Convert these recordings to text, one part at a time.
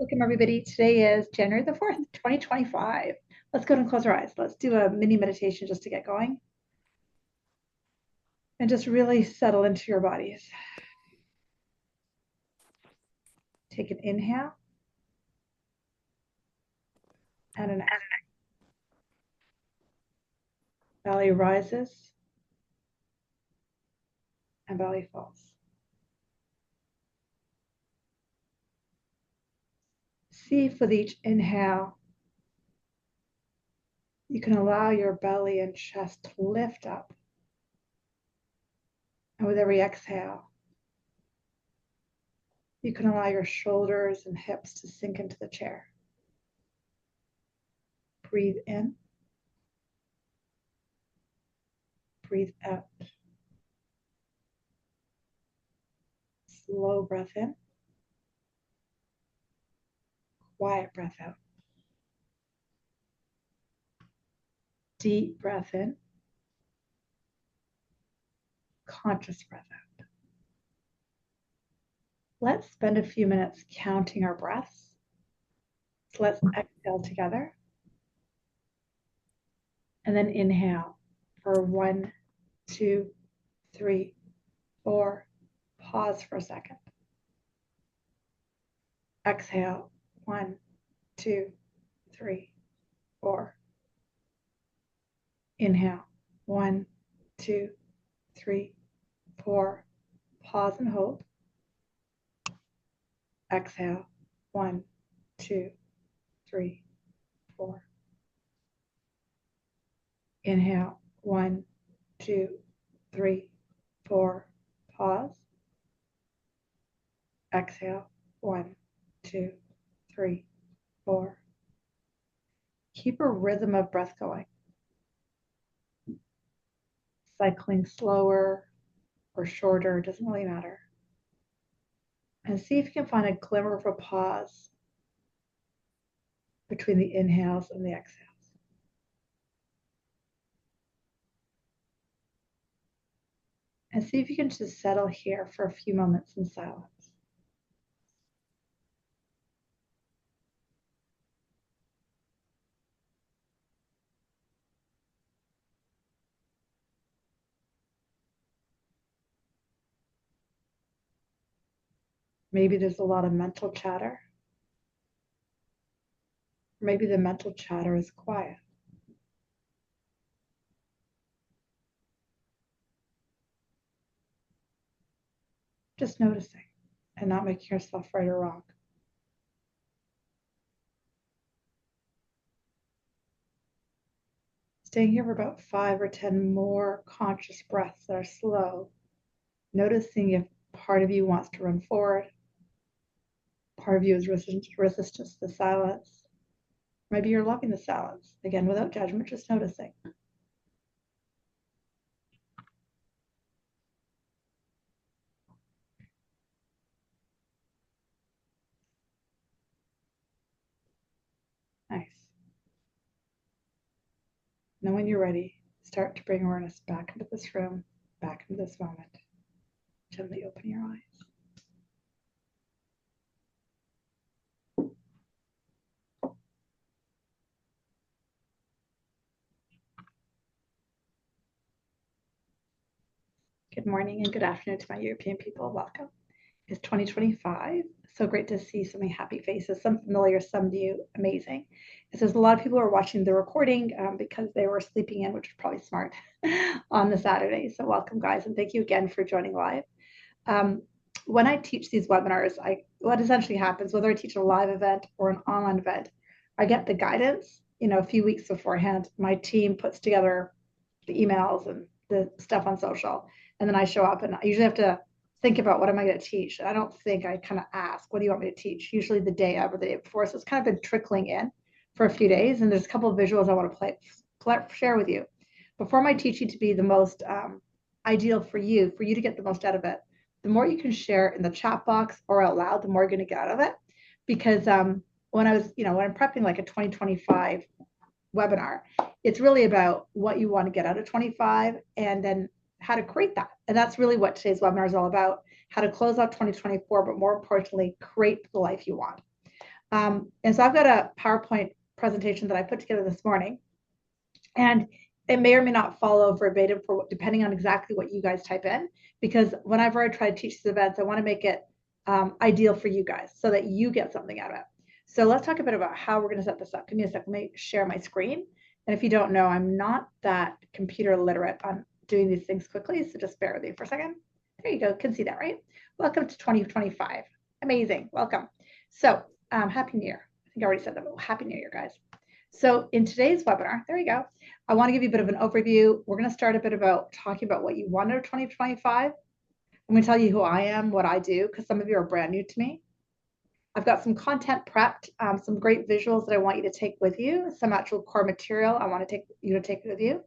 Welcome, everybody. Today is January the 4th, 2025. Let's go ahead and close our eyes. Let's do a mini meditation just to get going and just really settle into your bodies. Take an inhale and an exhale. Belly rises and belly falls. See if with each inhale, you can allow your belly and chest to lift up. And with every exhale, you can allow your shoulders and hips to sink into the chair. Breathe in. Breathe out. Slow breath in. Quiet breath out. Deep breath in. Conscious breath out. Let's spend a few minutes counting our breaths. So let's exhale together. And then inhale for 1, 2, 3, 4. Pause for a second. Exhale. 1, 2, 3, 4. Inhale. 1, 2, 3, 4. Pause and hold. Exhale. 1, 2, 3, 4. Inhale. 1, 2, 3, 4. Pause. Exhale. 1, 2, 3, 4. Keep a rhythm of breath going. Cycling slower or shorter, doesn't really matter. And see if you can find a glimmer of a pause between the inhales and the exhales. And see if you can just settle here for a few moments in silence. Maybe there's a lot of mental chatter. Maybe the mental chatter is quiet. Just noticing and not making yourself right or wrong. Staying here for about 5 or 10 more conscious breaths that are slow, noticing if part of you wants to run forward, part of you is resistant to the silence. Maybe you're loving the silence. Again, without judgment, just noticing. Nice. Now when you're ready, start to bring awareness back into this room, back into this moment. Gently open your eyes. Good morning and good afternoon to my European people. Welcome. It's 2025. So great to see so many happy faces, some familiar, some new, amazing. It says a lot of people are watching the recording because they were sleeping in, which is probably smart on the Saturday. So welcome, guys, and thank you again for joining live. When I teach these webinars, what essentially happens, whether I teach a live event or an online event, I get the guidance, a few weeks beforehand. My team puts together the emails and the stuff on social, and then I show up, and I usually have to think about what am I going to teach. I don't think, I kind of ask, what do you want me to teach? Usually the day of or the day before. So it's kind of been trickling in for a few days, and there's a couple of visuals I want to share with you. Before my teaching to be the most ideal for you to get the most out of it, the more you can share in the chat box or out loud, the more you're going to get out of it. Because when I'm prepping like a 2025 webinar, it's really about what you want to get out of 25 and then how to create that. And that's really what today's webinar is all about, how to close out 2024, but more importantly, create the life you want. And so I've got a PowerPoint presentation that I put together this morning, and it may or may not follow verbatim for depending on exactly what you guys type in, because whenever I try to teach these events, I want to make it ideal for you guys so that you get something out of it. So let's talk a bit about how we're going to set this up. Give me a second. Let me share my screen. And if you don't know, I'm not that computer literate on doing these things quickly, so just bear with me for a second. There you go. Can see that, right? Welcome to 2025. Amazing. Welcome. So Happy New Year. I think I already said that, but Happy New Year, guys. So in today's webinar, there you go, I want to give you a bit of an overview. We're going to start a bit about talking about what you want out of 2025. I'm going to tell you who I am, what I do, because some of you are brand new to me. I've got some content prepped, some great visuals that I want you to take with you, some actual core material I want to take with you.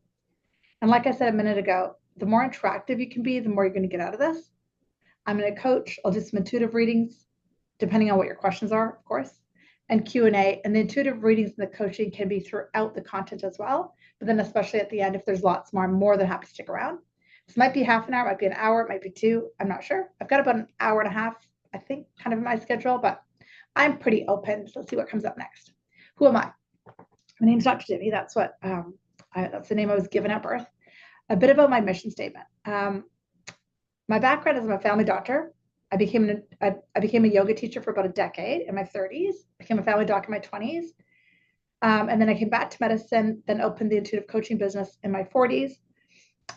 And like I said a minute ago, the more interactive you can be, the more you're going to get out of this. I'm going to coach. I'll do some intuitive readings, depending on what your questions are, of course, and Q&A. And the intuitive readings and the coaching can be throughout the content as well. But then especially at the end, if there's lots more, I'm more than happy to stick around. This might be half an hour, might be an hour, it might be 2. I'm not sure. I've got about an hour and a half, I think, kind of in my schedule, but I'm pretty open. So let's see what comes up next. Who am I? My name's Dr. Jimmy. That's what that's the name I was given at birth. A bit about my mission statement. My background is I'm a family doctor. I became a yoga teacher for about a decade in my 30s, became a family doc in my 20s. And then I came back to medicine, then opened the intuitive coaching business in my 40s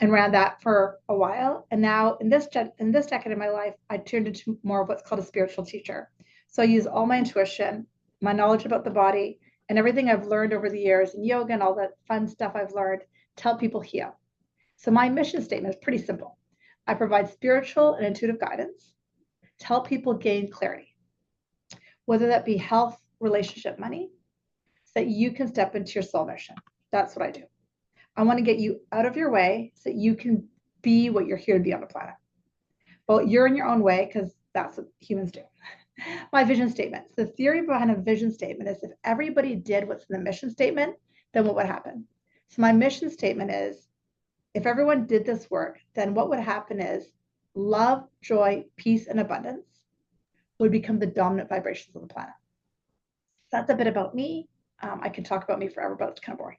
and ran that for a while. And now in this decade of my life, I turned into more of what's called a spiritual teacher. So I use all my intuition, my knowledge about the body, and everything I've learned over the years in yoga and all that fun stuff I've learned to help people heal. So my mission statement is pretty simple. I provide spiritual and intuitive guidance to help people gain clarity, whether that be health, relationship, money, so that you can step into your soul mission. That's what I do. I want to get you out of your way so that you can be what you're here to be on the planet. Well, you're in your own way because that's what humans do. My vision statement. So the theory behind a vision statement is if everybody did what's in the mission statement, then what would happen? So my mission statement is if everyone did this work, then what would happen is love, joy, peace, and abundance would become the dominant vibrations of the planet. That's a bit about me. I can talk about me forever, but it's kind of boring.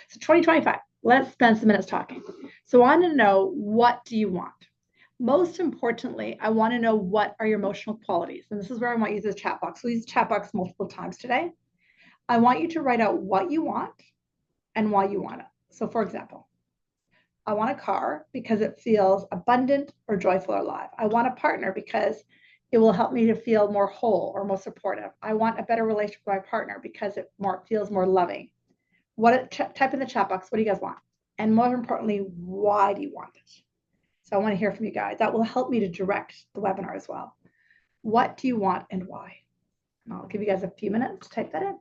So 2025, let's spend some minutes talking. So I want to know, what do you want? Most importantly, I want to know what are your emotional qualities. And this is where I want you to use the chat box. We'll use the chat box multiple times today. I want you to write out what you want and why you want it. So for example, I want a car because it feels abundant or joyful or alive. I want a partner because it will help me to feel more whole or more supportive. I want a better relationship with my partner because it feels more loving. Type in the chat box, what do you guys want? And more importantly, why do you want it? So I want to hear from you guys. That will help me to direct the webinar as well. What do you want and why? And I'll give you guys a few minutes to type that in.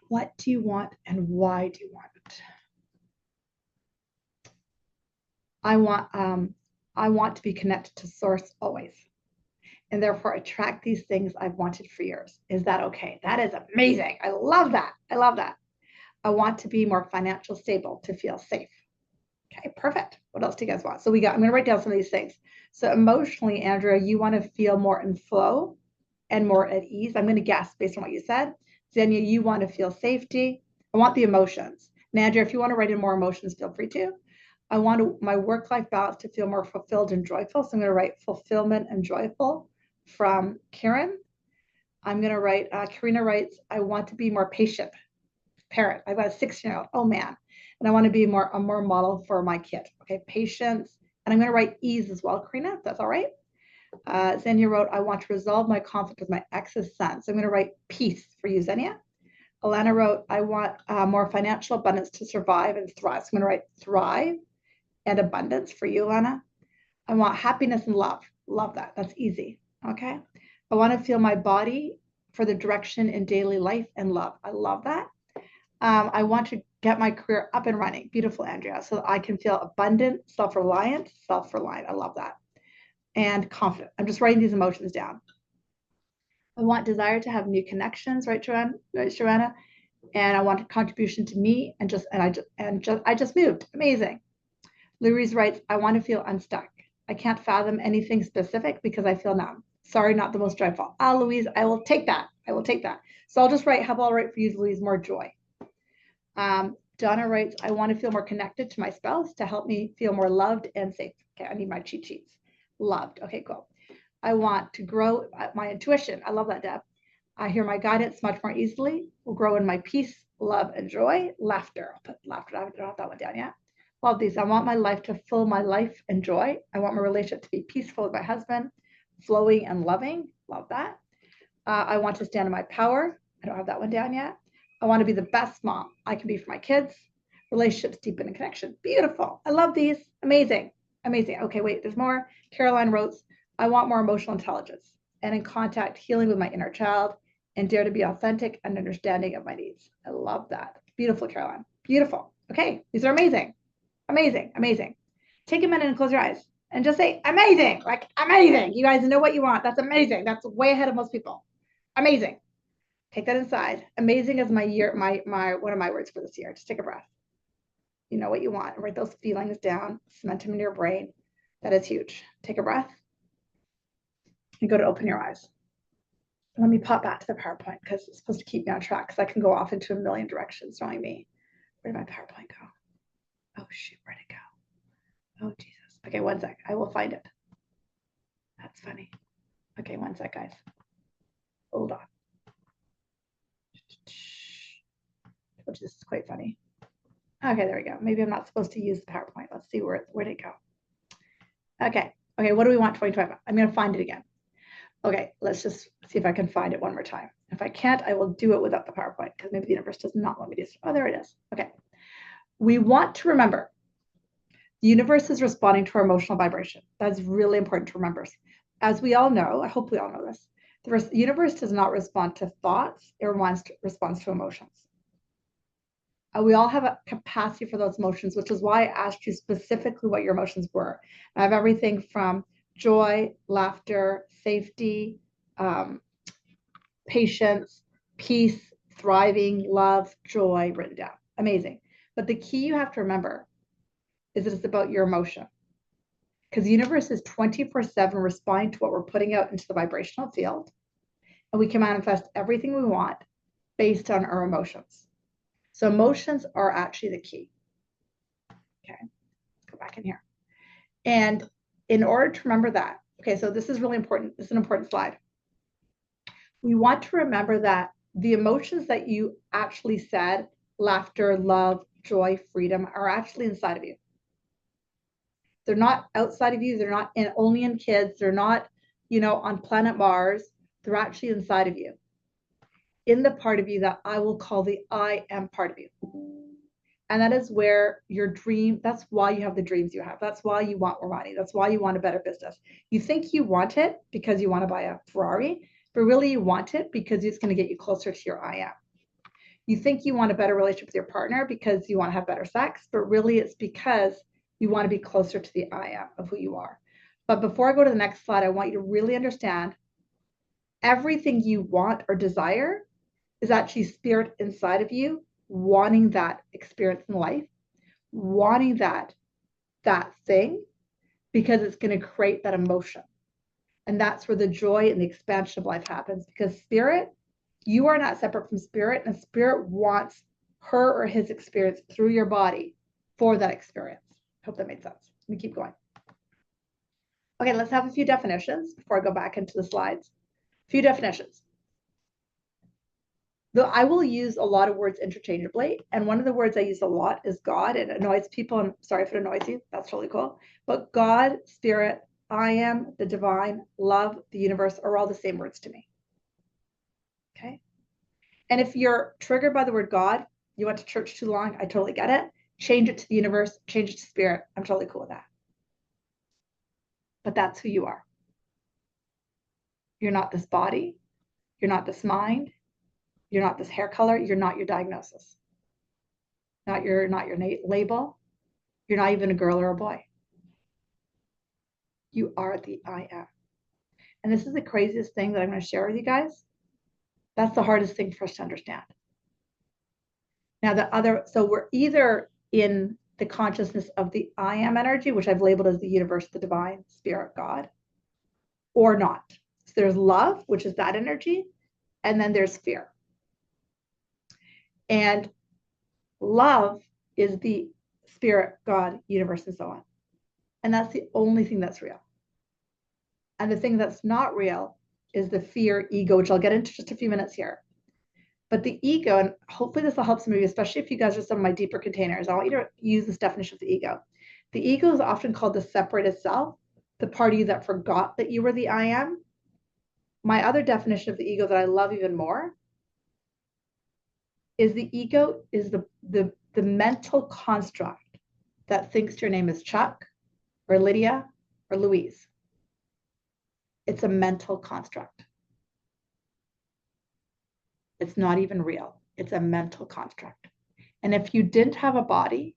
What do you want and why do you want it? I want to be connected to source always, and therefore attract these things I've wanted for years. Is that okay? That is amazing. I love that. I love that. I want to be more financially stable to feel safe. Okay, perfect. What else do you guys want? So I'm going to write down some of these things. So emotionally, Andrea, you want to feel more in flow and more at ease. I'm going to guess based on what you said. Xenia, you want to feel safety. I want the emotions. And Andrea, if you want to write in more emotions, feel free to. I want my work-life balance to feel more fulfilled and joyful. So I'm going to write fulfillment and joyful from Karen. I'm going to write, Karina writes, I want to be more patient parent. I've got a 16-year-old. Oh man. And I want to be a more model for my kid. Okay, patience. And I'm going to write ease as well, Karina, if that's all right. Xenia wrote, I want to resolve my conflict with my ex's son. So I'm going to write peace for you, Xenia. Alana wrote, I want more financial abundance to survive and thrive. So I'm going to write thrive and abundance for you, Alana. I want happiness and love. Love that. That's easy. Okay. I want to feel my body for the direction in daily life and love. I love that. I want to get my career up and running. Beautiful, Andrea. So I can feel abundant, self-reliant. I love that. And confident. I'm just writing these emotions down. I want desire to have new connections, right, Joanna? And I want a contribution to me I just moved. Amazing. Louise writes, I want to feel unstuck. I can't fathom anything specific because I feel numb. Sorry, not the most joyful. Ah, Louise, I will take that. I will take that. So I'll just write, how about I'll write for you, Louise, more joy. Donna writes, I want to feel more connected to my spouse to help me feel more loved and safe. Okay, I need my cheat sheets. Loved. Okay, cool. I want to grow my intuition. I love that, Deb. I hear my guidance much more easily. Will grow in my peace, love, and joy. Laughter. I'll put laughter. I don't have that one down yet. Love these. I want my life to fill my life and joy. I want my relationship to be peaceful with my husband, flowing and loving. Love that. I want to stand in my power. I don't have that one down yet. I want to be the best mom I can be for my kids. Relationships deepen in connection. Beautiful. I love these. Amazing. Amazing. Okay, wait, there's more. Caroline wrote, I want more emotional intelligence and in contact, healing with my inner child and dare to be authentic and understanding of my needs. I love that. Beautiful, Caroline. Beautiful. Okay, these are amazing. Amazing. Amazing. Take a minute and close your eyes and just say amazing. Like amazing. You guys know what you want. That's amazing. That's way ahead of most people. Amazing. Take that inside. Amazing is my one of my words for this year. Just take a breath. You know what you want. Write those feelings down. Cement them in your brain. That is huge. Take a breath and go to open your eyes. Let me pop back to the PowerPoint because it's supposed to keep me on track because I can go off into a million directions knowing me. Where did my PowerPoint go? Oh, shoot. Where'd it go? Oh, Jesus. Okay, one sec. I will find it. That's funny. Okay, one sec, guys. Hold on. Which is quite funny. Okay, there we go. Maybe I'm not supposed to use the PowerPoint. Let's see where'd it go. Okay, what do we want 2025? I'm going to find it again. Okay, let's just see if I can find it one more time. If I can't, I will do it without the PowerPoint because maybe the universe does not want me to. Oh, there it is. Okay. We want to remember the universe is responding to our emotional vibration. That's really important to remember. As we all know, I hope we all know this, the universe does not respond to thoughts, it responds to emotions. We all have a capacity for those emotions, which is why I asked you specifically what your emotions were. I have everything from joy, laughter, safety, patience, peace, thriving, love, joy written down. Amazing. But the key you have to remember is that it's about your emotion. Because the universe is 24/7 responding to what we're putting out into the vibrational field. And we can manifest everything we want based on our emotions. So emotions are actually the key. Okay, let's go back in here. And in order to remember that, okay, so this is really important. This is an important slide. We want to remember that the emotions that you actually said, laughter, love, joy, freedom, are actually inside of you. They're not outside of you. They're not only in kids. They're not, on planet Mars. They're actually inside of you. In the part of you that I will call the I am part of you. And that is where your dream, that's why you have the dreams you have. That's why you want more money. That's why you want a better business. You think you want it because you want to buy a Ferrari, but really you want it because it's going to get you closer to your I am. You think you want a better relationship with your partner because you want to have better sex, but really it's because you want to be closer to the I am of who you are. But before I go to the next slide, I want you to really understand everything you want or desire is actually spirit inside of you wanting that experience in life, wanting that thing, because it's going to create that emotion. And that's where the joy and the expansion of life happens, because spirit, you are not separate from spirit, and spirit wants her or his experience through your body for that experience. Hope that made sense. Let me keep going. Okay, let's have a few definitions before I go back into the slides. A few definitions. Though I will use a lot of words interchangeably, and one of the words I use a lot is God. It annoys people. I'm sorry if it annoys you. That's totally cool. But God, spirit, I am, the divine, love, the universe are all the same words to me. Okay. And if you're triggered by the word God, you went to church too long, I totally get it. Change it to the universe, change it to spirit. I'm totally cool with that. But that's who you are. You're not this body. You're not this mind. You're not this hair color. You're not your diagnosis. Not your label. You're not even a girl or a boy. You are the I am. And this is the craziest thing that I'm going to share with you guys. That's the hardest thing for us to understand. Now so we're either in the consciousness of the I am energy, which I've labeled as the universe, the divine, spirit, God, or not. So there's love, which is that energy, and then there's fear. And love is the spirit, God, universe, and so on. And that's the only thing that's real. And the thing that's not real is the fear, ego, which I'll get into just a few minutes here. But the ego, and hopefully this will help some of you, especially if you guys are some of my deeper containers, I want you to use this definition of the ego. The ego is often called the separated self, the part of you that forgot that you were the I am. My other definition of the ego that I love even more is the ego is the mental construct that thinks your name is Chuck or Lydia or Louise. It's a mental construct. It's not even real. It's a mental construct. And if you didn't have a body,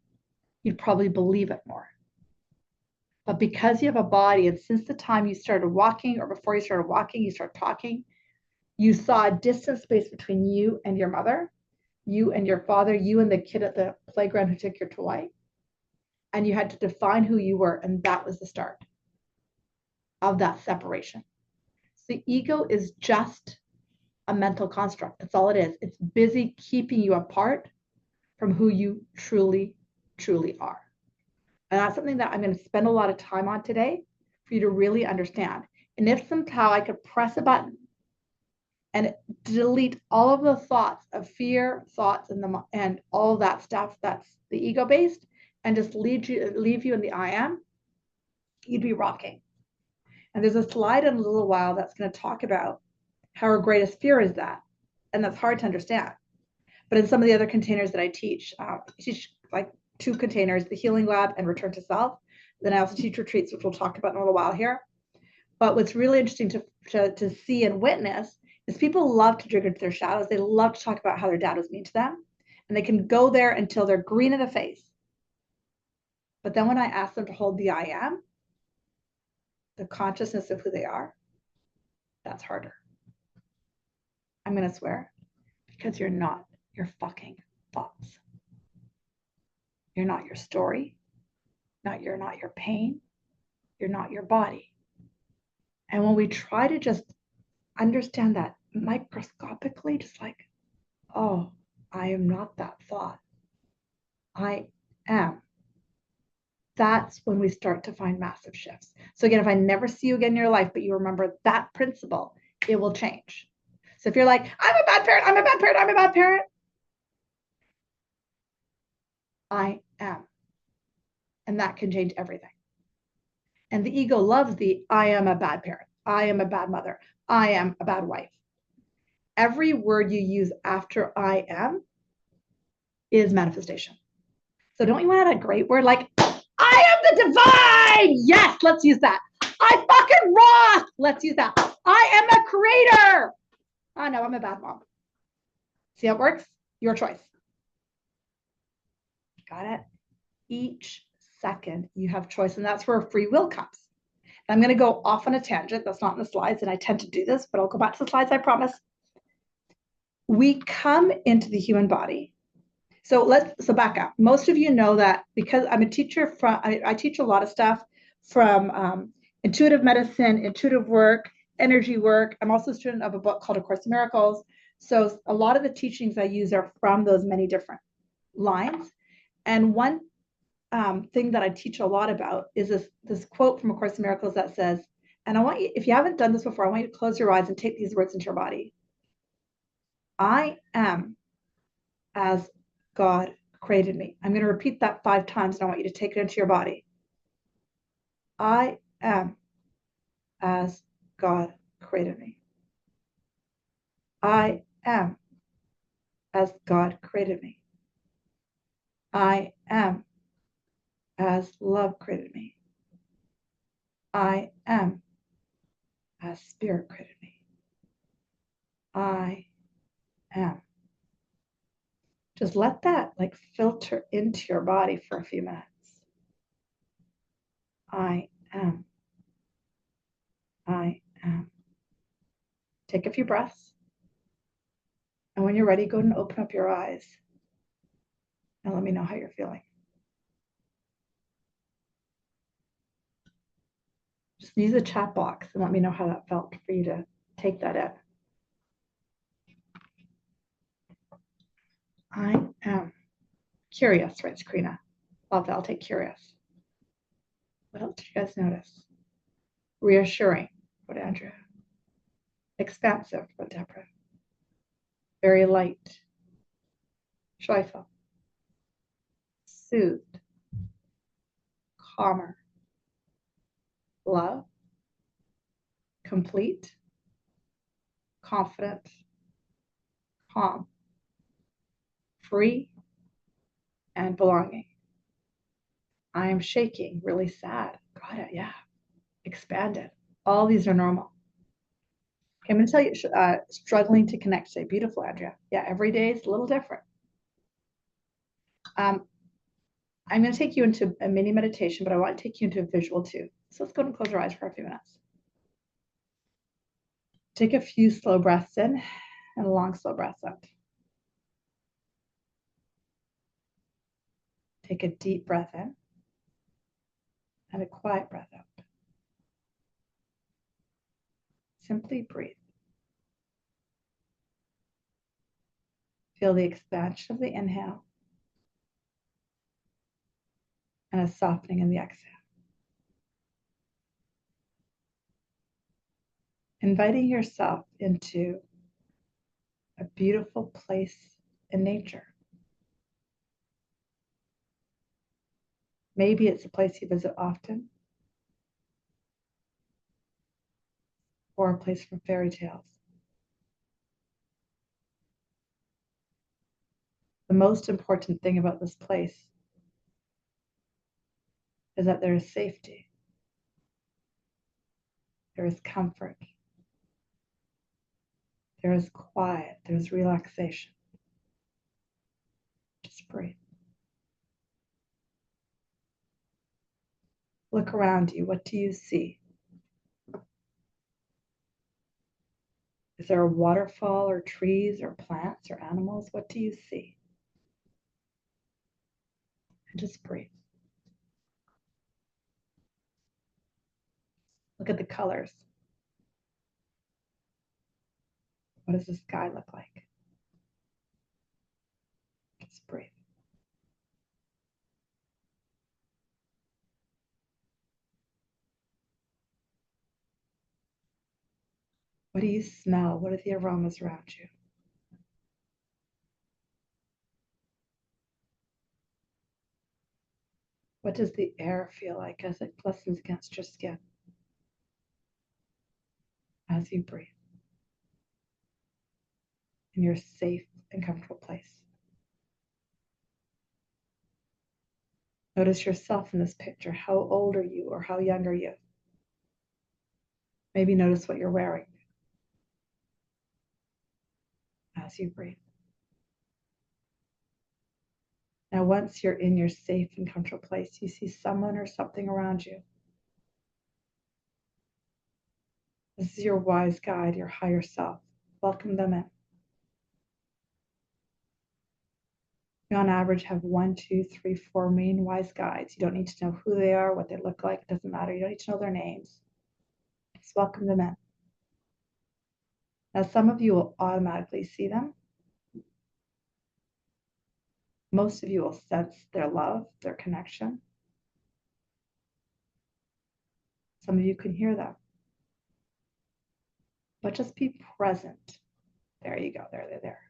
you'd probably believe it more. But because you have a body, and since the time you started walking or before you started walking, you start talking, you saw a distance space between you and your mother, you and your father, you and the kid at the playground who took your toy. And you had to define who you were. And that was the start of that separation. So the ego is just a mental construct. That's all it is. It's busy keeping you apart from who you truly, truly are. And that's something that I'm going to spend a lot of time on today for you to really understand. And if somehow I could press a button and delete all of the thoughts of fear, thoughts, and all that stuff that's the ego based, and just leave you in the I am, you'd be rocking. And there's a slide in a little while that's going to talk about how our greatest fear is that. And that's hard to understand. But in some of the other containers that I teach like 2 containers, the Healing Lab and Return to Self. Then I also teach retreats, which we'll talk about in a little while here. But what's really interesting to see and witness is people love to dig into their shadows. They love to talk about how their dad was mean to them. And they can go there until they're green in the face. But then when I ask them to hold the I am, the consciousness of who they are, that's harder. I'm going to swear, because you're not your fucking thoughts. You're not your story. You're not your pain. You're not your body. And when we try to just understand that microscopically, just like, oh, I am not that thought. I am. That's when we start to find massive shifts. So again, if I never see you again in your life, but you remember that principle, it will change. So if you're like, I'm a bad parent, I'm a bad parent, I'm a bad parent, I am. And that can change everything. And the ego loves the I am a bad parent, I am a bad mother, I am a bad wife. Every word you use after I am is manifestation. So don't you want a great word like, I am the divine? Yes, let's use that. I fucking rock. Let's use that. I am a creator. Oh no, I'm a bad mom. See how it works? Your choice. Got it? Each second you have choice, and that's where free will comes. And I'm going to go off on a tangent. That's not in the slides, and I tend to do this, but I'll go back to the slides, I promise. We come into the human body. So back up. Most of you know that because I'm a teacher I teach a lot of stuff from intuitive medicine, intuitive work, energy work. I'm also a student of a book called A Course in Miracles. So a lot of the teachings I use are from those many different lines. And one thing that I teach a lot about is this quote from A Course in Miracles that says, and I want you, if you haven't done this before, I want you to close your eyes and take these words into your body. I am as God created me. I'm going to repeat that 5 times, and I want you to take it into your body. I am as God created me. I am as God created me. I am as love created me. I am as spirit created me. I am. Just let that like filter into your body for a few minutes. I am. I am. Take a few breaths. And when you're ready, go and open up your eyes and let me know how you're feeling. Use the chat box and let me know how that felt for you to take that in. I am curious, writes Karina. Love that. I'll take curious. What else did you guys notice? Reassuring, wrote Andrea. Expansive, wrote Deborah. Very light. Joyful. Soothed. Calmer. Love. Complete. Confident. Calm. Free. And belonging. I am shaking, really sad. Got it, yeah. Expanded. All these are normal. Okay, I'm going to tell you, struggling to connect today. Beautiful, Andrea. Yeah, every day is a little different. I'm going to take you into a mini meditation, but I want to take you into a visual too. So let's go and close your eyes for a few minutes. Take a few slow breaths in and a long, slow breath out. Take a deep breath in and a quiet breath out. Simply breathe. Feel the expansion of the inhale and a softening in the exhale. Inviting yourself into a beautiful place in nature. Maybe it's a place you visit often, or a place from fairy tales. The most important thing about this place is that there is safety, there is comfort, there is quiet, there is relaxation. Just breathe. Look around you. What do you see? Is there a waterfall or trees or plants or animals? What do you see? And just breathe. Look at the colors. What does the sky look like? Just breathe. What do you smell? What are the aromas around you? What does the air feel like as it glistens against your skin as you breathe in your safe and comfortable place? Notice yourself in this picture. How old are you or how young are you? Maybe notice what you're wearing as you breathe. Now, once you're in your safe and comfortable place, you see someone or something around you. This is your wise guide, your higher self. Welcome them in. You, on average, have 1, 2, 3, 4 main wise guides. You don't need to know who they are, what they look like. It doesn't matter. You don't need to know their names. Just welcome them in. Now, some of you will automatically see them. Most of you will sense their love, their connection. Some of you can hear them. But just be present. There you go. There, they're there.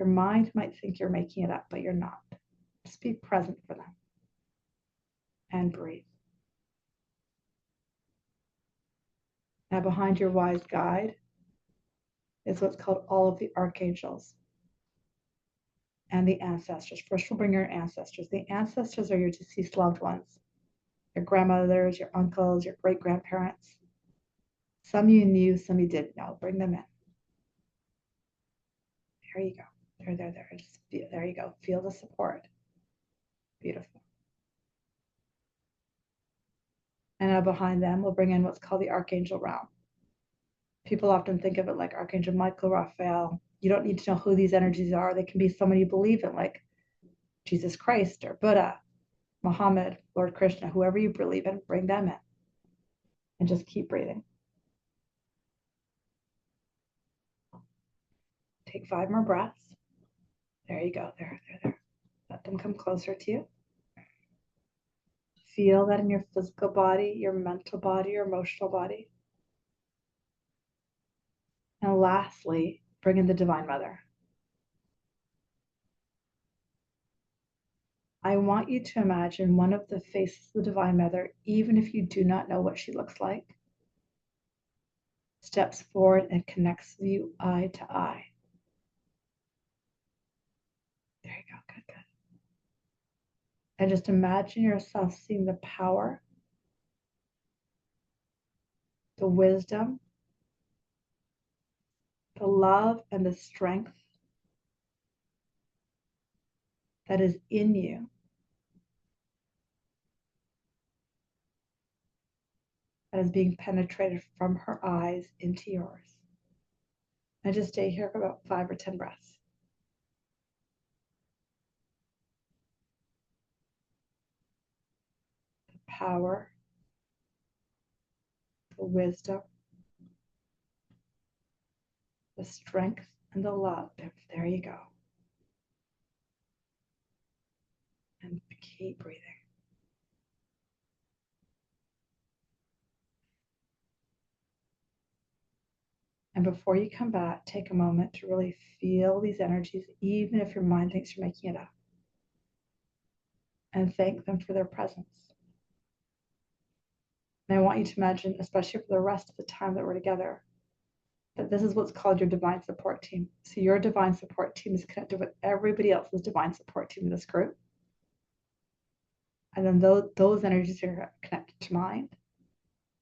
Your mind might think you're making it up, but you're not. Just be present for them. And breathe. Now, behind your wise guide is what's called all of the archangels and the ancestors. First, we'll bring your ancestors. The ancestors are your deceased loved ones, your grandmothers, your uncles, your great-grandparents. Some you knew, some you didn't know. Bring them in. There you go. There. Just feel, there you go. Feel the support. Beautiful. And now behind them, we'll bring in what's called the archangel realm. People often think of it like Archangel Michael, Raphael. You don't need to know who these energies are. They can be someone you believe in, like Jesus Christ or Buddha, Muhammad, Lord Krishna, whoever you believe in, bring them in. And just keep breathing. Take 5 more breaths. There you go. There. Let them come closer to you. Feel that in your physical body, your mental body, your emotional body. And lastly, bring in the Divine Mother. I want you to imagine one of the faces of the Divine Mother, even if you do not know what she looks like, steps forward and connects with you eye to eye. There you go. Good. And just imagine yourself seeing the power, the wisdom, the love, and the strength that is in you that is being penetrated from her eyes into yours. And just stay here for about 5 or 10 breaths. The power, the wisdom, the strength, and the love. There you go. And keep breathing. And before you come back, take a moment to really feel these energies, even if your mind thinks you're making it up. And thank them for their presence. And I want you to imagine, especially for the rest of the time that we're together, that this is what's called your divine support team. So your divine support team is connected with everybody else's divine support team in this group. And then those energies are connected to mine.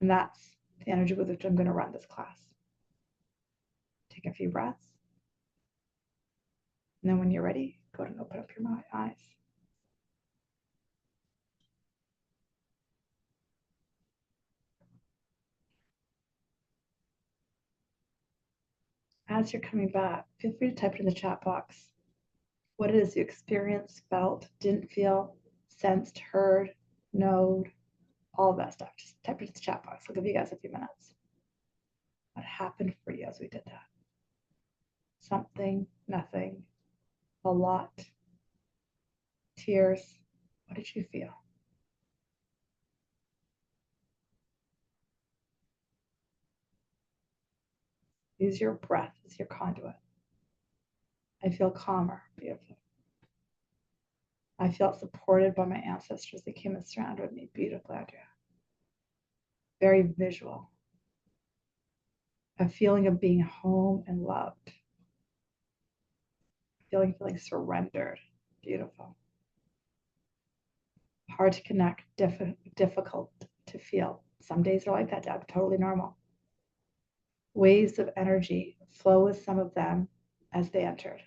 And that's the energy with which I'm going to run this class. Take a few breaths. And then when you're ready, go ahead and open up your eyes. As you're coming back, feel free to type it in the chat box. What it is you experienced, felt, didn't feel, sensed, heard, knowed, all of that stuff. Just type it in the chat box. I'll give you guys a few minutes. What happened for you as we did that? Something, nothing, a lot, tears. What did you feel? Use your breath as your conduit. I feel calmer. Beautiful. I felt supported by my ancestors. They came and surrounded me. Beautiful, Andrea. Very visual. A feeling of being home and loved. Feeling surrendered. Beautiful. Hard to connect, difficult to feel. Some days are like that, Deb. Totally normal. Waves of energy flow with some of them as they entered.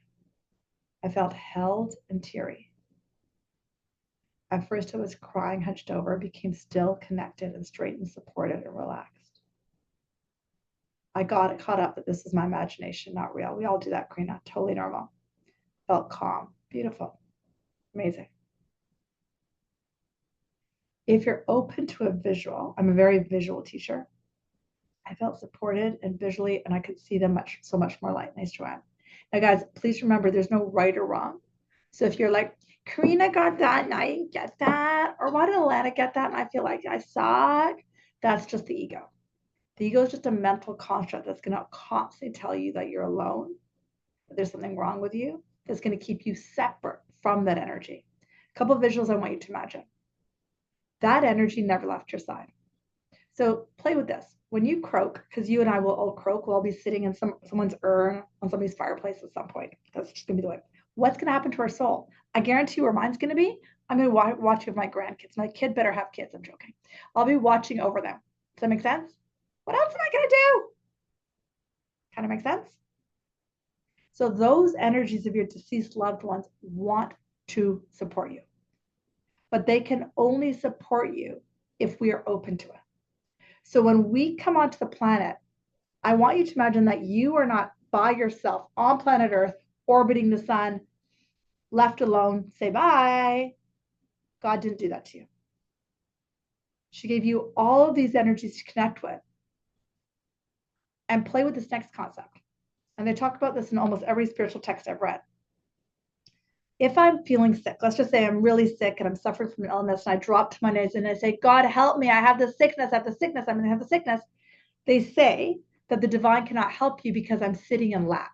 I felt held and teary. At first, I was crying, hunched over, became still, connected, and straight and supported and relaxed. I got caught up that this was my imagination, not real. We all do that, Karina. Totally normal. Felt calm. Beautiful. Amazing. If you're open to a visual, I'm a very visual teacher. I felt supported and visually, and I could see them so much more light. Nice, Joanne. Now, guys, please remember there's no right or wrong. So if you're like, Karina got that and I didn't get that, or why did Alana get that and I feel like I suck, that's just the ego. The ego is just a mental construct that's going to constantly tell you that you're alone, that there's something wrong with you, that's going to keep you separate from that energy. A couple of visuals I want you to imagine. That energy never left your side. So play with this. When you croak, because you and I will all croak, we'll all be sitting in someone's urn on somebody's fireplace at some point. That's just going to be the way. What's going to happen to our soul? I guarantee you where mine's going to be. I'm going to watch with my grandkids. My kid better have kids. I'm joking. I'll be watching over them. Does that make sense? What else am I going to do? Kind of make sense? So those energies of your deceased loved ones want to support you. But they can only support you if we are open to it. So when we come onto the planet, I want you to imagine that you are not by yourself on planet Earth, orbiting the sun, left alone, say bye. God didn't do that to you. She gave you all of these energies to connect with and play with this next concept. And they talk about this in almost every spiritual text I've read. If I'm feeling sick, let's just say I'm really sick and I'm suffering from an illness, and I drop to my knees and I say, God, help me. I have the sickness. I have the sickness. I'm going to have the sickness. They say that the divine cannot help you because I'm sitting in lack.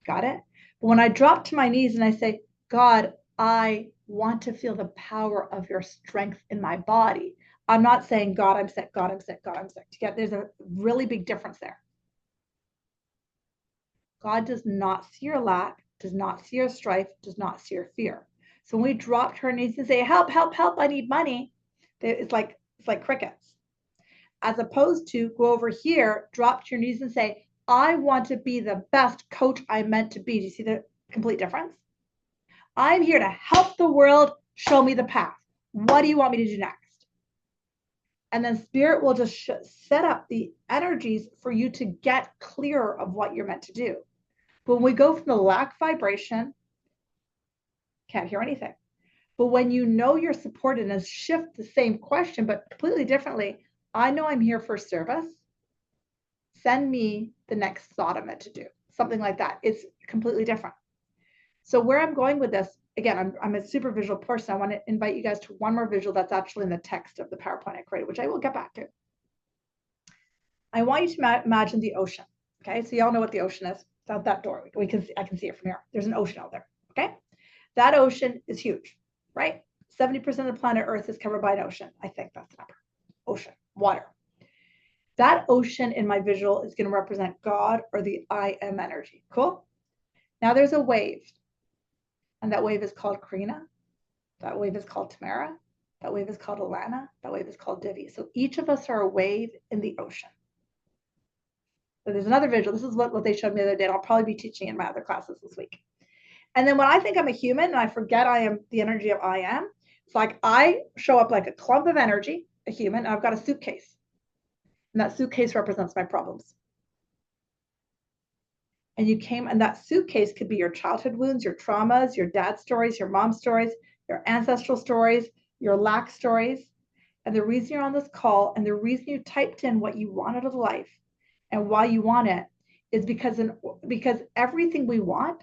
Got it? But when I drop to my knees and I say, God, I want to feel the power of your strength in my body. I'm not saying, God, I'm sick, God, I'm sick, God, I'm sick. There's a really big difference there. God does not see your lack, does not see your strife, does not see your fear. So when we drop to our knees and say, help, help, help, I need money, it's like crickets. As opposed to go over here, drop to your knees and say, I want to be the best coach I'm meant to be. Do you see the complete difference? I'm here to help the world, show me the path. What do you want me to do next? And then spirit will just set up the energies for you to get clearer of what you're meant to do. But when we go from the lack vibration, can't hear anything. But when you know you're supported and shift the same question, but completely differently, I know I'm here for service. Send me the next thought I'm meant to do. Something like that. It's completely different. So where I'm going with this, again, I'm a super visual person. I want to invite you guys to one more visual that's actually in the text of the PowerPoint I created, which I will get back to. I want you to imagine the ocean. Okay, so y'all know what the ocean is. It's out that door. I can see it from here. There's an ocean out there. Okay, that ocean is huge, right? 70% of the planet Earth is covered by an ocean. I think that's the number. Ocean, water. That ocean in my visual is going to represent God or the I am energy. Cool? Now there's a wave, and that wave is called Karina. That wave is called Tamara. That wave is called Alana. That wave is called Divi. So each of us are a wave in the ocean. So there's another visual. This is what they showed me the other day. And I'll probably be teaching in my other classes this week. And then when I think I'm a human and I forget I am the energy of I am, it's like I show up like a clump of energy, a human, and I've got a suitcase. And that suitcase represents my problems. And that suitcase could be your childhood wounds, your traumas, your dad's stories, your mom's stories, your ancestral stories, your lack stories. And the reason you're on this call and the reason you typed in what you want out of life and why you want it is because everything we want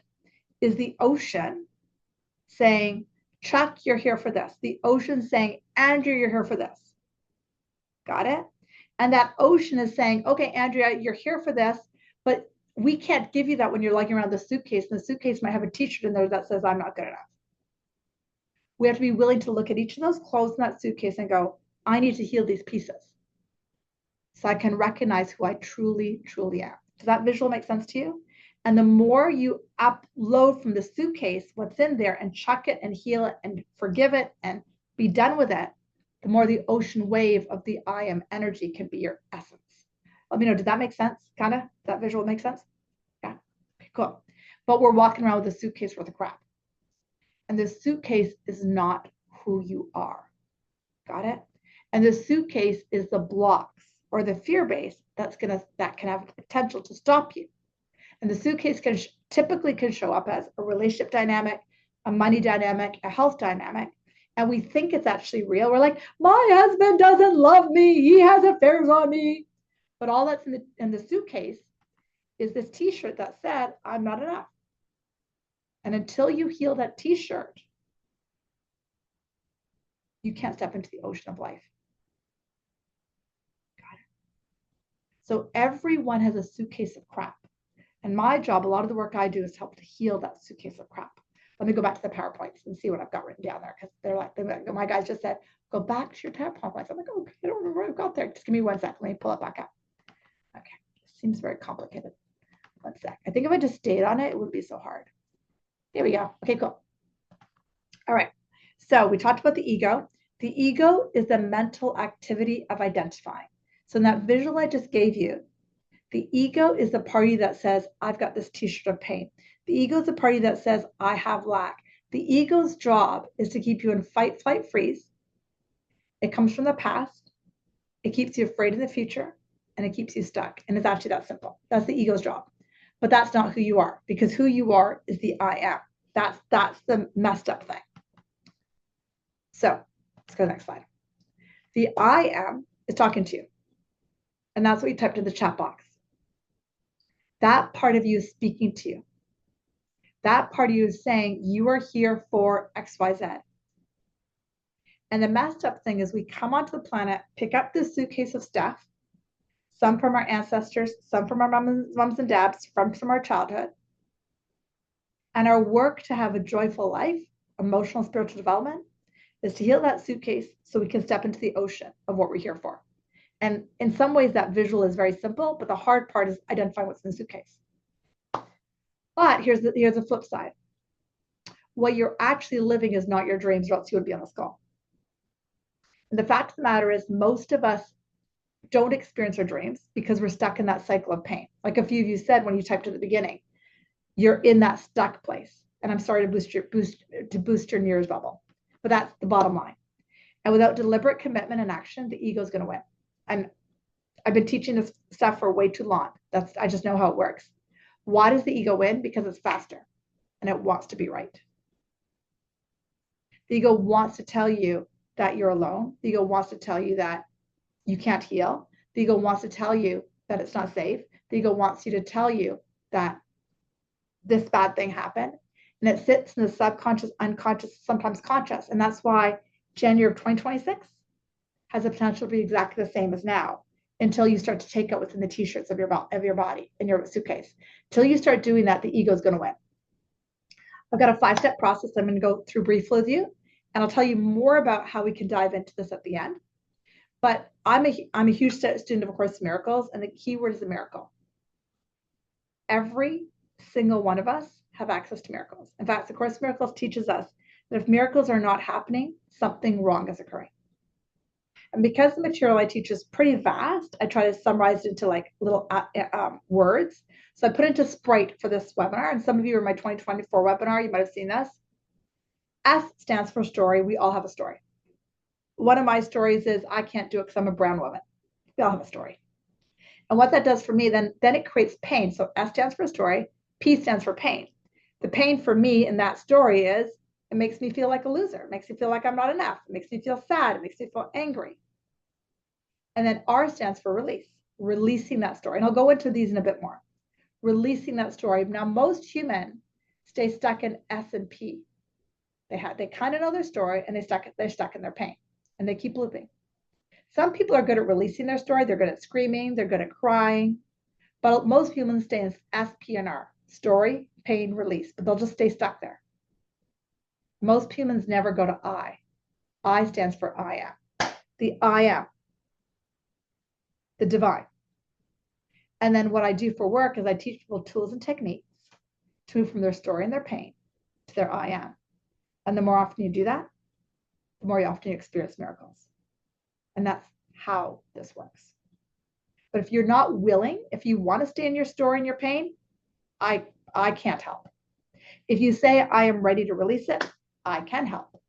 is the ocean saying, Chuck, you're here for this. The ocean saying, Andrea, you're here for this. Got it? And that ocean is saying, okay, Andrea, you're here for this, but we can't give you that when you're lugging around the suitcase, and the suitcase might have a t-shirt in there that says, I'm not good enough. We have to be willing to look at each of those clothes in that suitcase and go, I need to heal these pieces so I can recognize who I truly, truly am. Does that visual make sense to you? And the more you upload from the suitcase what's in there and chuck it and heal it and forgive it and be done with it, the more the ocean wave of the I am energy can be your essence. Let me know, did that make sense? Kind of? Does that visual make sense? Yeah. Okay, cool. But we're walking around with a suitcase worth of crap. And the suitcase is not who you are. Got it? And the suitcase is the blocks or the fear base that can have the potential to stop you. And the suitcase typically can show up as a relationship dynamic, a money dynamic, a health dynamic. And we think it's actually real. We're like, my husband doesn't love me. He has affairs on me. But all that's in the suitcase is this t-shirt that said, I'm not enough. And until you heal that t-shirt, you can't step into the ocean of life. Got it? So everyone has a suitcase of crap. And my job, a lot of the work I do is help to heal that suitcase of crap. Let me go back to the PowerPoints and see what I've got written down there, because my guys just said, go back to your PowerPoints. I'm like, oh, I don't remember what I've got there. Just give me 1 second. Let me pull it back up. Okay, seems very complicated. 1 sec. I think if I just stayed on it, it wouldn't be so hard. Here we go. Okay, cool. All right. So we talked about the ego. The ego is the mental activity of identifying. So in that visual I just gave you, the ego is the party that says, I've got this t-shirt of pain. The ego is the party that says, I have lack. The ego's job is to keep you in fight, flight, freeze. It comes from the past. It keeps you afraid in the future, and it keeps you stuck. And it's actually that simple. That's the ego's job. But that's not who you are, because who you are is the I am. That's the messed up thing. So Let's go to the next slide. The I am is talking to you. And that's what you typed in the chat box. That part of you is speaking to you. That part of you is saying, you are here for XYZ. And the messed up thing is we come onto the planet, pick up this suitcase of stuff, some from our ancestors, some from our moms and dads, from our childhood. And our work to have a joyful life, emotional, spiritual development, is to heal that suitcase so we can step into the ocean of what we're here for. And in some ways, that visual is very simple, but the hard part is identifying what's in the suitcase. But here's the flip side. What you're actually living is not your dreams, or else you would be on this call. And the fact of the matter is, most of us don't experience our dreams because we're stuck in that cycle of pain. Like a few of you said when you typed at the beginning, you're in that stuck place. And I'm sorry to boost your Nears bubble, but that's the bottom line. And without deliberate commitment and action, the ego is going to win. And I've been teaching this stuff for way too long. I just know how it works. Why does the ego win? Because it's faster and it wants to be right. The ego wants to tell you that you're alone. The ego wants to tell you that you can't heal. The ego wants to tell you that it's not safe. The ego wants you to tell you that this bad thing happened. And it sits in the subconscious, unconscious, sometimes conscious. And that's why January of 2026 has the potential to be exactly the same as now, until you start to take out what's in the t-shirts of your body, in your suitcase. Until you start doing that, the ego is going to win. I've got a 5-step process I'm going to go through briefly with you, and I'll tell you more about how we can dive into this at the end. But I'm a huge student of A Course in Miracles, and the key word is a miracle. Every single one of us have access to miracles. In fact, the Course in Miracles teaches us that if miracles are not happening, something wrong is occurring. And because the material I teach is pretty vast, I try to summarize it into like little words. So I put into Sprite for this webinar, and some of you are in my 2024 webinar, you might have seen this. S stands for story. We all have a story. One of my stories is I can't do it because I'm a brown woman. We all have a story. And what that does for me, then it creates pain. So S stands for story, P stands for pain. The pain for me in that story is it makes me feel like a loser. It makes me feel like I'm not enough. It makes me feel sad. It makes me feel angry. And then R stands for release, releasing that story. And I'll go into these in a bit more. Releasing that story. Now, most humans stay stuck in S and P. They kind of know their story, and they're stuck in their pain, and they keep looping. Some people are good at releasing their story. They're good at screaming. They're good at crying. But most humans stay in S, P, and R. Story, pain, release. But they'll just stay stuck there. Most humans never go to I. I stands for I am. The I am. The divine. And then what I do for work is I teach people tools and techniques to move from their story and their pain to their I am. And the more often you do that, the more often you experience miracles. And that's how this works. But if you're not willing, if you want to stay in your story and your pain, I can't help. If you say, I am ready to release it, I can help.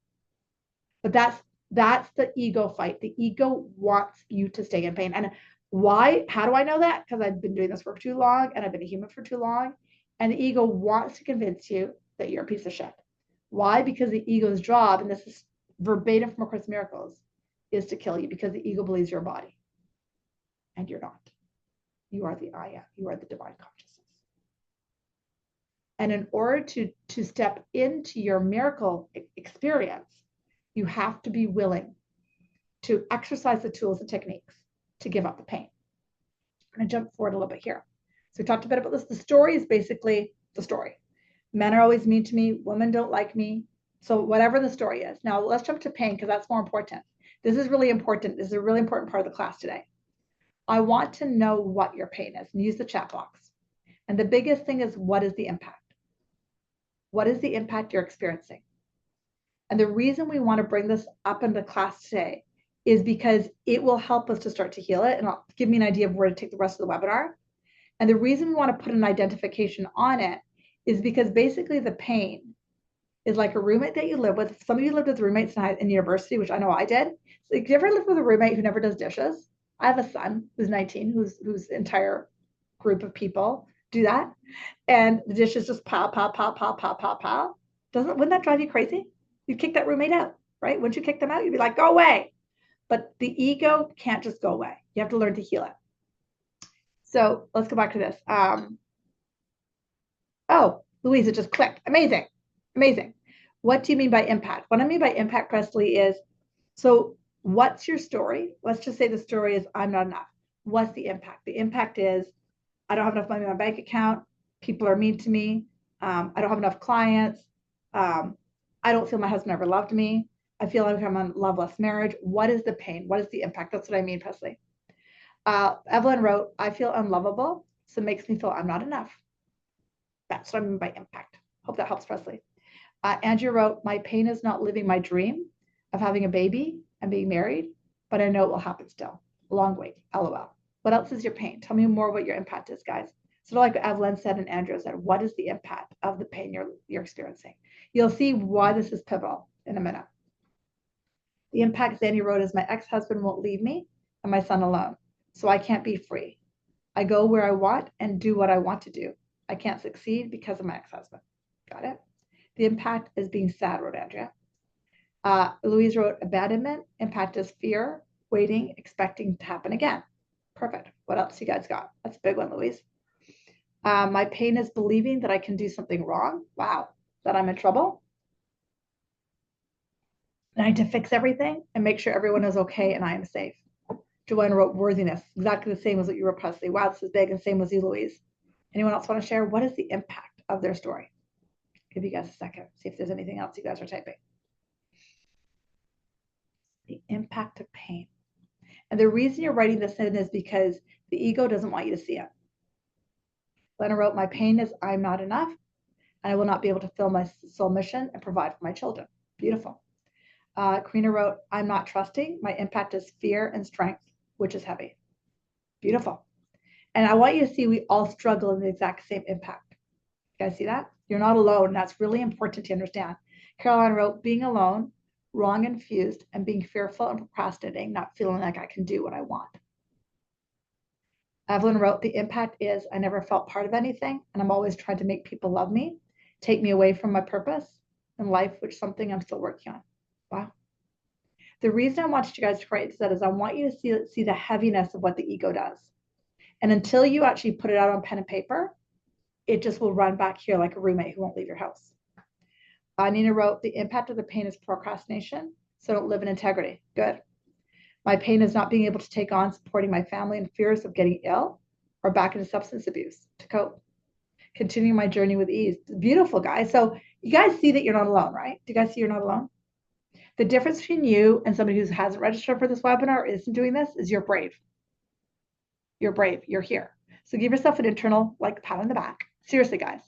But that's the ego fight. The ego wants you to stay in pain. And why? How do I know that? Because I've been doing this for too long, and I've been a human for too long. And the ego wants to convince you that you're a piece of shit. Why? Because the ego's job, and this is verbatim from A Course in Miracles, is to kill you, because the ego believes you're a body. And you're not. You are the I am. You are the divine consciousness. And in order to step into your miracle experience, you have to be willing to exercise the tools and techniques to give up the pain. I'm going to jump forward a little bit here. So we talked a bit about this. The story is basically the story. Men are always mean to me. Women don't like me. So whatever the story is. Now let's jump to pain, because that's more important. This is really important. This is a really important part of the class today. I want to know what your pain is, and use the chat box. And the biggest thing is, what is the impact? What is the impact you're experiencing? And the reason we want to bring this up in the class today is because it will help us to start to heal it, and it'll give me an idea of where to take the rest of the webinar. And the reason we want to put an identification on it is because basically the pain is like a roommate that you live with. Some of you lived with roommates in university, which I know I did. So if you ever live with a roommate who never does dishes, I have a son who's 19, whose entire group of people do that. And the dishes just pile. Wouldn't that drive you crazy? You'd kick that roommate out. right? Once you kick them out, you'd be like, go away. But the ego can't just go away. You have to learn to heal it. So let's go back to this. Oh, Louise, it just clicked. Amazing. Amazing. What do you mean by impact? What I mean by impact, Presley, is so what's your story? Let's just say the story is I'm not enough. What's the impact? The impact is I don't have enough money in my bank account. People are mean to me. I don't have enough clients. I don't feel my husband ever loved me. I feel like I'm in a loveless marriage. What is the pain? What is the impact? That's what I mean, Presley. Evelyn wrote, I feel unlovable, so it makes me feel I'm not enough. That's what I mean by impact. Hope that helps, Presley. Andrew wrote, my pain is not living my dream of having a baby and being married, but I know it will happen still. Long wait, LOL. What else is your pain? Tell me more what your impact is, guys. So like Evelyn said and Andrew said, what is the impact of the pain you're experiencing? You'll see why this is pivotal in a minute. The impact Zanny wrote is my ex-husband won't leave me and my son alone, so I can't be free. I go where I want and do what I want to do. I can't succeed because of my ex-husband. Got it? The impact is being sad, wrote Andrea. Louise wrote, abandonment. Impact is fear, waiting, expecting to happen again. Perfect. What else you guys got? That's a big one, Louise. My pain is believing that I can do something wrong. Wow. That I'm in trouble. And I need to fix everything and make sure everyone is okay and I am safe. Joanna wrote worthiness, exactly the same as what you wrote, Presley. Wow, this is big, and same as you, Louise. Anyone else want to share? What is the impact of their story? Give you guys a second. See if there's anything else you guys are typing. The impact of pain. And the reason you're writing this in is because the ego doesn't want you to see it. Lena wrote, my pain is I'm not enough, and I will not be able to fill my soul mission and provide for my children. Beautiful. Karina wrote, I'm not trusting. My impact is fear and strength, which is heavy. Beautiful. And I want you to see we all struggle in the exact same impact. You guys see that? You're not alone. That's really important to understand. Caroline wrote, being alone, wrong and fused, and being fearful and procrastinating, not feeling like I can do what I want. Evelyn wrote, the impact is I never felt part of anything, and I'm always trying to make people love me, take me away from my purpose in life, which is something I'm still working on. Wow. The reason I want you guys to write that is I want you to see the heaviness of what the ego does. And until you actually put it out on pen and paper, it just will run back here like a roommate who won't leave your house. Nina wrote, the impact of the pain is procrastination, so don't live in integrity. Good. My pain is not being able to take on supporting my family and fears of getting ill or back into substance abuse to cope. Continuing my journey with ease. Beautiful, guys. So you guys see that you're not alone, right? Do you guys see you're not alone? The difference between you and somebody who hasn't registered for this webinar or isn't doing this is you're brave. You're brave. You're here. So give yourself an internal pat on the back. Seriously, guys,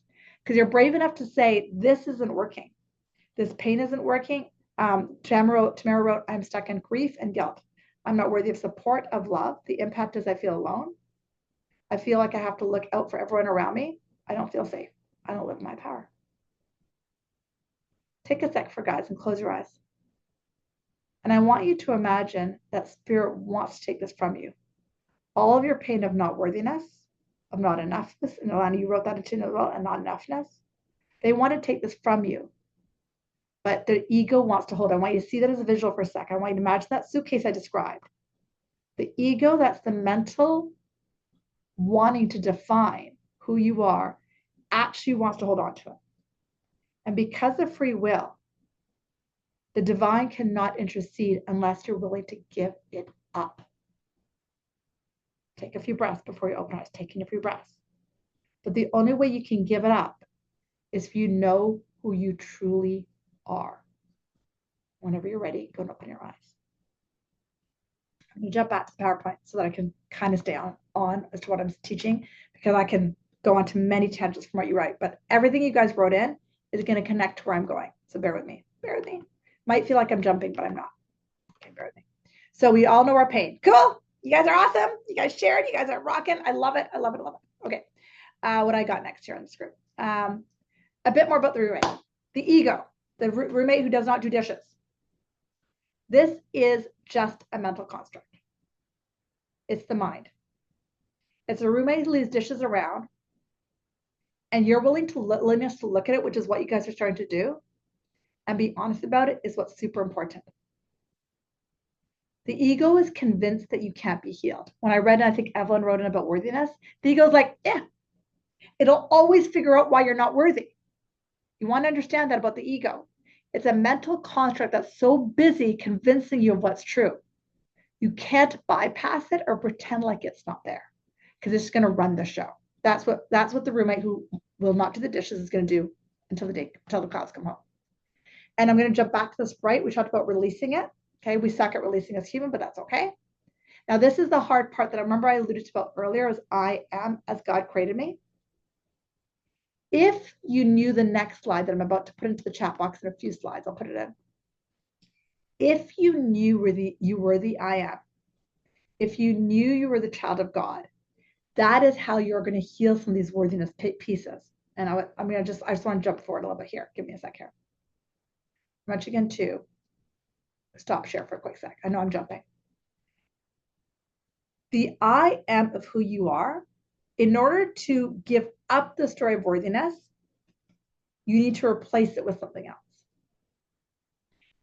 because you're brave enough to say, this isn't working. This pain isn't working. Tamara wrote, I'm stuck in grief and guilt. I'm not worthy of support, of love. The impact is I feel alone. I feel like I have to look out for everyone around me. I don't feel safe. I don't live in my power. Take a sec for guys and close your eyes. And I want you to imagine that spirit wants to take this from you. All of your pain of not worthiness, of not enoughness, and Alana, you wrote that into as well, and not enoughness. They want to take this from you. But the ego wants to hold it. I want you to see that as a visual for a second. I want you to imagine that suitcase I described. The ego, that's the mental wanting to define who you are, actually wants to hold on to it. And because of free will, the divine cannot intercede unless you're willing to give it up. Take a few breaths before you open eyes. Taking a few breaths. But the only way you can give it up is if you know who you truly are. Whenever you're ready, go and open your eyes. I'm going to jump back to the PowerPoint so that I can kind of stay on as to what I'm teaching, because I can go on to many tangents from what you write. But everything you guys wrote in is going to connect to where I'm going. So bear with me. Bear with me. Might feel like I'm jumping, but I'm not. Okay, bear with me. So we all know our pain. Cool. You guys are awesome. You guys shared. You guys are rocking. I love it. I love it. I love it. Okay. What I got next here on the script. A bit more about the roommate. The ego. The roommate who does not do dishes. This is just a mental construct. It's the mind. It's a roommate who leaves dishes around, and you're willing to willingness to look at it, which is what you guys are starting to do. and be honest about it is what's super important. The ego is convinced that you can't be healed. When I read, I think Evelyn wrote in about worthiness, the ego's like, yeah, it'll always figure out why you're not worthy. You want to understand that about the ego. It's a mental construct that's so busy convincing you of what's true. You can't bypass it or pretend like it's not there because it's going to run the show. That's what the roommate who will not do the dishes is going to do until the cows come home. And I'm going to jump back to the sprite. We talked about releasing it. Okay, we suck at releasing as human, but that's okay. Now, this is the hard part that I remember I alluded to about earlier is I am as God created me. If you knew the next slide that I'm about to put into the chat box in a few slides, I'll put it in. If you knew you were the I am, if you knew you were the child of God, that is how you're going to heal some of these worthiness pieces. And I just want to jump forward a little bit here. Give me a sec here. Once again, to stop share for a quick sec. I know I'm jumping. The I am of who you are, in order to give up the story of worthiness, you need to replace it with something else.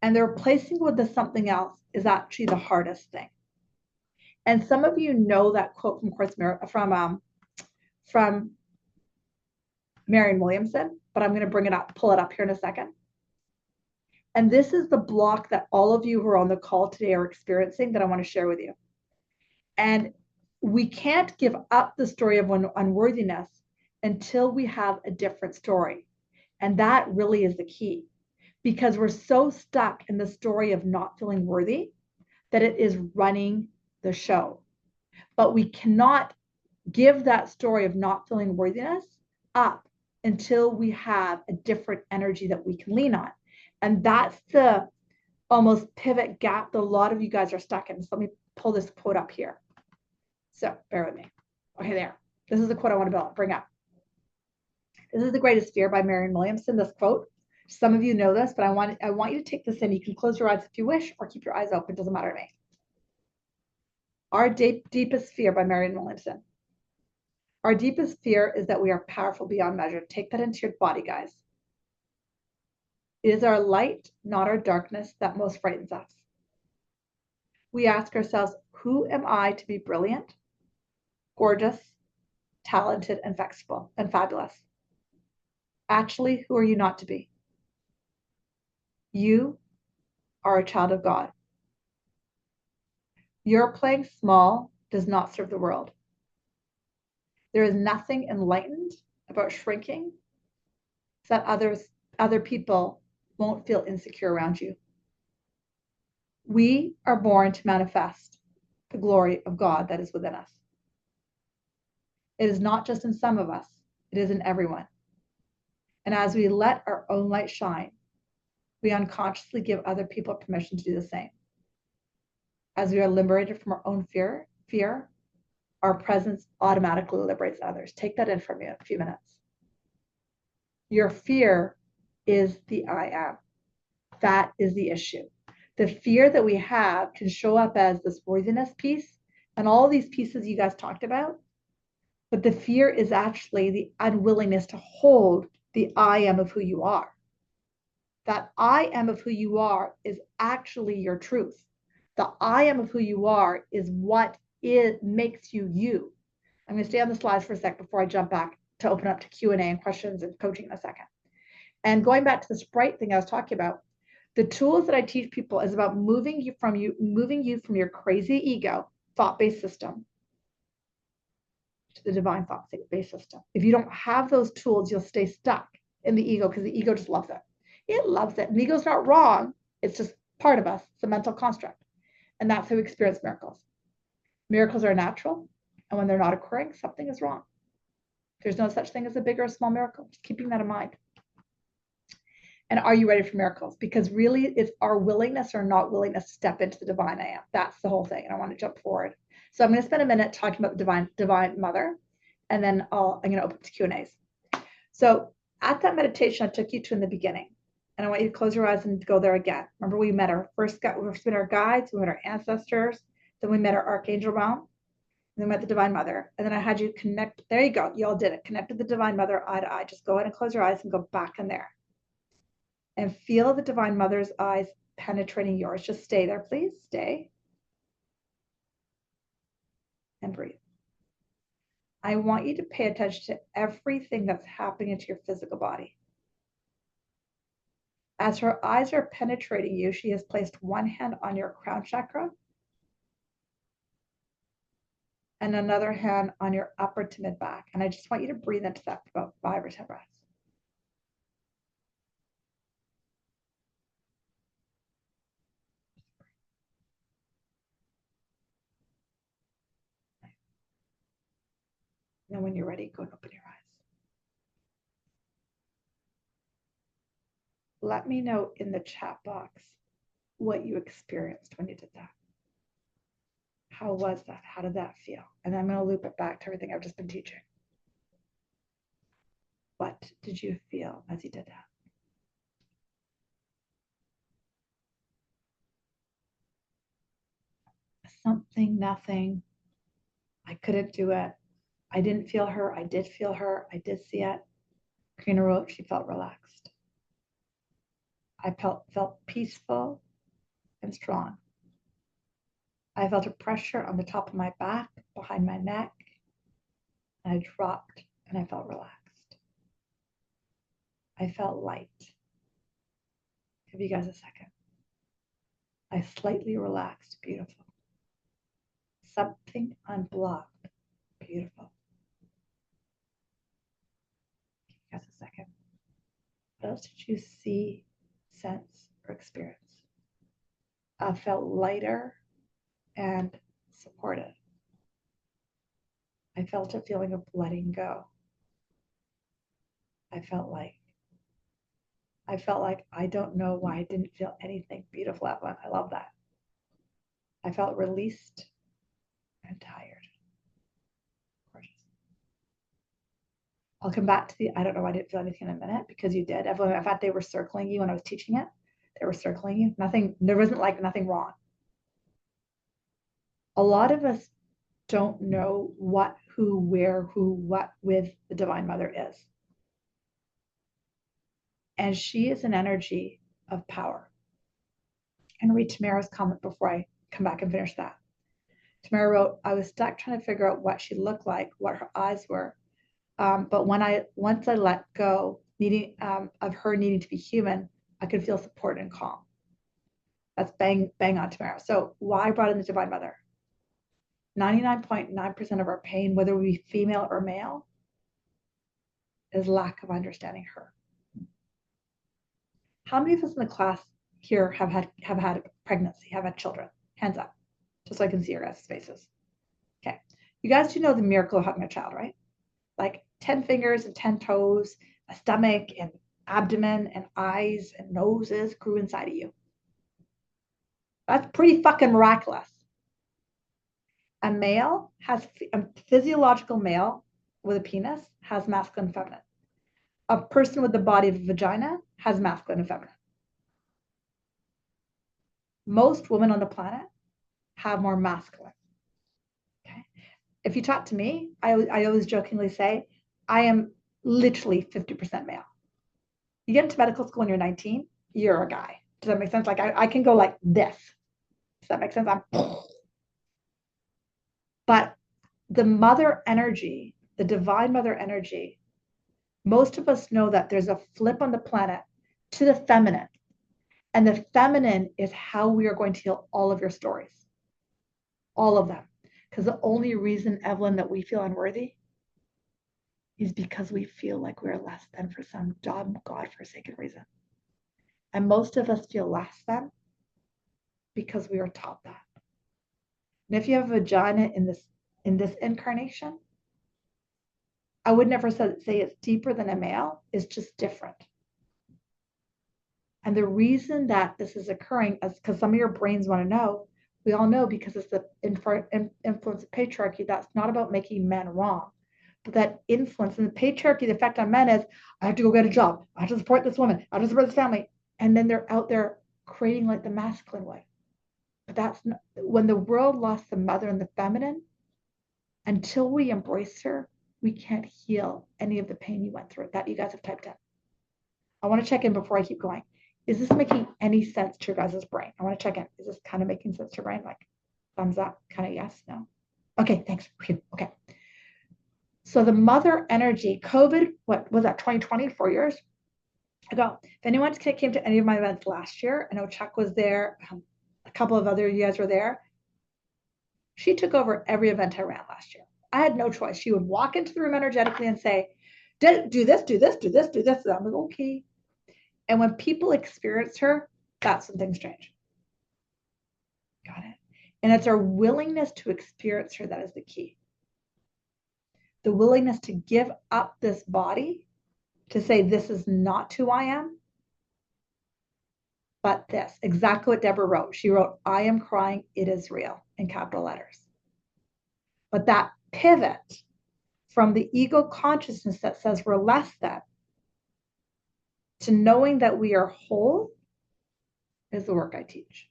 And the replacing with the something else is actually the hardest thing. And some of you know that quote from Marianne Williamson, but I'm going to pull it up here in a second. And this is the block that all of you who are on the call today are experiencing that I want to share with you. And we can't give up the story of unworthiness until we have a different story. And that really is the key, because we're so stuck in the story of not feeling worthy that it is running the show. But we cannot give that story of not feeling worthiness up until we have a different energy that we can lean on. And that's the almost pivot gap that a lot of you guys are stuck in. So let me pull this quote up here. So bear with me. Okay, there. This is the quote I want to bring up. This is The Greatest Fear by Marianne Williamson, this quote. Some of you know this, but I want you to take this in. You can close your eyes if you wish, or keep your eyes open. It doesn't matter to me. Our deepest fear by Marianne Williamson. Our deepest fear is that we are powerful beyond measure. Take that into your body, guys. It is our light, not our darkness, that most frightens us. We ask ourselves, who am I to be brilliant, gorgeous, talented, and flexible, and fabulous? Actually, who are you not to be? You are a child of God. Your playing small does not serve the world. There is nothing enlightened about shrinking so that other people won't feel insecure around you. We are born to manifest the glory of God that is within us. It is not just in some of us, it is in everyone. And as we let our own light shine, we unconsciously give other people permission to do the same. As we are liberated from our own fear, our presence automatically liberates others. Take that in from me in a few minutes. Your fear is the I am. That is the issue. The fear that we have can show up as this worthiness piece and all these pieces you guys talked about. But the fear is actually the unwillingness to hold the I am of who you are. That I am of who you are is actually your truth. The I am of who you are is what makes you you. I'm going to stay on the slides for a sec before I jump back to open up to Q&A and questions and coaching in a second. And going back to the sprite thing I was talking about, the tools that I teach people is about moving you from your crazy ego thought-based system to the divine thought-based system. If you don't have those tools, you'll stay stuck in the ego because the ego just loves it. It loves it. And the ego's not wrong. It's just part of us. It's a mental construct. And that's how we experience miracles. Miracles are natural. And when they're not occurring, something is wrong. There's no such thing as a big or a small miracle. Just keeping that in mind. And are you ready for miracles? Because really, it's our willingness or not willingness to step into the divine I am. That's the whole thing. And I want to jump forward. So I'm going to spend a minute talking about the divine mother. And then I'm going to open to Q&As. So at that meditation I took you to in the beginning, and I want you to close your eyes and go there again. Remember, we met our guides, we met our ancestors, then we met our archangel realm, and then we met the divine mother. And then I had you connect. There you go. You all did it. Connect to the divine mother eye to eye. Just go ahead and close your eyes and go back in there. And feel the Divine Mother's eyes penetrating yours. Just stay there, please. Stay. And breathe. I want you to pay attention to everything that's happening into your physical body. As her eyes are penetrating you, she has placed one hand on your crown chakra and another hand on your upper to mid back. And I just want you to breathe into that for about 5 or 10 breaths. And when you're ready, go and open your eyes. Let me know in the chat box what you experienced when you did that. How was that? How did that feel? And I'm going to loop it back to everything I've just been teaching. What did you feel as you did that? Something, nothing. I couldn't do it. I didn't feel her. I did feel her. I did see it. Karina wrote she felt relaxed. I felt peaceful and strong. I felt a pressure on the top of my back, behind my neck. And I dropped and I felt relaxed. I felt light. Give you guys a second. I slightly relaxed. Beautiful. Something unblocked. Beautiful. Give you guys a second. What else did you see, sense, or experience? I felt lighter and supported. I felt a feeling of letting go. I felt like I don't know why I didn't feel anything. Beautiful, Evelyn. I love that. I felt released and tired. Gorgeous. I'll come back to the I don't know why I didn't feel anything in a minute because you did. Evelyn, in fact, they were circling you when I was teaching it. They were circling you. Nothing, there wasn't like nothing wrong. A lot of us don't know what, who, where, who, what with the Divine Mother is. And she is an energy of power. And read Tamara's comment before I come back and finish that. Tamara wrote, I was stuck trying to figure out what she looked like, what her eyes were. But once I let go, of her needing to be human, I could feel support and calm. That's bang on Tamara. So why I brought in the Divine Mother? 99.9% of our pain, whether we be female or male, is lack of understanding her. How many of us in the class here have had pregnancy, have had children? Hands up, just so I can see your guys' faces. Okay, you guys do know the miracle of having a child, right? Like 10 fingers and 10 toes, a stomach and abdomen and eyes and noses grew inside of you. That's pretty fucking miraculous. A male has a physiological male with a penis has masculine and feminine. A person with the body of a vagina has masculine and feminine. Most women on the planet have more masculine. Okay. If you talk to me, I always jokingly say, I am literally 50% male. You get into medical school when you're 19, you're a guy. Does that make sense? Like I can go like this. Does that make sense? But the mother energy, the divine mother energy, most of us know that there's a flip on the planet to the feminine. And the feminine is how we are going to heal all of your stories. All of them. Because the only reason, Evelyn, that we feel unworthy is because we feel like we're less than for some dumb, God-forsaken reason. And most of us feel less than because we are taught that. And if you have a vagina in this incarnation, I would never say it's deeper than a male. It's just different. And the reason that this is occurring is because some of your brains want to know. We all know because it's the influence of patriarchy. That's not about making men wrong, but that influence and the patriarchy, the effect on men is, I have to go get a job. I have to support this woman. I have to support this family. And then they're out there creating like the masculine way. But that's not, when the world lost the mother and the feminine, until we embrace her, we can't heal any of the pain you went through that you guys have typed in. I want to check in before I keep going. Is this making any sense to your guys' brain? I want to check in. Is this kind of making sense to your brain? Like thumbs up, kind of yes, no? Okay, thanks. Okay. So the mother energy, COVID, what was that, 2020, 4 years ago? If anyone came to any of my events last year, I know Chuck was there, a couple of other you guys were there. She took over every event I ran last year. I had no choice. She would walk into the room energetically and say, do this, do this, do this, do this. And I'm like, okay. And when people experience her, that's when things change. Got it. And it's our willingness to experience her that is the key. The willingness to give up this body, to say, this is not who I am, but this. Exactly what Deborah wrote. She wrote, I am crying, it is real, in capital letters. But that pivot from the ego consciousness that says we're less than to knowing that we are whole is the work I teach.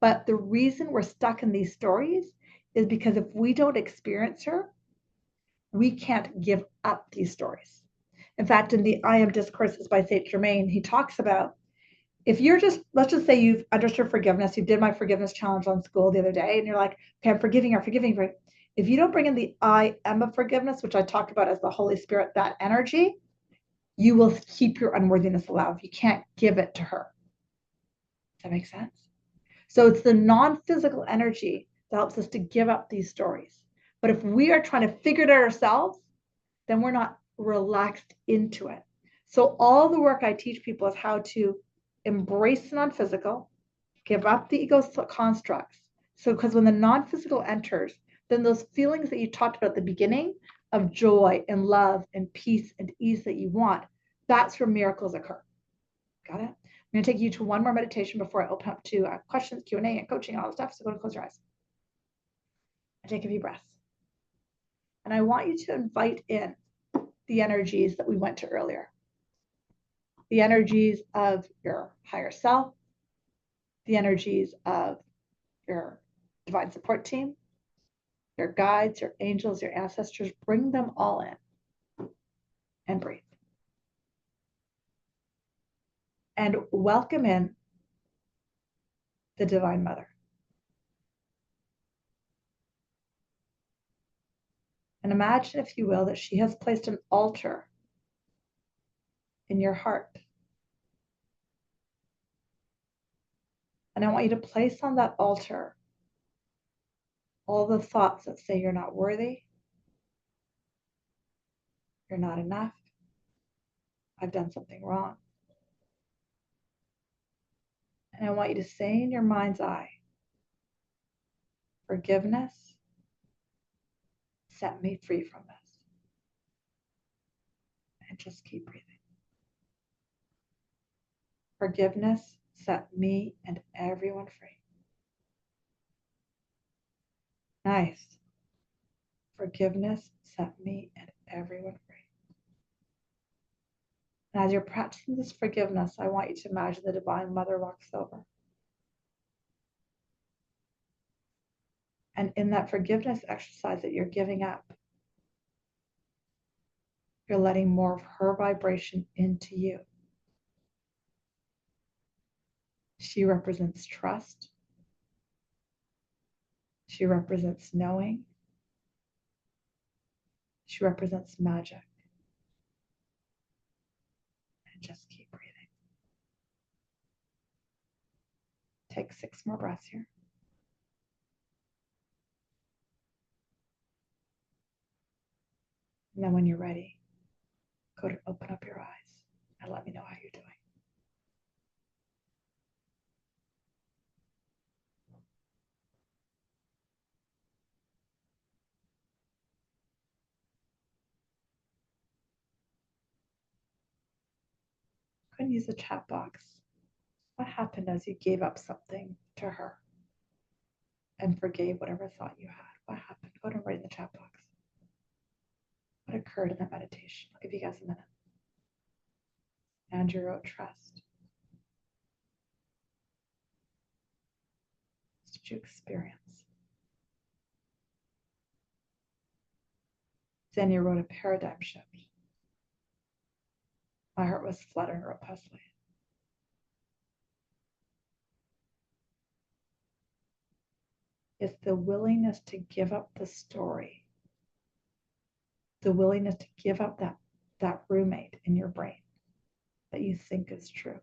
But the reason we're stuck in these stories is because if we don't experience her, we can't give up these stories. In fact, in the I Am Discourses by Saint Germain, he talks about if you're just, let's just say you've understood forgiveness, you did my forgiveness challenge on school the other day, and you're like, okay, I'm forgiving her, forgiving her. If you don't bring in the I am of forgiveness, which I talked about as the Holy Spirit, that energy, you will keep your unworthiness alive. You can't give it to her. Does that make sense? So it's the non-physical energy that helps us to give up these stories. But if we are trying to figure it out ourselves, then we're not relaxed into it. So all the work I teach people is how to embrace the non-physical, give up the ego constructs. So because when the non-physical enters, then those feelings that you talked about at the beginning of joy and love and peace and ease that you want, that's where miracles occur. Got it? I'm going to take you to one more meditation before I open up to questions, Q&A, and coaching, and all the stuff. So go and close your eyes. And take a few breaths. And I want you to invite in the energies that we went to earlier. The energies of your higher self, the energies of your divine support team, your guides, your angels, your ancestors. Bring them all in and breathe. And welcome in the Divine Mother. And imagine, if you will, that she has placed an altar in your heart. And I want you to place on that altar all the thoughts that say you're not worthy, you're not enough, I've done something wrong. And I want you to say in your mind's eye, forgiveness, set me free from this. And just keep breathing. Forgiveness, set me and everyone free. Nice. Forgiveness, set me and everyone free. And as you're practicing this forgiveness, I want you to imagine the Divine Mother walks over. And in that forgiveness exercise that you're giving up, you're letting more of her vibration into you. She represents trust. She represents knowing. She represents magic. And just keep breathing. Take 6 more breaths here. And then when you're ready, go to open up your eyes and let me know how you're doing. Go and use the chat box. What happened as you gave up something to her and forgave whatever thought you had? What happened? Go ahead and write in the chat box. What occurred in that meditation? I'll give you guys a minute. Andrew wrote trust. What did you experience? Xenia wrote a paradigm shift. My heart was fluttering robustly. It's the willingness to give up the story, the willingness to give up that roommate in your brain that you think is true.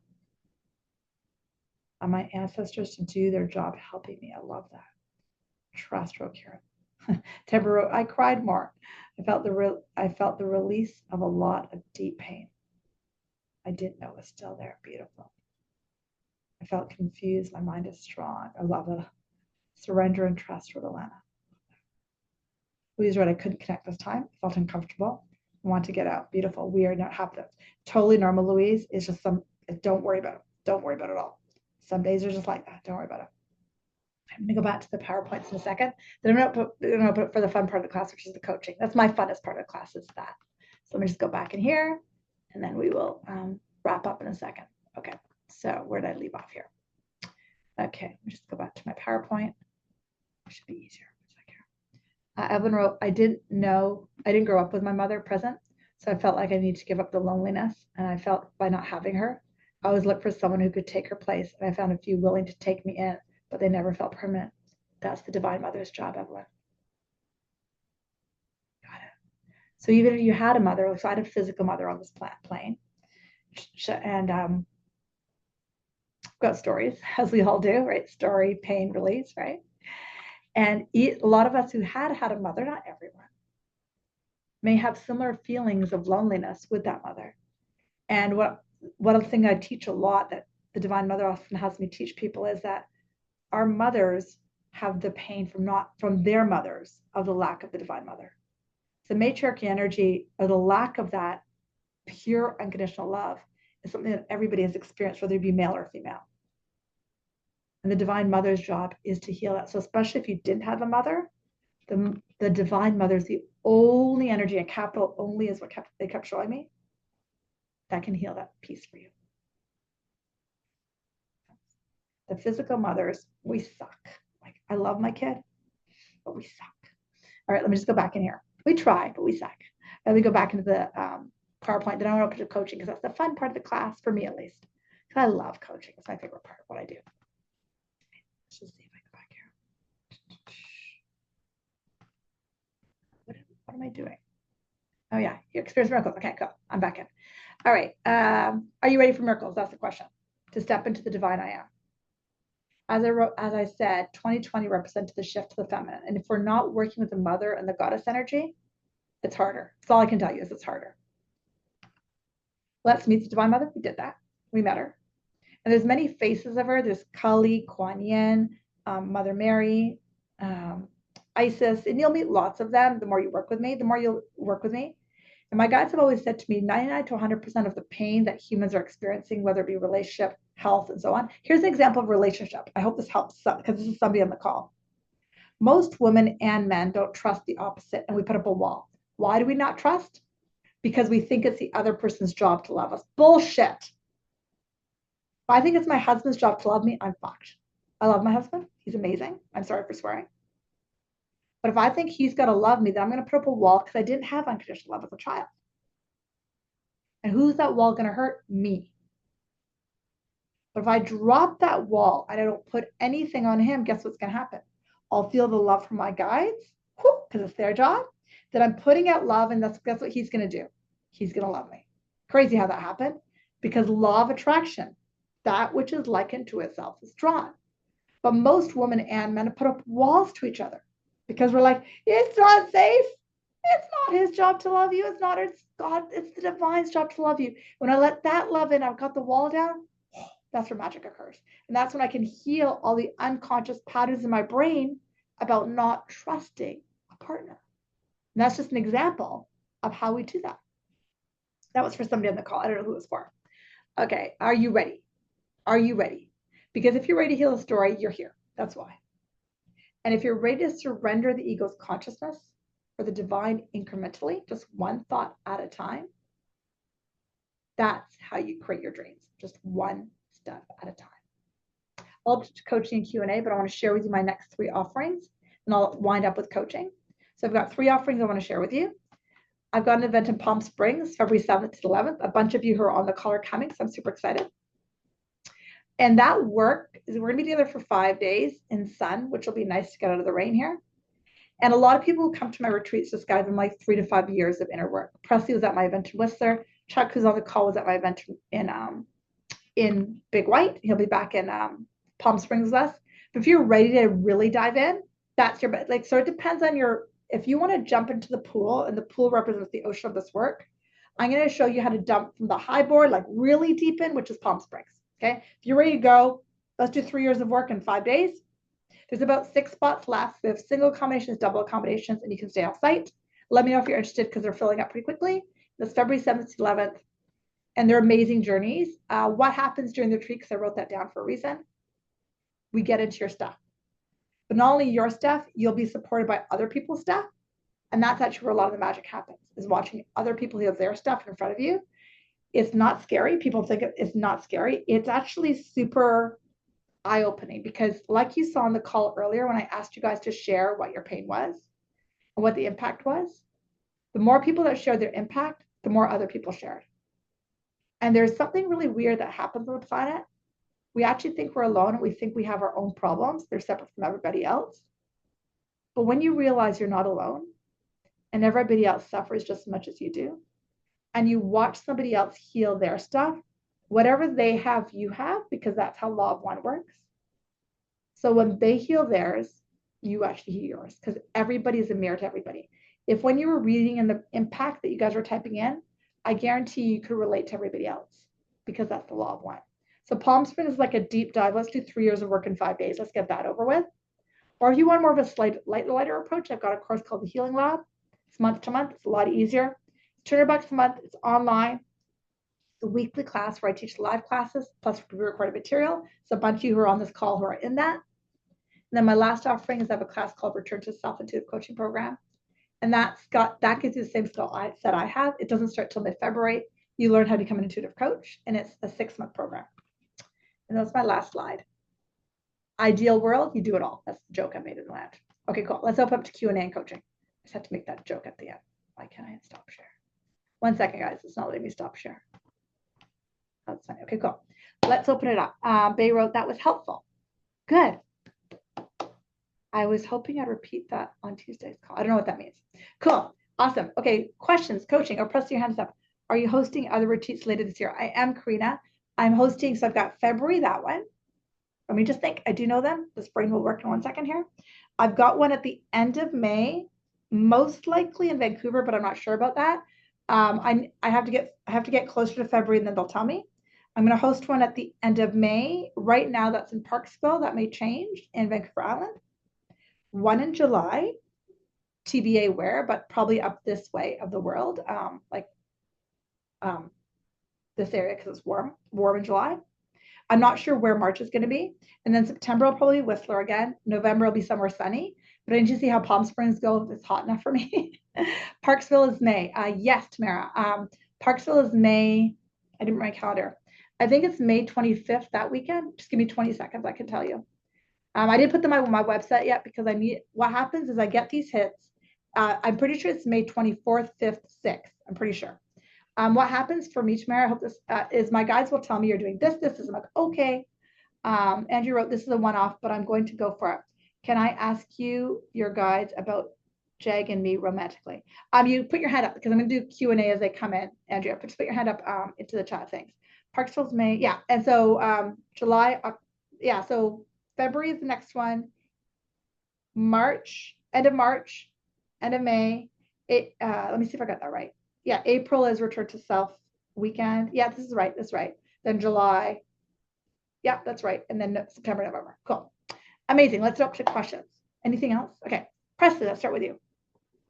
And my ancestors to do their job helping me. I love that. Trust, wrote Karen. Deborah wrote, I cried more. I felt the release of a lot of deep pain. I didn't know it was still there. Beautiful. I felt confused. My mind is strong. I love it. Surrender and trust, wrote Alana. Louise wrote, I couldn't connect this time. I felt uncomfortable. I want to get out. Beautiful. We are not happy. Totally normal, Louise. It's just don't worry about it. Don't worry about it at all. Some days are just like that. Don't worry about it. I'm going to go back to the PowerPoints in a second. Then I'm going to put for the fun part of the class, which is the coaching. That's my funnest part of the class is that. So let me just go back in here, and then we will wrap up in a second. Okay, so where did I leave off here? Okay, let me just go back to my PowerPoint. It should be easier. Evan wrote, I didn't grow up with my mother present, so I felt like I needed to give up the loneliness, and I felt by not having her, I always looked for someone who could take her place, and I found a few willing to take me in, but they never felt permanent. That's the Divine Mother's job, Evelyn. Got it. So even if you had a mother, so I had a physical mother on this plane, and got stories, as we all do, right? Story, pain, release, right? And a lot of us who had a mother, not everyone, may have similar feelings of loneliness with that mother. And one thing I teach a lot that the Divine Mother often has me teach people is that our mothers have the pain from their mothers of the lack of the Divine Mother. The matriarchy energy, or the lack of that pure unconditional love, is something that everybody has experienced, whether it be male or female. And the Divine Mother's job is to heal that. So especially if you didn't have a mother, the Divine Mother is the only energy, and capital only is what they kept showing me, that can heal that piece for you. The physical mothers, we suck. Like, I love my kid, but we suck. All right, let me just go back in here. We try, but we suck. Let me go back into the PowerPoint. Then I want to put coaching because that's the fun part of the class, for me at least. Because I love coaching. It's my favorite part of what I do. Let's just see if I go back here. What am I doing? Oh, yeah, you experience miracles. Okay, cool. I'm back in. All right. Are you ready for miracles? That's the question. To step into the divine I am. As I said, 2020 represented the shift to the feminine. And if we're not working with the mother and the goddess energy, it's harder. That's all I can tell you is it's harder. Let's meet the Divine Mother. We did that. We met her. And there's many faces of her. There's Kali, Kuan Yin, Mother Mary, Isis, and you'll meet lots of them. The more you work with me, the more you'll work with me. And my guides have always said to me, 99 to 100% of the pain that humans are experiencing, whether it be relationship, health, and so on. Here's an example of relationship. I hope this helps because this is somebody on the call. Most women and men don't trust the opposite, and we put up a wall. Why do we not trust? Because we think it's the other person's job to love us. Bullshit. If I think it's my husband's job to love me, I'm fucked. I love my husband. He's amazing. I'm sorry for swearing. But if I think he's got to love me, then I'm going to put up a wall because I didn't have unconditional love as a child. And who's that wall going to hurt? Me. But if I drop that wall and I don't put anything on him, guess what's going to happen? I'll feel the love from my guides because it's their job. That I'm putting out love, and that's what he's going to do. He's going to love me. Crazy how that happened. Because law of attraction, that which is likened to itself is drawn. But most women and men put up walls to each other because we're like, it's not safe. It's not his job to love you. It's not God. It's the divine's job to love you. When I let that love in, I've got the wall down. That's where magic occurs. And that's when I can heal all the unconscious patterns in my brain about not trusting a partner. And that's just an example of how we do that. That was for somebody on the call. I don't know who it was for. Okay, are you ready? Are you ready? Because if you're ready to heal a story, you're here. That's why. And if you're ready to surrender the ego's consciousness for the divine incrementally, just one thought at a time, that's how you create your dreams. Just one step at a time. I'll do coaching and Q&A, but I want to share with you my next 3 offerings, and I'll wind up with coaching. So I've got 3 offerings I want to share with you. I've got an event in Palm Springs, February 7th to 11th. A bunch of you who are on the call are coming, so I'm super excited. And that work is we're going to be together for 5 days in sun, which will be nice to get out of the rain here. And a lot of people who come to my retreats describe them like 3 to 5 years of inner work. Presley was at my event in Whistler. Chuck, who's on the call, was at my event in Big White. He'll be back in Palm Springs with us. But if you're ready to really dive in, that's your like. So it depends on your. If you want to jump into the pool, and the pool represents the ocean of this work, I'm going to show you how to dump from the high board, like really deep in, which is Palm Springs. Okay, if you're ready to go, let's do 3 years of work in 5 days. There's about 6 spots left. We have single accommodations, double accommodations, and you can stay off site. Let me know if you're interested because they're filling up pretty quickly. That's February 7th to 11th. And they're amazing journeys. What happens during the retreat, because I wrote that down for a reason, we get into your stuff. But not only your stuff, you'll be supported by other people's stuff. And that's actually where a lot of the magic happens, is watching other people who have their stuff in front of you. It's not scary. People think it's not scary. It's actually super eye-opening because like you saw on the call earlier when I asked you guys to share what your pain was and what the impact was, the more people that shared their impact, the more other people shared. And there's something really weird that happens on the planet. We actually think we're alone and we think we have our own problems. They're separate from everybody else. But when you realize you're not alone and everybody else suffers just as much as you do, and you watch somebody else heal their stuff, whatever they have, you have, because that's how law of one works. So when they heal theirs, you actually heal yours because everybody is a mirror to everybody. If when you were reading in the impact that you guys were typing in, I guarantee you could relate to everybody else because that's the law of one. So Palm Springs is like a deep dive. Let's do 3 years of work in 5 days. Let's get that over with. Or if you want more of a lighter approach, I've got a course called the Healing Lab. It's month to month. It's a lot easier. It's $200 a month. It's online. It's a weekly class where I teach live classes plus pre-recorded material. So a bunch of you who are on this call who are in that. And then my last offering is I have a class called Return to Self-Intuitive Coaching Program. And that gives you the same skill set I have. It doesn't start till mid-February. You learn how to become an intuitive coach, and it's a 6-month program. And that's my last slide. Ideal world, you do it all. That's the joke I made in the land. Okay, cool. Let's open up to Q&A and coaching. I just had to make that joke at the end. Why can't I stop share? 1 second, guys. It's not letting me stop share. That's fine. Okay, cool. Let's open it up. Bay wrote, that was helpful. Good. I was hoping I'd repeat that on Tuesday's call. I don't know what that means. Cool. Awesome. Okay. Questions, coaching, or press your hands up. Are you hosting other retreats later this year? I am, Karina. I'm hosting. So I've got February, that one. Let me just think. I do know them. This brain will work in 1 second here. I've got one at the end of May, most likely in Vancouver, but I'm not sure about that. I have to get closer to February and then they'll tell me. I'm going to host one at the end of May. Right now, that's in Parksville. That may change in Vancouver Island. One in July, TBA where, but probably up this way of the world, this area because it's warm in July. I'm not sure where March is going to be. And then September will probably be Whistler again. November will be somewhere sunny. But I need to see how Palm Springs go if it's hot enough for me. Parksville is May. Yes, Tamara. Parksville is May. I didn't write my calendar. I think it's May 25th that weekend. Just give me 20 seconds. I can tell you. I didn't put them on my website yet because what happens is I get these hits. I'm pretty sure it's May 24th, 5th, 6th. I'm pretty sure. What happens for me, Tamara, I hope this is my guides will tell me you're doing this. I'm like, okay. Andrew wrote, this is a one-off, but I'm going to go for it. Can I ask you, your guides, about Jag and me romantically? You put your hand up because I'm going to do Q&A as they come in, Andrea. Just put your hand up into the chat things. Parksville's May. Yeah. And so July. Yeah. So February is the next one. End of March, end of May. Let me see if I got that right. Yeah, April is Return to Self weekend. Yeah, this is right. That's right. Then July. Yeah, that's right. And then September, November. Cool. Amazing. Let's open to questions. Anything else? Okay. Presley, let's start with you.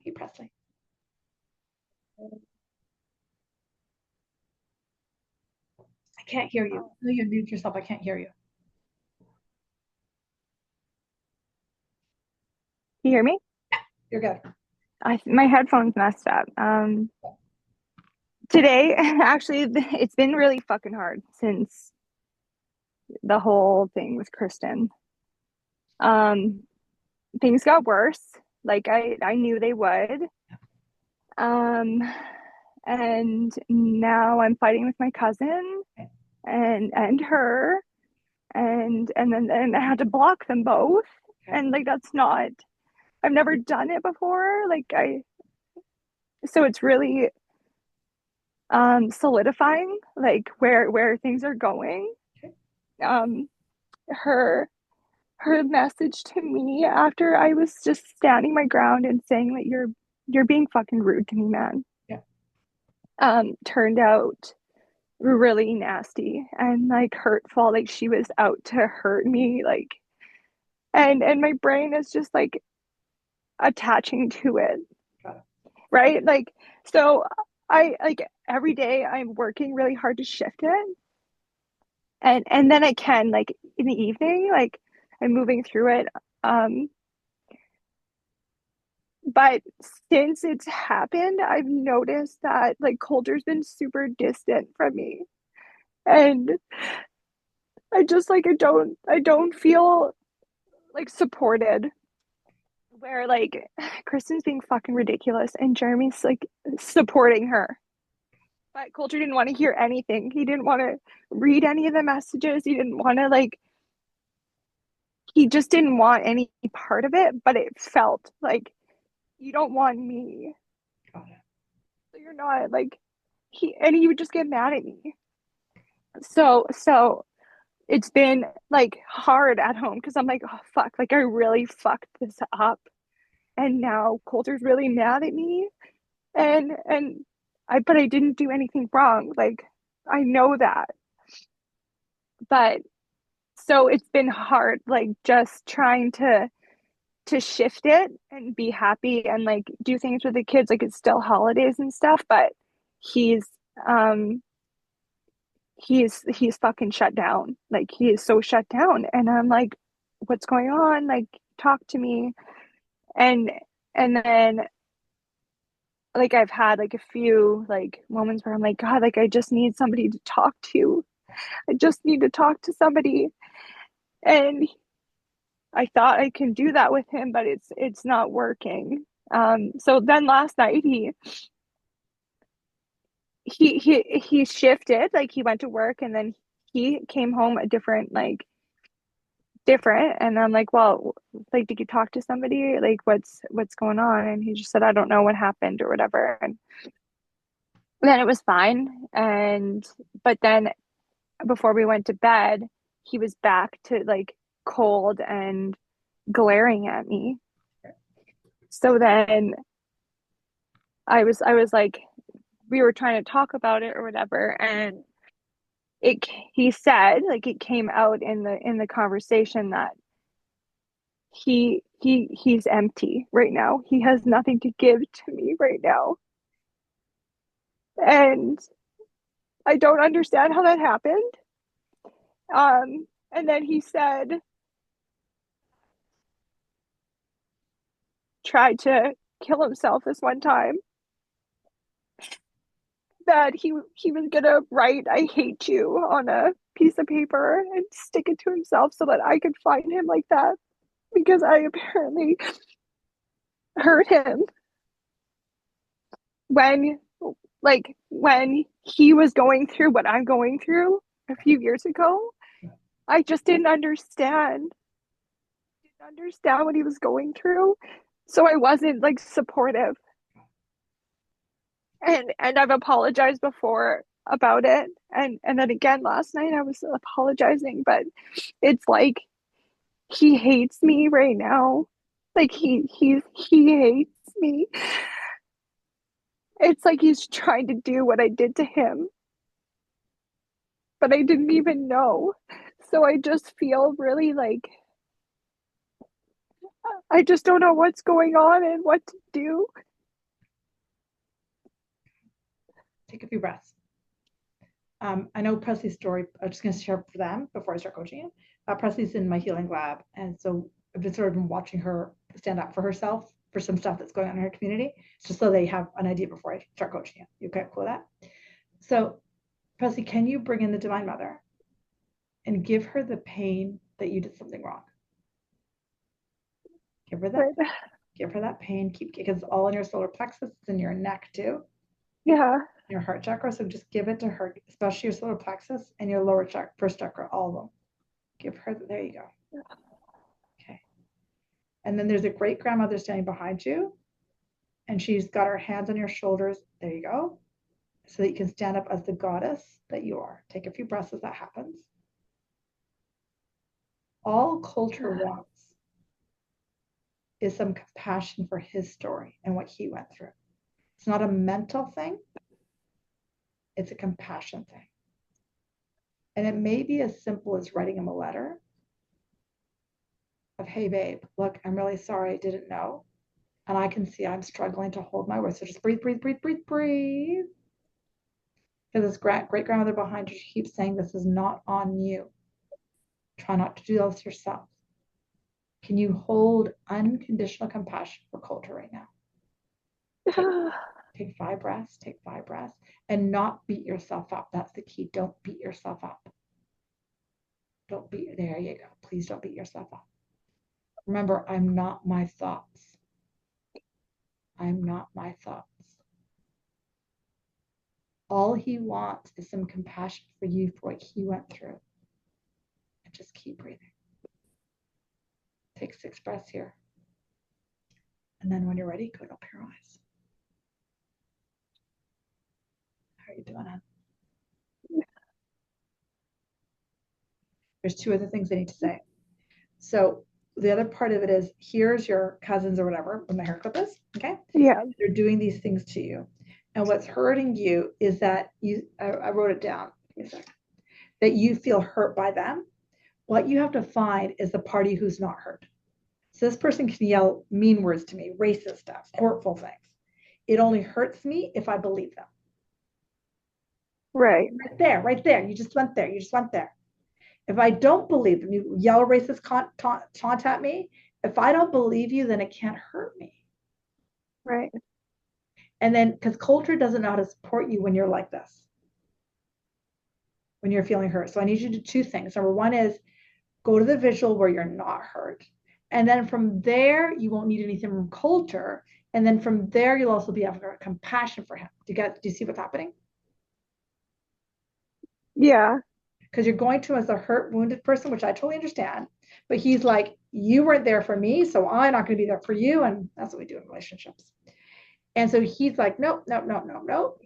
Hey, Presley. I can't hear you. No, you mute yourself. I can't hear you. Can you hear me? You're good. My headphones messed up. Today, actually, it's been really fucking hard since the whole thing with Kristen. Things got worse, like I knew they would. Um, and now I'm fighting with my cousin Okay. and her, and then I had to block them both. Okay. And like that's not, I've never done it before. So it's really solidifying like where things are going. Okay. Um, her her message to me after I was just standing my ground and saying that you're being fucking rude to me, man. Yeah. Turned out really nasty and like hurtful. Like she was out to hurt me, like and my brain is just like attaching to it, Got it. right? Like so I like every day I'm working really hard to shift it. And then I can like in the evening, like I'm moving through it. Um but since it's happened, I've noticed that like Coulter's been super distant from me. And I don't feel like supported where like Kristen's being fucking ridiculous and Jeremy's like supporting her. But Coulter didn't want to hear anything. He didn't want to read any of the messages. He didn't want to like he just didn't want any part of it, but it felt like you don't want me. Got it. So you're not like he would just get mad at me. So it's been like hard at home because I'm like, oh fuck, like I really fucked this up. And now Coulter's really mad at me. And but I didn't do anything wrong. Like I know that. But so it's been hard, like just trying to shift it and be happy and like do things with the kids. Like it's still holidays and stuff, but he's um he's fucking shut down. Like he is so shut down. And I'm like, what's going on? Like talk to me. And and then like I've had like a few like moments where I'm like, God, like I just need somebody to talk to. I just need to talk to somebody. And I thought I can do that with him, but it's not working. So then last night he shifted, like he went to work and then he came home a different like different and I'm like, well, like did you talk to somebody? Like what's going on? And he just said, I don't know what happened or whatever. And then it was fine. And but then before we went to bed, he was back to like cold and glaring at me. So then I was like, we were trying to talk about it or whatever, and it he said like it came out in the conversation that he's empty right now. He has nothing to give to me right now, and I don't understand how that happened. And then he said tried to kill himself this one time that he was gonna write "I hate you" on a piece of paper and stick it to himself so that I could find him like that because I apparently hurt him when when he was going through what I'm going through a few years ago. I just didn't understand what he was going through. So I wasn't like supportive. And I've apologized before about it. And then again last night I was apologizing, but it's like he hates me right now. Like he hates me. It's like he's trying to do what I did to him, but I didn't even know. So I just feel really like I just don't know what's going on and what to do. Take a few breaths. I know Presley's story. I'm just going to share for them before I start coaching you. Presley's in my healing lab, and so I've just sort of been watching her stand up for herself for some stuff that's going on in her community, just so they have an idea before I start coaching you. You okay cool with that? So, Presley, can you bring in the Divine Mother and give her the pain that you did something wrong? Give her that. But Give her that pain. Keep, because it's all in your solar plexus, it's in your neck too, Yeah. your heart chakra. So just give it to her, especially your solar plexus and your lower chakra, first chakra, all of them. Give her, there you go. Okay. And then there's a great grandmother standing behind you, and she's got her hands on your shoulders. There you go. So that you can stand up as the goddess that you are. Take a few breaths as that happens. All culture wants is some compassion for his story and what he went through. It's not a mental thing, it's a compassion thing. And it may be as simple as writing him a letter of, hey, babe, look, I'm really sorry, I didn't know. And I can see I'm struggling to hold my words. So just breathe, breathe, breathe, breathe, breathe. Because this great grandmother behind you keeps saying, this is not on you. Try not to do this yourself. Can you hold unconditional compassion for Coulter right now? Take 5 breaths, take 5 breaths, and not beat yourself up. That's the key. Don't beat yourself up. Don't beat, there you go. Please don't beat yourself up. Remember, I'm not my thoughts. I'm not my thoughts. All he wants is some compassion for you for what he went through. And just keep breathing. Take 6 breaths here. And then when you're ready, go and open your eyes. How are you doing, hon? There's 2 other things I need to say. So the other part of it is, here's your cousins or whatever, when my haircut is, okay? Yeah. They're doing these things to you. And what's hurting you is that I wrote it down, give me a second, that you feel hurt by them. What you have to find is the party who's not hurt. So this person can yell mean words to me, racist stuff, hurtful things. It only hurts me if I believe them. Right. Right there, right there. You just went there. You just went there. If I don't believe them, you yell racist taunt at me. If I don't believe you, then it can't hurt me. Right. And then, because culture doesn't know how to support you when you're like this, when you're feeling hurt. So I need you to do 2 things. Number 1 is go to the visual where you're not hurt. And then from there, you won't need anything from culture. And then from there, you'll also be having compassion for him. Do you see what's happening? Yeah. Because you're going to him as a hurt, wounded person, which I totally understand. But he's like, you weren't there for me, so I'm not going to be there for you. And that's what we do in relationships. And so he's like, nope, nope, nope, nope, nope.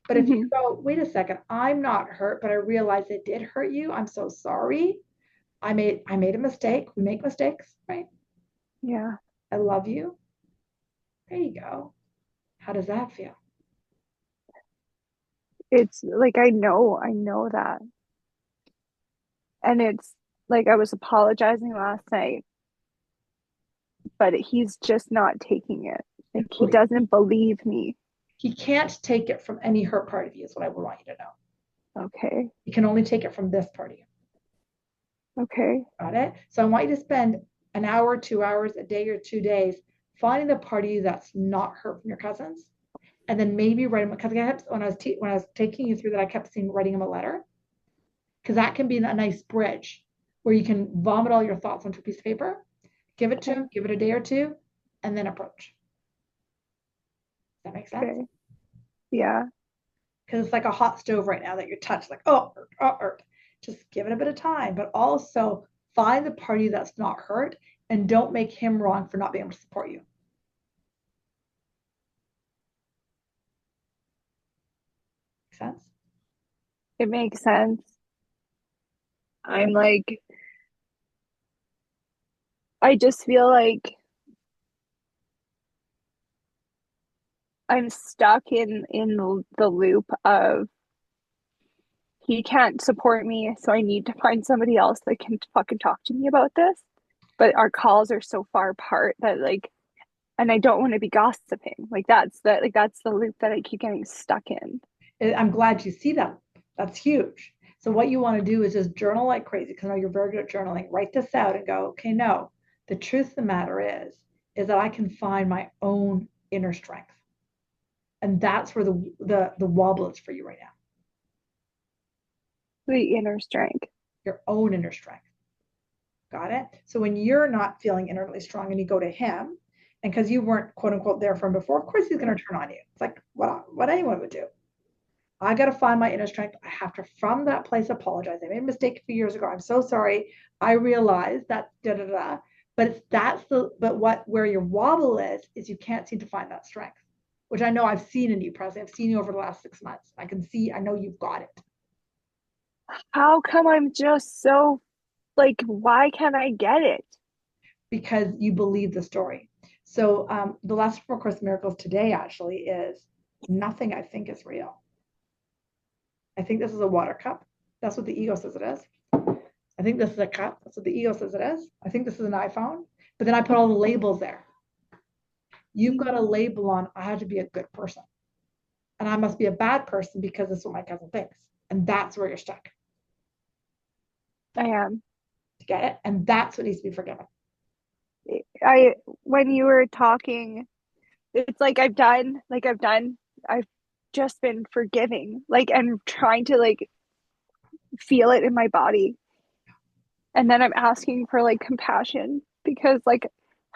But if you go, wait a second, I'm not hurt, but I realize it did hurt you. I'm so sorry. I made a mistake. We make mistakes, right? Yeah. I love you. There you go. How does that feel? It's like I know that. And it's like I was apologizing last night, but he's just not taking it. Like he doesn't believe me. He can't take it from any hurt part of you, is what I would want you to know. Okay. He can only take it from this part of you. Okay. Got it? So I want you to spend an hour, 2 hours, a day or 2 days finding the part of you that's not hurt from your cousins. And then maybe write them, because when I was taking you through that, I kept seeing writing them a letter. Because that can be a nice bridge where you can vomit all your thoughts onto a piece of paper, give it to him, give it a day or 2, and then approach. Does that make sense? Okay. Yeah. Because it's like a hot stove right now that you're touched, like, oh, just give it a bit of time, but also find the party that's not hurt and don't make him wrong for not being able to support you. Make sense? It makes sense. I'm like, I just feel like I'm stuck in the loop of he can't support me, so I need to find somebody else that can fucking talk to me about this. But our calls are so far apart that like, and I don't want to be gossiping. That's the loop that I keep getting stuck in. I'm glad you see that. That's huge. So what you want to do is just journal like crazy, because I know you're very good at journaling. Write this out and go, okay, no, the truth of the matter is that I can find my own inner strength. And that's where the wobble is for you right now. The inner strength. Your own inner strength. Got it? So when you're not feeling innerly strong and you go to him, And because you weren't quote unquote there from before, of course he's going to turn on you. It's like what anyone would do. I got to find my inner strength. I have to, from that place, apologize. I made a mistake a few years ago. I'm so sorry. I realized that da da da. But it's that's the but what where your wobble is you can't seem to find that strength, which I know I've seen in you, Presley. I've seen you over the last 6 months. I can see. I know you've got it How come I'm just so like, why can't I get it? because you believe the story. So the last four Course Miracles today actually is nothing I think is real. I think this is a water cup. That's what the ego says it is. I think this is a cup. That's what the ego says it is. I think this is an iPhone. But then I put all the labels there. You've got a label on, I have to be a good person. And I must be a bad person because this is what my cousin thinks. And that's where you're stuck. I am. To get it? And that's what needs to be forgiven. I when you were talking, it's like I've just been forgiving, like, and trying to like feel it in my body. And then I'm asking for like compassion because like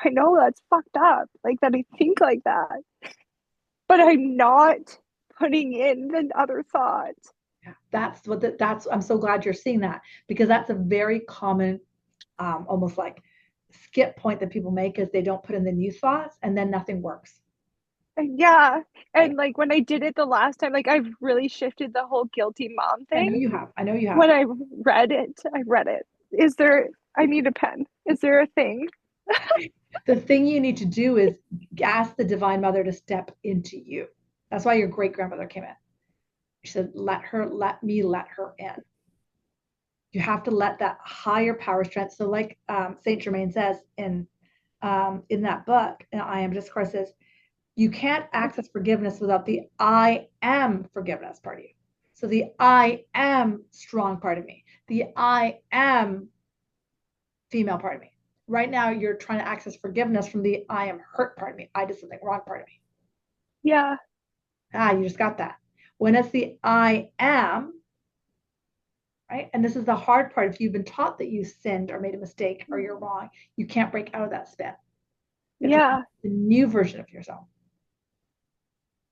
I know that's fucked up, like that I think like that, but I'm not putting in the other thought. That's what that's I'm so glad you're seeing that because that's a very common almost like skip point that people make is they don't put in the new thoughts and then nothing works. Yeah. Right? And like when I did it the last time, like I've really shifted the whole guilty mom I know thing. you have. I know you have. When I read it. Is there, I need a pen. Is there a thing? The thing you need to do is ask the Divine Mother to step into you. That's why your great grandmother came in. She said, let her in. You have to let that higher power strength. So, like Saint Germain says in that book, in I Am Discourse, says you can't access forgiveness without the I am forgiveness part of you. So the I am strong part of me, the I am female part of me. Right now, you're trying to access forgiveness from the I am hurt part of me. I did something wrong part of me. Yeah. You just got that. When it's the I am, right? And this is the hard part. If you've been taught that you sinned or made a mistake or you're wrong, you can't break out of that spin. It's Yeah. the new version of yourself.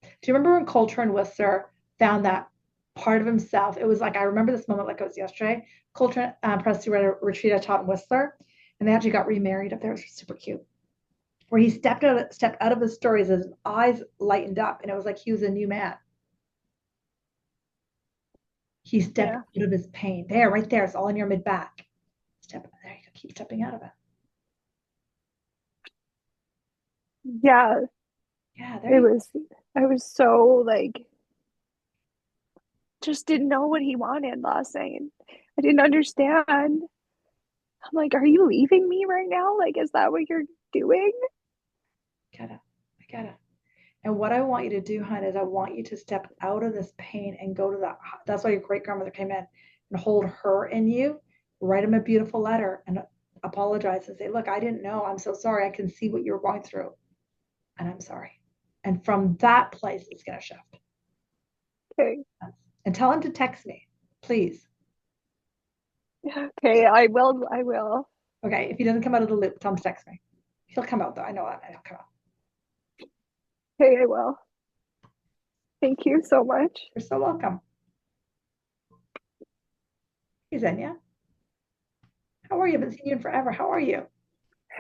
Do you remember when Coulter and Whistler found that part of himself? It was like, I remember this moment like it was yesterday. Coulter Presley read a retreat I taught in Whistler, and they actually got remarried up there. It was super cute. Where he stepped out of his stories, his eyes lightened up, and it was like he was a new man. He stepped Yeah. out of his pain. There, right there. It's all in your mid back. Step there. You keep stepping out of it. Yeah. Yeah, there It you was, I was so like, just didn't know what he wanted last night. I didn't understand. I'm like, are you leaving me right now? Like, is that what you're doing? get it. I get it. And what I want you to do, hon, is I want you to step out of this pain and go to that. That's why your great grandmother came in and hold her in you, write him a beautiful letter and apologize and say, look, I didn't know. I'm so sorry. I can see what you're going through. And I'm sorry. And from that place, it's going to shift. Okay. And tell him to text me, please. Okay. I will. I will. Okay. If he doesn't come out of the loop, tell him to text me. He'll come out, though. I know that. He'll come out. Okay. I will. Thank you so much. You're so welcome. Hey, Zenya. How are you? I haven't seen you in forever. How are you?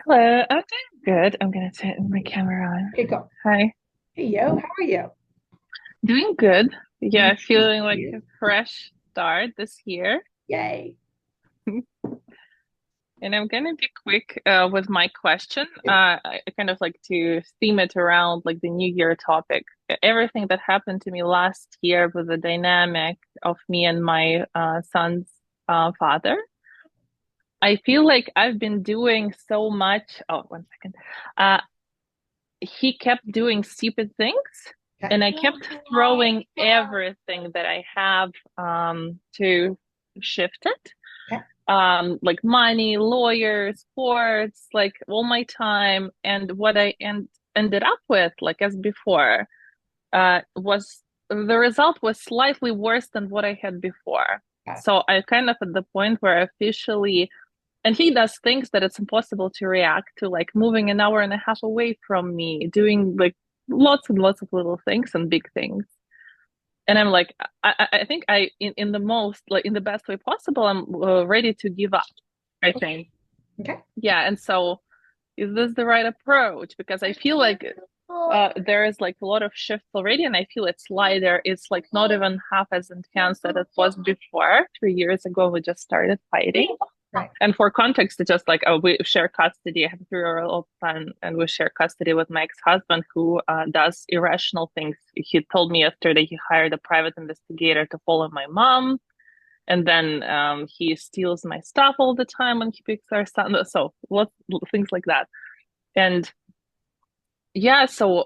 Hello, I'm doing good. I'm gonna turn my camera on. Okay, go. Hi. Hey, yo. How are you? Doing good. Me Yeah, feeling like too. a fresh start this year. Yay. And I'm gonna be quick with my question. I kind of like to theme it around like the New Year topic. Everything that happened to me last year with the dynamic of me and my son's father. I feel like I've been doing so much. Oh, 1 second. Uh, he kept doing stupid things Okay. and I kept throwing everything that I have to shift it. Okay. Like money, lawyers, sports, like all my time. And what I ended up with, like as before, was the result was slightly worse than what I had before. Okay. So I kind of at the point where I officially and he does things that it's impossible to react to, like moving an hour and a half away from me, doing like lots and lots of little things and big things. And I'm like, I think in the most, like in the best way possible, I'm ready to give up, I think. Okay. Yeah. And so is this the right approach? Because I feel like there is like a lot of shifts already, and I feel it's lighter. It's like not even half as intense that it was before. 3 years ago, we just started fighting. Right. And for context, it's just like, oh, we share custody. I have a 3-year-old son, and we share custody with my ex-husband who does irrational things. He told me yesterday he hired a private investigator to follow my mom. And then he steals my stuff all the time when he picks our son. So lots things like that. And yeah, so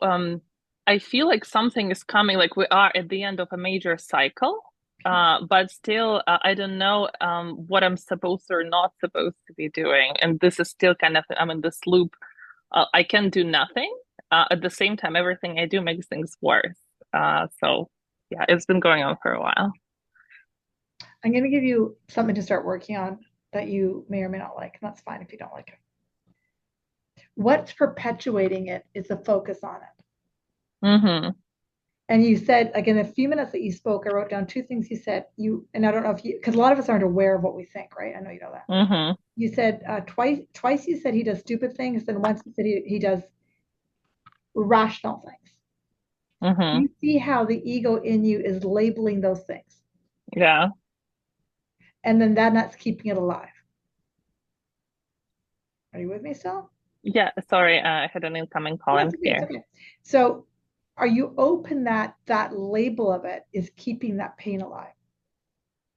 I feel like something is coming, like we are at the end of a major cycle. But still, I don't know what I'm supposed or not supposed to be doing. And this is still kind of, I'm in this loop. I can do nothing. At the same time, everything I do makes things worse. So yeah, it's been going on for a while. I'm going to give you something to start working on that you may or may not like. And that's fine if you don't like it. What's perpetuating it is the focus on it. Mm-hmm. And you said, like in a few minutes that you spoke, I wrote down two things you said. And I don't know if you, because a lot of us aren't aware of what we think, right? I know you know that. Mm-hmm. You said twice you said he does stupid things, then once you said he does rational things. Mm-hmm. You see how the ego in you is labeling those things. Yeah. And then that's keeping it alive. Are you with me still? Yeah. Sorry, I had an incoming call. I'm It's here. okay. So are you open that that label of it is keeping that pain alive?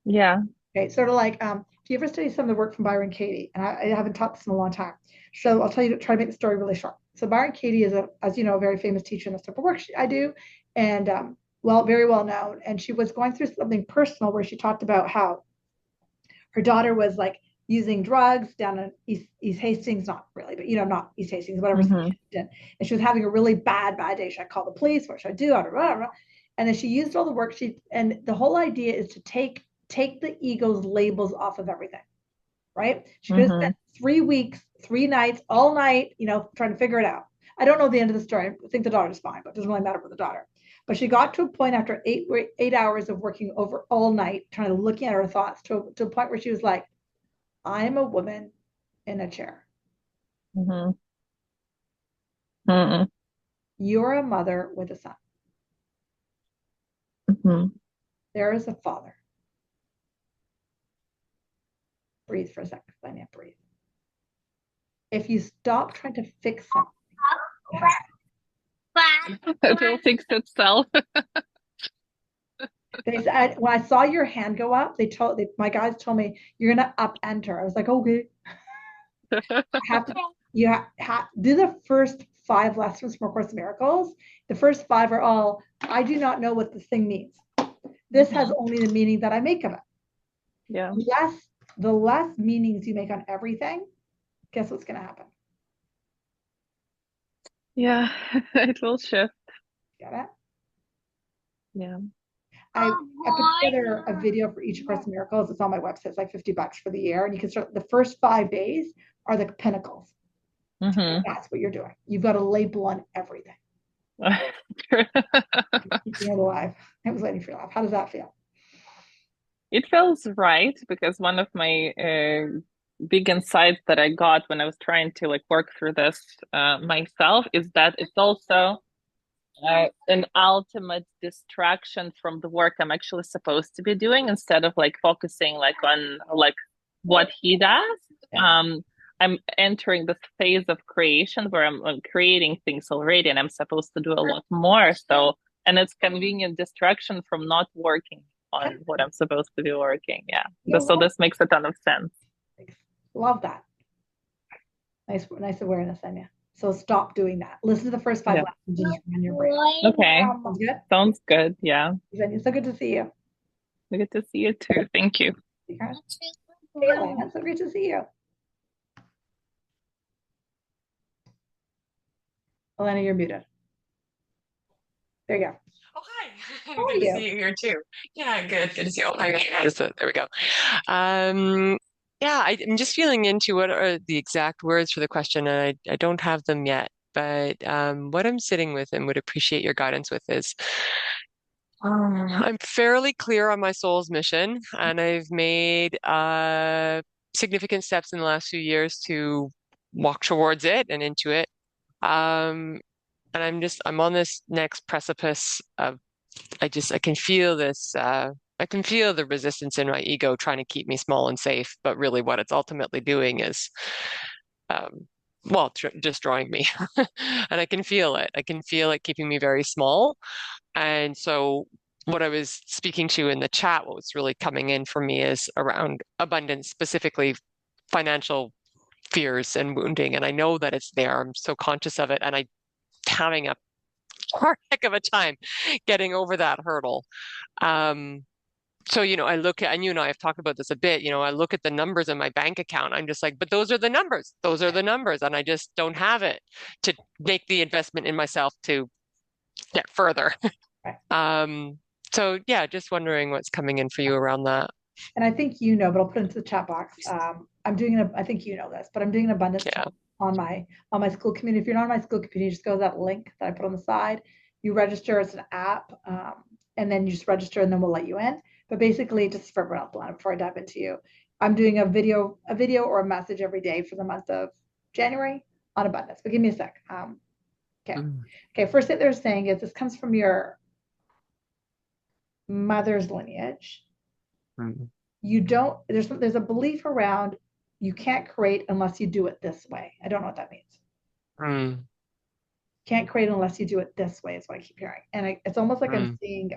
Yeah. Okay, sort of like if you ever study some of the work from Byron Katie, and I haven't taught this in a long time, so I'll tell you to try to make the story really short. So Byron Katie is as you know, a very famous teacher in this type of work I do, and well, very well known. And she was going through something personal where she talked about how her daughter was like using drugs down in East Hastings, not really, but not East Hastings, whatever city Mm-hmm. she's in. And she was having a really bad day. Should I call the police? What should I do? And then she used all the worksheets. And the whole idea is to take the ego's labels off of everything, right? She could have Mm-hmm. spent 3 weeks, 3 nights, all night, trying to figure it out. I don't know the end of the story. I think the daughter's fine, but it doesn't really matter for the daughter. But she got to a point after 8 hours of working over all night, trying to looking at her thoughts to a point where she was like, I'm a woman in a chair. Mm-hmm. Mm-hmm. You're a mother with a son. Mm-hmm. There is a father. Breathe for a second. I need to breathe. If you stop trying to fix something, It will fix itself. they said when I saw your hand go up, my guys told me you're gonna up enter. I was like, okay. I have to. You do the first 5 lessons from A Course in Miracles. The first 5 are all, I do not know what this thing means. This has only the meaning that I make of it. Yeah. The less meanings you make on everything, guess what's going to happen? Yeah, it will shift. Get it? Yeah. I put together a video for each Course in Miracles. It's on my website. It's like $50 for the year. And you can start, the first 5 days are the pinnacles. Mm-hmm. That's what you're doing. You've got a label on everything. Keeping it alive. I was waiting for your laugh. How does that feel? It feels right because one of my big insights that I got when I was trying to like work through this myself is that it's also an ultimate distraction from the work I'm actually supposed to be doing instead of like focusing like on like what he does. I'm entering this phase of creation where I'm creating things already and I'm supposed to do a lot more. So, and it's convenient distraction from not working on what I'm supposed to be working. Yeah. So this makes a ton of sense. Love that. Nice awareness, Anya. So stop doing that. Listen to the first 5 lessons and just run your brain. Okay. Sounds good? Sounds good. Yeah. It's so good to see you. Good to see you too. Thank you. It's so great to see you. Elena, you're muted. There you go. Oh, hi. Good to see you here too. Yeah, good to see you. Oh my gosh. There we go. Yeah, I'm just feeling into what are the exact words for the question, and I don't have them yet. But what I'm sitting with and would appreciate your guidance with is I'm fairly clear on my soul's mission, and I've made significant steps in the last few years to walk towards it and into it. Um, and I'm on this next precipice of I can feel this I can feel the resistance in my ego trying to keep me small and safe, but really what it's ultimately doing is um well, tr destroying me. And I can feel it. I can feel it keeping me very small. And so what I was speaking to in the chat, what was really coming in for me is around abundance, specifically financial fears and wounding. And I know that it's there. I'm so conscious of it. And I'm having a hard heck of a time getting over that hurdle. Um, so, I look at, and you and I have talked about this a bit, I look at the numbers in my bank account. I'm just like, but those are the numbers. Those are the numbers. And I just don't have it to make the investment in myself to get further. Right. So yeah, just wondering what's coming in for you around that. And I think but I'll put it into the chat box. I'm doing I think you know this, but I'm doing an abundance Yeah. challenge on my school community. If you're not on my school community, just go to that link that I put on the side. You register. It's an app, and then you just register, and then we'll let you in. But basically, just for everyone else, before I dive into you, I'm doing a video or a message every day for the month of January on abundance. But give me a sec. Okay. Mm, Okay. First thing they're saying is this comes from your mother's lineage. mm, You don't there's a belief around you can't create unless you do it this way. I don't know what that means. mm, Can't create unless you do it this way is what I keep hearing. And it's almost like I'm mm, seeing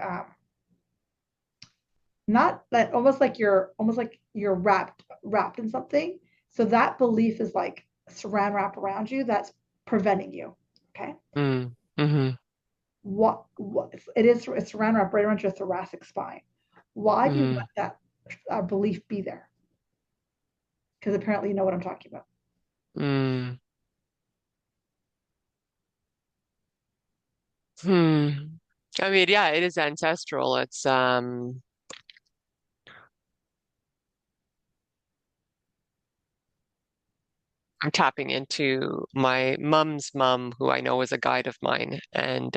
not that almost like you're wrapped in something. So that belief is like saran wrap around you that's preventing you. Okay. mm, mm, What it is, it's saran wrap right around your thoracic spine. Why do you mm, let that belief be there? Because apparently you know what I'm talking about. mm, hmm. I mean, yeah, it is ancestral. I'm tapping into my mom's mom, who I know is a guide of mine, and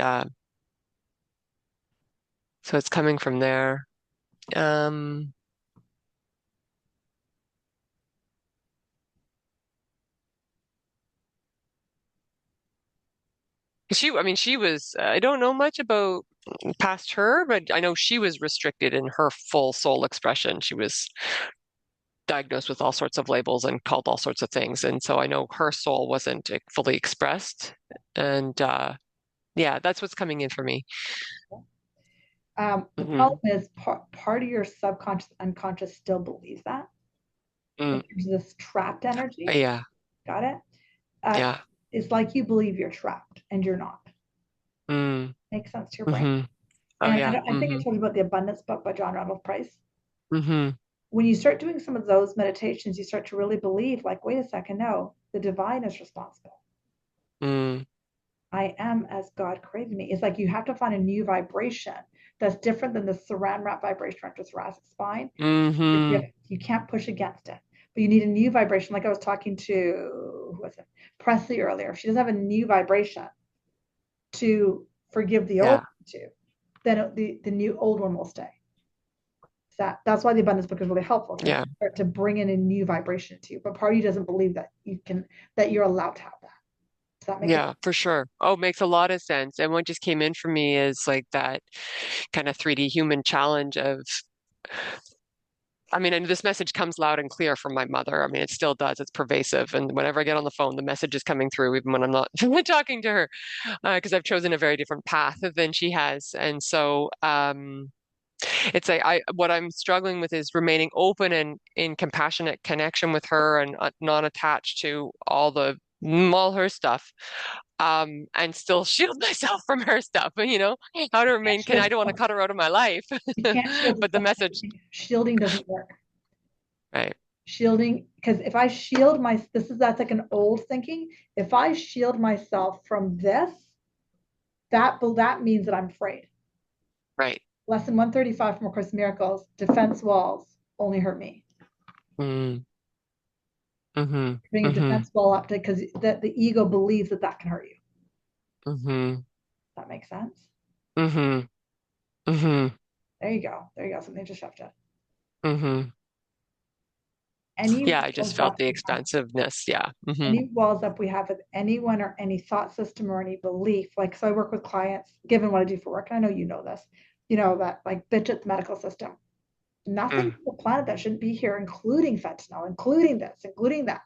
so it's coming from there. Um, I mean, she was, I don't know much about past her, but I know she was restricted in her full soul expression. She was diagnosed with all sorts of labels and called all sorts of things. And so I know her soul wasn't fully expressed. And yeah, that's what's coming in for me. The Hmm. problem is part of your subconscious, unconscious still believes that. Mm. Like there's this trapped energy. Yeah, Got it? Uh, yeah. it's like you believe you're trapped and you're not. Mm. Makes sense to your brain. Hmm. Oh, And yeah. I think I Hmm. told you about the Abundance book by John Randolph Price. Hmm. When you start doing some of those meditations, you start to really believe, like, wait a second, no, the divine is responsible. Mm. I am as God created me. It's like you have to find a new vibration that's different than the saran wrap vibration around your thoracic spine. Hmm. You can't push against it, but you need a new vibration. Like I was talking to who was it, Presley earlier. If she doesn't have a new vibration to forgive the old Yeah, to, then the new old one will stay. That's why the abundance book is really helpful because yeah, you start to bring in a new vibration to you. But part of you doesn't believe that you're allowed to have that. Does that make it? yeah, for sure. Oh, makes a lot of sense. And what just came in for me is like that kind of 3D human challenge of I mean, and this message comes loud and clear from my mother. I mean, it still does. It's pervasive. And whenever I get on the phone, the message is coming through, even when I'm not talking to her, because I've chosen a very different path than she has. And so, it's like what I'm struggling with is remaining open and in compassionate connection with her and not attached to all her stuff, and still shield myself from her stuff. How to remain. I don't want to cut her out of my life, You can't shield but the yourself. message, Shielding doesn't work. right? Shielding, because if I shield that's like an old thinking. If I shield myself from this, that means that I'm afraid. Right. Lesson 135 from A Course in Miracles: defense walls only hurt me. Mm. Mm-hmm. Putting a Mm-hmm. defense wall up because the ego believes that that can hurt you. Mm-hmm. Does that make sense? Mm-hmm. Mm-hmm. There you go. There you go. Something just shifted. Mm-hmm. Any Yeah, I just walls felt up the we have, expansiveness. Yeah. Mm-hmm. any walls up we have with anyone or any thought system or any belief. Like, so I work with clients, given what I do for work, and I know you know this, that like bitch at the medical system. Nothing Mm-hmm. on the planet that shouldn't be here, including fentanyl, including this, including that.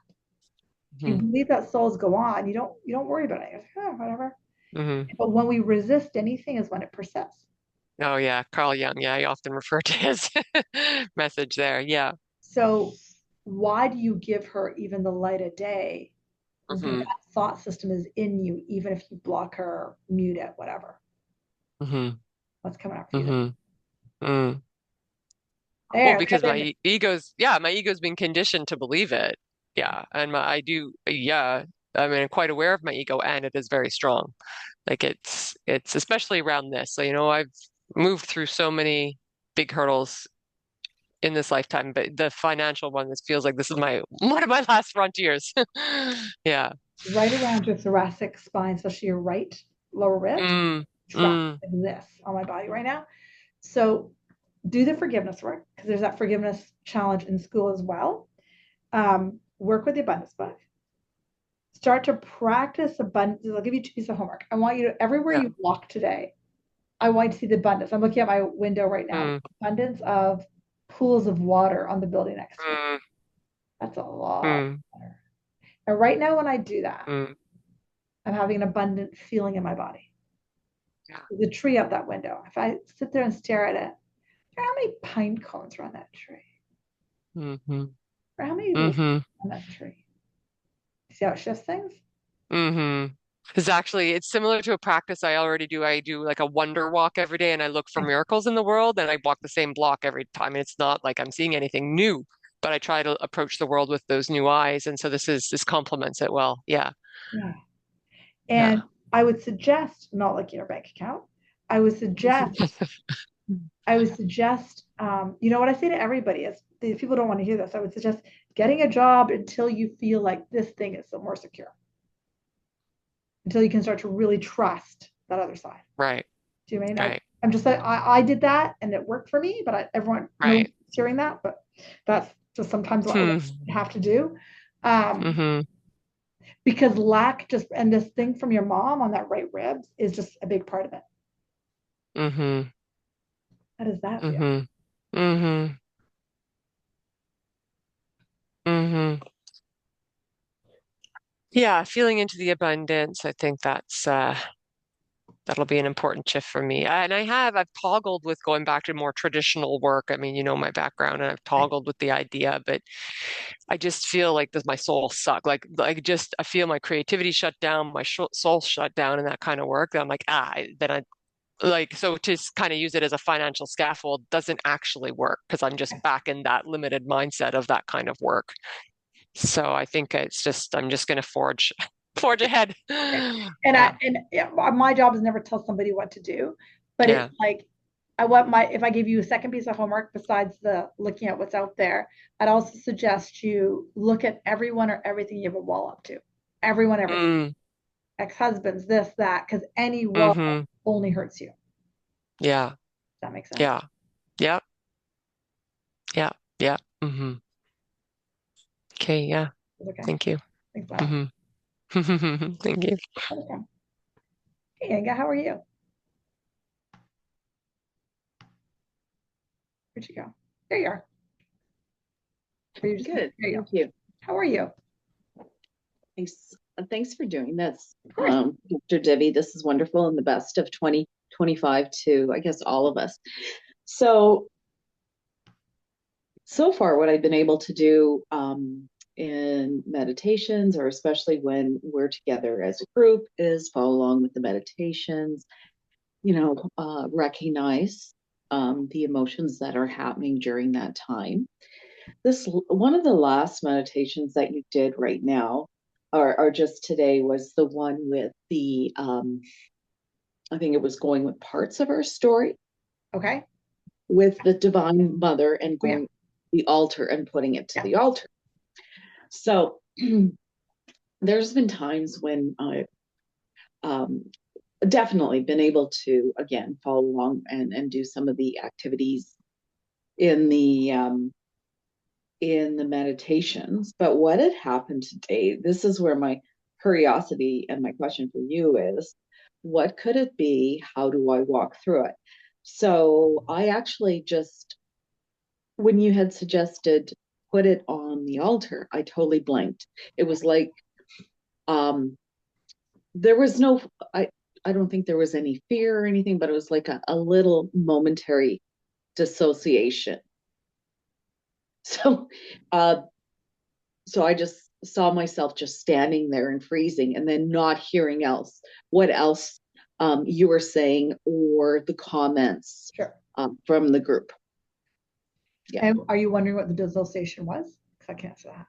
You believe that souls go on, you don't worry about it. You're like, oh, whatever. Mm-hmm. But when we resist anything is when it persists. Oh yeah, Carl Jung. Yeah, I often refer to his message there. Yeah. So why do you give her even the light of day when Mm-hmm. that thought system is in you, even if you block her, mute it, whatever? Mm-hmm. What's coming up for you there? Mm-hmm. Mm. Well, There, we because got the my ego's been conditioned to believe it. Yeah, and I do. Yeah, I mean, I'm quite aware of my ego, and it is very strong. Like it's especially around this. So, I've moved through so many big hurdles in this lifetime, but the financial one, this feels like this is my one of my last frontiers. Yeah. right around your thoracic spine, especially your right lower ribs. Mm, Trust mm, like this on my body right now. So do the forgiveness work because there's that forgiveness challenge in school as well. Work with the abundance book. Start to practice abundance. I'll give you two pieces of homework. I want you to, everywhere yeah. you walk today, I want you to see the abundance. I'm looking at my window right now. Mm, Abundance of pools of water on the building next to me. mm, That's a lot of mm, water. And right now, when I do that, mm, I'm having an abundant feeling in my body. yeah. There's a tree out that window. If I sit there and stare at it, how many pine cones are on that tree? Mm-hmm. Or how many leaves Mm-hmm. on that tree? See how it shifts things? Mm-hmm. It's similar to a practice I already do. I do like a wonder walk every day and I look for Yeah. miracles in the world and I walk the same block every time. And it's not like I'm seeing anything new, but I try to approach the world with those new eyes. And so this complements it well. Yeah. Yeah. Yeah. And I would suggest, not like your bank account, I would suggest, you know what I say to everybody is, if people don't want to hear this, I would suggest getting a job until you feel like this thing is more secure, until you can start to really trust that other side. Right. Do you mean Right. I'm just like I did that and it worked for me, but everyone no one's Right. hearing that, but that's just sometimes what Hmm. I have to do. Um, Mm-hmm. because lack just and this thing from your mom on that right ribs is just a big part of it. Mm-hmm. How does that feel? Mm-hmm. Mm-hmm. Mm-hmm. Yeah, feeling into the abundance. I think that'll be an important shift for me. And I've toggled with going back to more traditional work. I mean, my background, and I've Right. toggled with the idea, but I just feel like my soul suck. I feel my creativity shut down, my soul shut down in that kind of work. That I'm like, then I like, so to kind of use it as a financial scaffold doesn't actually work because I'm just back in that limited mindset of that kind of work. So I think I'm just going to forge ahead. Yeah. And my job is never tell somebody what to do, but it's Yeah. like if I give you a second piece of homework besides the looking at what's out there, I'd also suggest you look at everyone or everything you have a wall up to. Everyone, everything. Mm, Ex-husbands, this, that, because any wall mm-hmm. only hurts you. Does Yeah. that make sense? Yeah. Yeah. Yeah. Yeah. Mm-hmm. Okay. Yeah. Okay. Thank you. Thanks, Lara. Mm-hmm. Thank you. Okay. Hey, Anga, how are you? Where'd you go? There you are. Are you just Good. there? You Thank go. you. How are you? Thanks for doing this. Of course. Dr. Debbie, this is wonderful and the best of 2025 to, I guess, all of us. So far, what I've been able to do in meditations, or especially when we're together as a group, is follow along with the meditations, recognize the emotions that are happening during that time. One of the last meditations that you did right now, or just today, was the one with the I think it was going with parts of our story Okay. with the Divine Mother and Oh, yeah. going to the altar and putting it to Yeah. the altar. So there's been times when I definitely been able to, again, follow along and do some of the activities in the meditations. But what had happened today, this is where my curiosity and my question for you is, what could it be? How do I walk through it? So I actually just, when you had suggested put it on the altar, I totally blanked. It was like um there was no I don't think there was any fear or anything, but it was like a little momentary dissociation. So uh so I just saw myself just standing there and freezing and then not hearing what else you were saying or the comments Sure. from the group. Yeah. And are you wondering what the dissociation was? Because I can't answer that.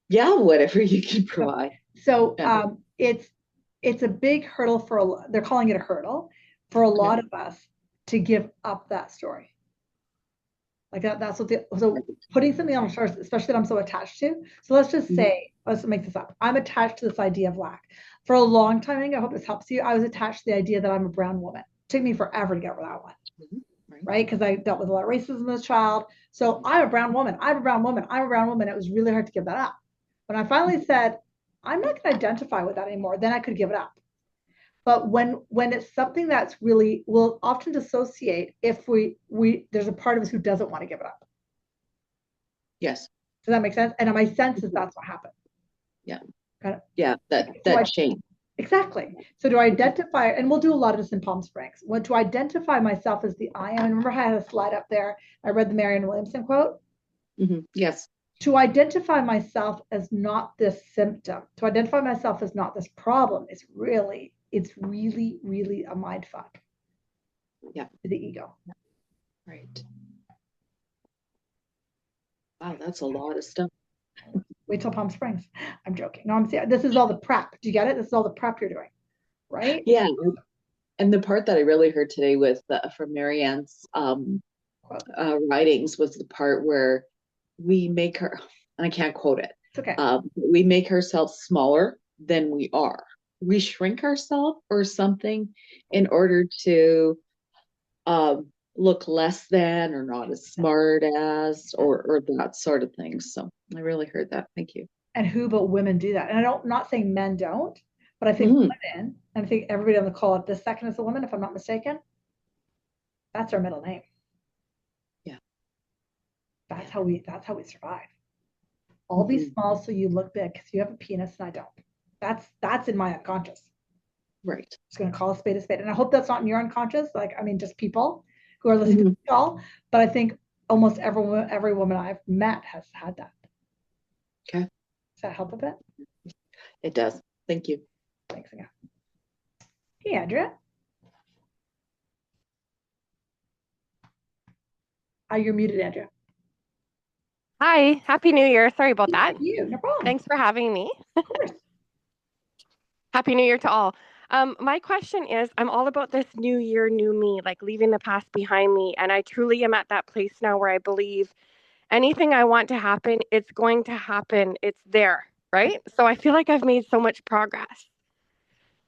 Yeah, whatever you can provide. So Yeah. it's a big hurdle they're calling it a hurdle for a lot of us to give up that story. Like that's what so putting something on a chart, especially that I'm so attached to. So let's just say, let's make this up. I'm attached to this idea of lack. For a long time, I hope this helps you. I was attached to the idea that I'm a brown woman. It took me forever to get over that one. Right? Because I dealt with a lot of racism as a child. So I'm a brown woman. I'm a brown woman. I'm a brown woman. It was really hard to give that up. When I finally said, I'm not going to identify with that anymore, then I could give it up. But when it's something that's really, we'll often dissociate if we there's a part of us who doesn't want to give it up. Yes. Does that make sense? And my sense is that's what happened. Yeah. Kind of. Yeah, that change. Exactly. So to identify, and we'll do a lot of this in Palm Springs, to identify myself as the I am. And remember I had a slide up there. I read the Marianne Williamson quote. Yes. To identify myself as not this symptom, to identify myself as not this problem is really, really a mind fuck. Yeah. To the ego. Right. Wow, that's a lot of stuff. Wait till Palm Springs. I'm joking. No, I'm saying this is all the prep. Do you get it? This is all the prep you're doing, right? Yeah. And the part that I really heard today with from Marianne's writings was the part where we make her, I can't quote it. It's okay. We make ourselves smaller than we are. We shrink ourselves or something in order to look less than or not as smart as or that sort of thing. So I really heard that. Thank you. And who but women do that? And I'm not saying men don't, but I think women, and I think everybody on the call, the second is a woman, if I'm not mistaken, that's our middle name. Yeah. That's how we survive. I'll be small so you look big because you have a penis and I don't. That's in my unconscious. Right. I'm just going to call a spade a spade. And I hope that's not in your unconscious. Like, I mean, just people who are listening to the call. But I think almost every woman I've met has had that. Okay. Does that help a bit? It does. Thank you. Thanks again. Hey, Andrea. You're muted, Andrea. Hi, Happy New Year. Sorry about that. You, no problem. Thanks for having me. Of course. Happy New Year to all. My question is, I'm all about this new year, new me, like leaving the past behind me. And I truly am at that place now where I believe anything I want to happen, it's going to happen. It's there, right? So I feel like I've made so much progress,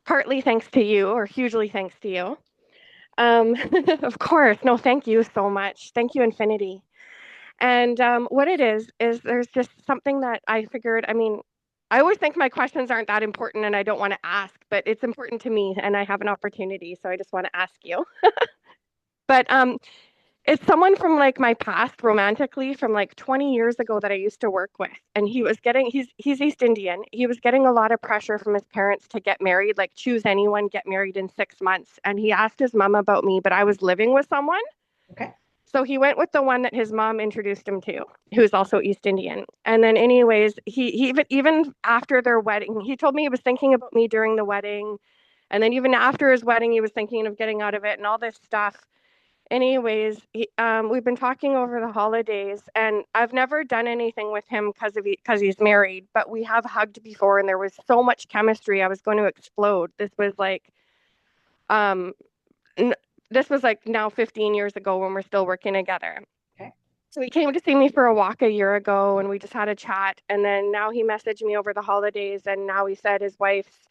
partly thanks to you or hugely thanks to you. Of course. No, thank you so much. Thank you, infinity. And what it is there's just something that I figured, I mean, I always think my questions aren't that important and I don't want to ask, but it's important to me and I have an opportunity, so I just want to ask you. But it's someone from like my past romantically from like 20 years ago that I used to work with. And he's East Indian. He was getting a lot of pressure from his parents to get married, like choose anyone, get married in 6 months. And he asked his mom about me, but I was living with someone. Okay. So he went with the one that his mom introduced him to, who's also East Indian. And then anyways, he even after their wedding, he told me he was thinking about me during the wedding. And then even after his wedding, he was thinking of getting out of it and all this stuff. Anyways, we've been talking over the holidays and I've never done anything with him because he's married, but we have hugged before and there was so much chemistry. I was going to explode. This was like, now 15 years ago when we're still working together. Okay. he came to see me for a walk a year ago and we just had a chat. And then now he messaged me over the holidays and now he said his wife's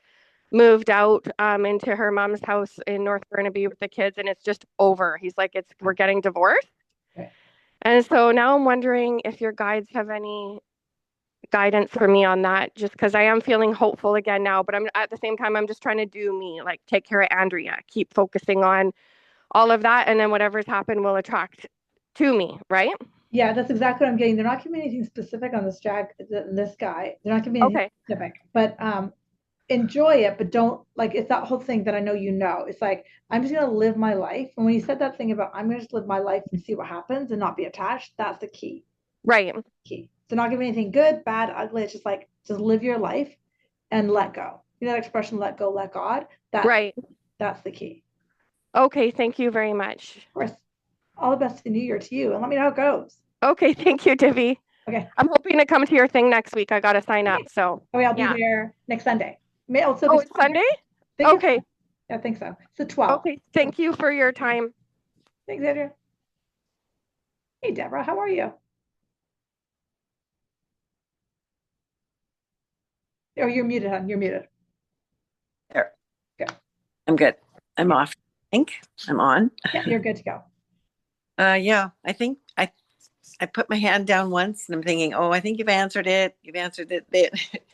moved out into her mom's house in North Burnaby with the kids and it's just over. He's like, we're getting divorced. Okay. And so now I'm wondering if your guides have any guidance for me on that, just because I am feeling hopeful again now, but I'm at the same time, I'm just trying to do me, like take care of Andrea, keep focusing on all of that. And then whatever's happened will attract to me, right? Yeah, that's exactly what I'm getting. They're not giving me anything specific on this this guy. They're not giving me anything Okay. specific, but enjoy it, but don't like it's that whole thing that I know you know. It's like I'm just gonna live my life. And when you said that thing about I'm gonna just live my life and see what happens and not be attached, that's the key. Right. Key. So not giving anything good, bad, ugly. It's just like just live your life and let go. You know that expression, let go, let God. Right. That's the key. Okay. Thank you very much. Of course. All the best for the new year to you, and let me know how it goes. Okay. Thank you, Divvy. Okay. I'm hoping to come to your thing next week. I got to sign up. So, I'll be there next Sunday. Oh, it's Sunday? Okay. I think so. It's the 12th. Okay. Thank you for your time. Thanks, Andrea. Hey, Deborah, how are you? Oh, you're muted, hon. You're muted. There. Good. I'm good. I'm off. I think I'm on. Yeah, you're good to go. Yeah, I think I put my hand down once and I'm thinking, oh, I think you've answered it. You've answered it.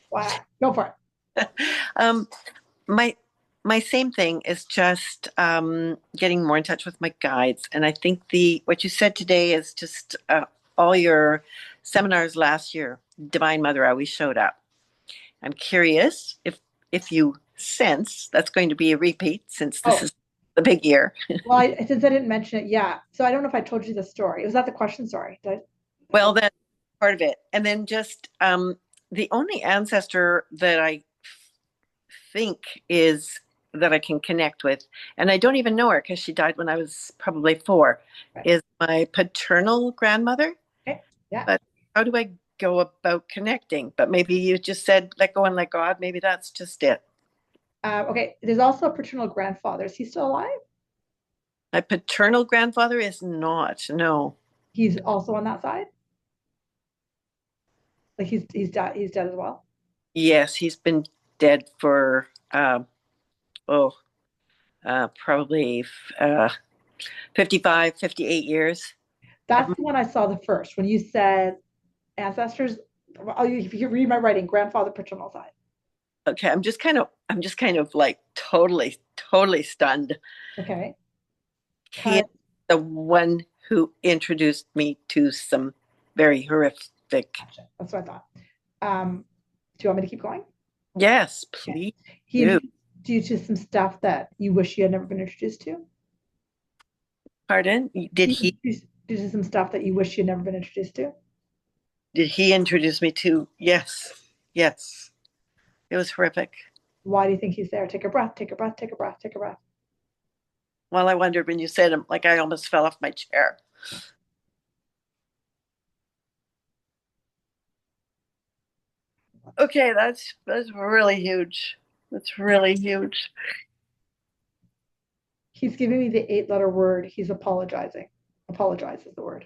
Wow. Go for it. My same thing is just getting more in touch with my guides. And I think what you said today is just all your seminars last year, Divine Mother always showed up. I'm curious if you sense that's going to be a repeat since this is the big year. Well, since I didn't mention it, yeah. So I don't know if I told you the story. Was that the question? Sorry. Well, that's part of it. And then just the only ancestor that I think is that I can connect with, and I don't even know her because she died when I was probably 4, is my paternal grandmother. Okay. Yeah. But how do I go about connecting? But maybe you just said let go and let God. Maybe that's just it. Okay. There's also a paternal grandfather. Is he still alive? My paternal grandfather is not. No. He's also on that side. Like he's dead. He's dead as well. Yes, he's been dead for probably 55, 58 years. That's the one I saw the first when you said ancestors. If you read my writing, grandfather paternal side. Okay, I'm just kind of like totally stunned. Okay. He's the one who introduced me to some very horrific. Gotcha. That's what I thought. Do you want me to keep going? Yes, please. He introduced you to some stuff that you wish you had never been introduced to? Pardon? Did he do some stuff that you wish you'd never been introduced to? Did he introduce me to? Yes. It was horrific. Why do you think he's there? Take a breath, take a breath, take a breath, take a breath. Well, I wondered when you said him, like I almost fell off my chair. Okay, that's really huge. That's really huge. He's giving me the 8-letter word. He's apologizing. Apologize is the word.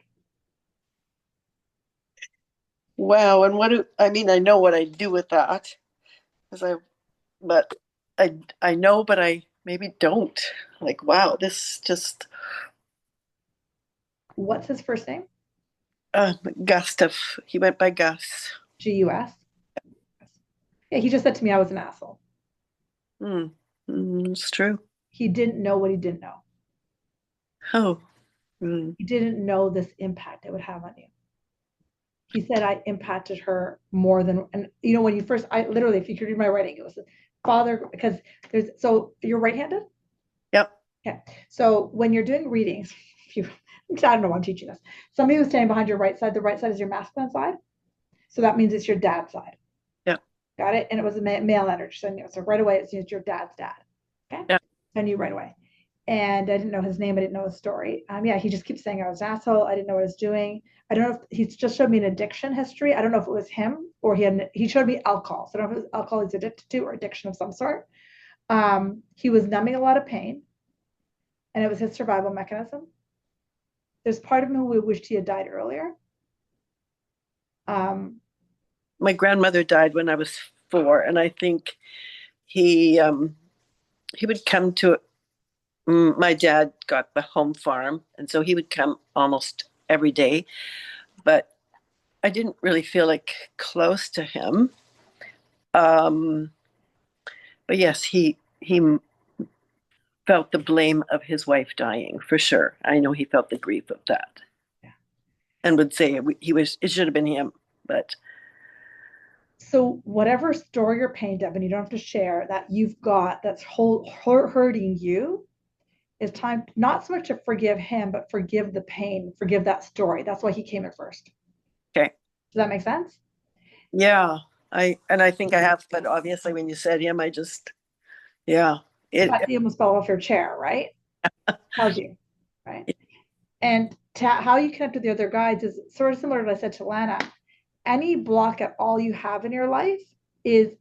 Wow, and I know what I do with that. But I know, but I maybe don't. Like, wow, this just. What's his first name? Gustav. He went by Gus. Gus. Yeah, he just said to me I was an asshole. It's true. He didn't know what he didn't know. Oh. He didn't know this impact it would have on you. He said I impacted her more than, and when you first, I literally, if you could read my writing, it was father, because so you're right-handed? Yep. Okay. So when you're doing readings, I don't know why I'm teaching this. Somebody was standing behind your right side. The right side is your masculine side. So that means it's your dad's side. Yeah. Got it? And it was a male energy. So right away, it's your dad's dad. Okay. Yeah. I knew right away. And I didn't know his name. I didn't know his story. Yeah, he just keeps saying I was an asshole. I didn't know what I was doing. I don't know if he just showed me an addiction history. I don't know if it was him or he showed me alcohol. So I don't know if it was alcohol he's addicted to or addiction of some sort. He was numbing a lot of pain, and it was his survival mechanism. There's part of him who wished he had died earlier. My grandmother died when I was 4, and I think he would come to. My dad got the home farm, and so he would come almost every day. But I didn't really feel like close to him. But yes, he felt the blame of his wife dying for sure. I know he felt the grief of that, Yeah. and would say it should have been him. But so whatever story or pain, Devin, you don't have to share that you've got that's hurting you. It's time not so much to forgive him, but forgive the pain, forgive that story. That's why he came at first. okay, Does that make sense? yeah, I think I have, but obviously when you said him, I just yeah, But you almost fell off your chair, right? Tells you, right? And how you connect with the other guides is sort of similar to what I said to Lana. Any block at all you have in your life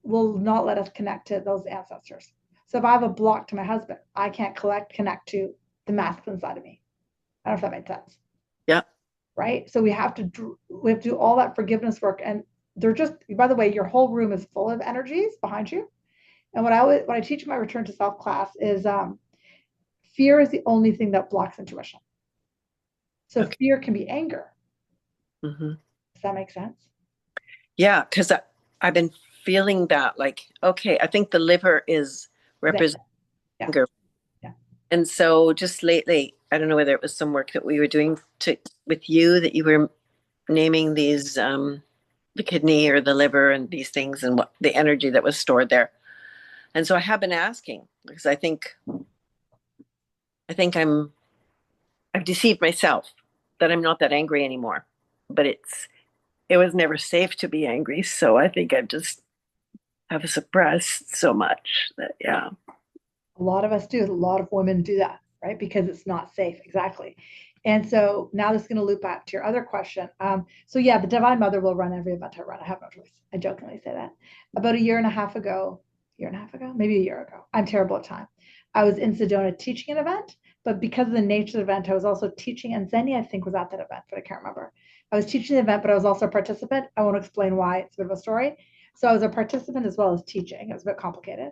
will not let us connect to those ancestors. So if I have a block to my husband, I can't connect to the masculine side of me. I don't know if that made sense. Yeah. Right. So we have to do all that forgiveness work, and they're just. By the way, your whole room is full of energies behind you. And what I teach in my return to self class is fear is the only thing that blocks intuition. So okay. Fear can be anger. Mm-hmm. Does that make sense? Yeah, because I've been feeling that, like, okay, I think the liver is representing anger. Yeah. And so just lately, I don't know whether it was some work that we were doing with you, that you were naming these, the kidney or the liver and these things, and what the energy that was stored there. And so I have been asking, because I think I've deceived myself that I'm not that angry anymore, but it was never safe to be angry. So I think I've just have suppressed so much that, yeah. A lot of us do. A lot of women do that, right? Because it's not safe. Exactly. And so now this is going to loop back to your other question. So yeah, the Divine Mother will run every event I run. I have no choice. I jokingly say that. About a year and a half ago, maybe a year ago, I'm terrible at time. I was in Sedona teaching an event, but because of the nature of the event, I was also teaching, and Zenny, I think, was at that event, but I can't remember. I was teaching the event, but I was also a participant. I won't explain why. It's a bit of a story. So I was a participant as well as teaching. It was a bit complicated.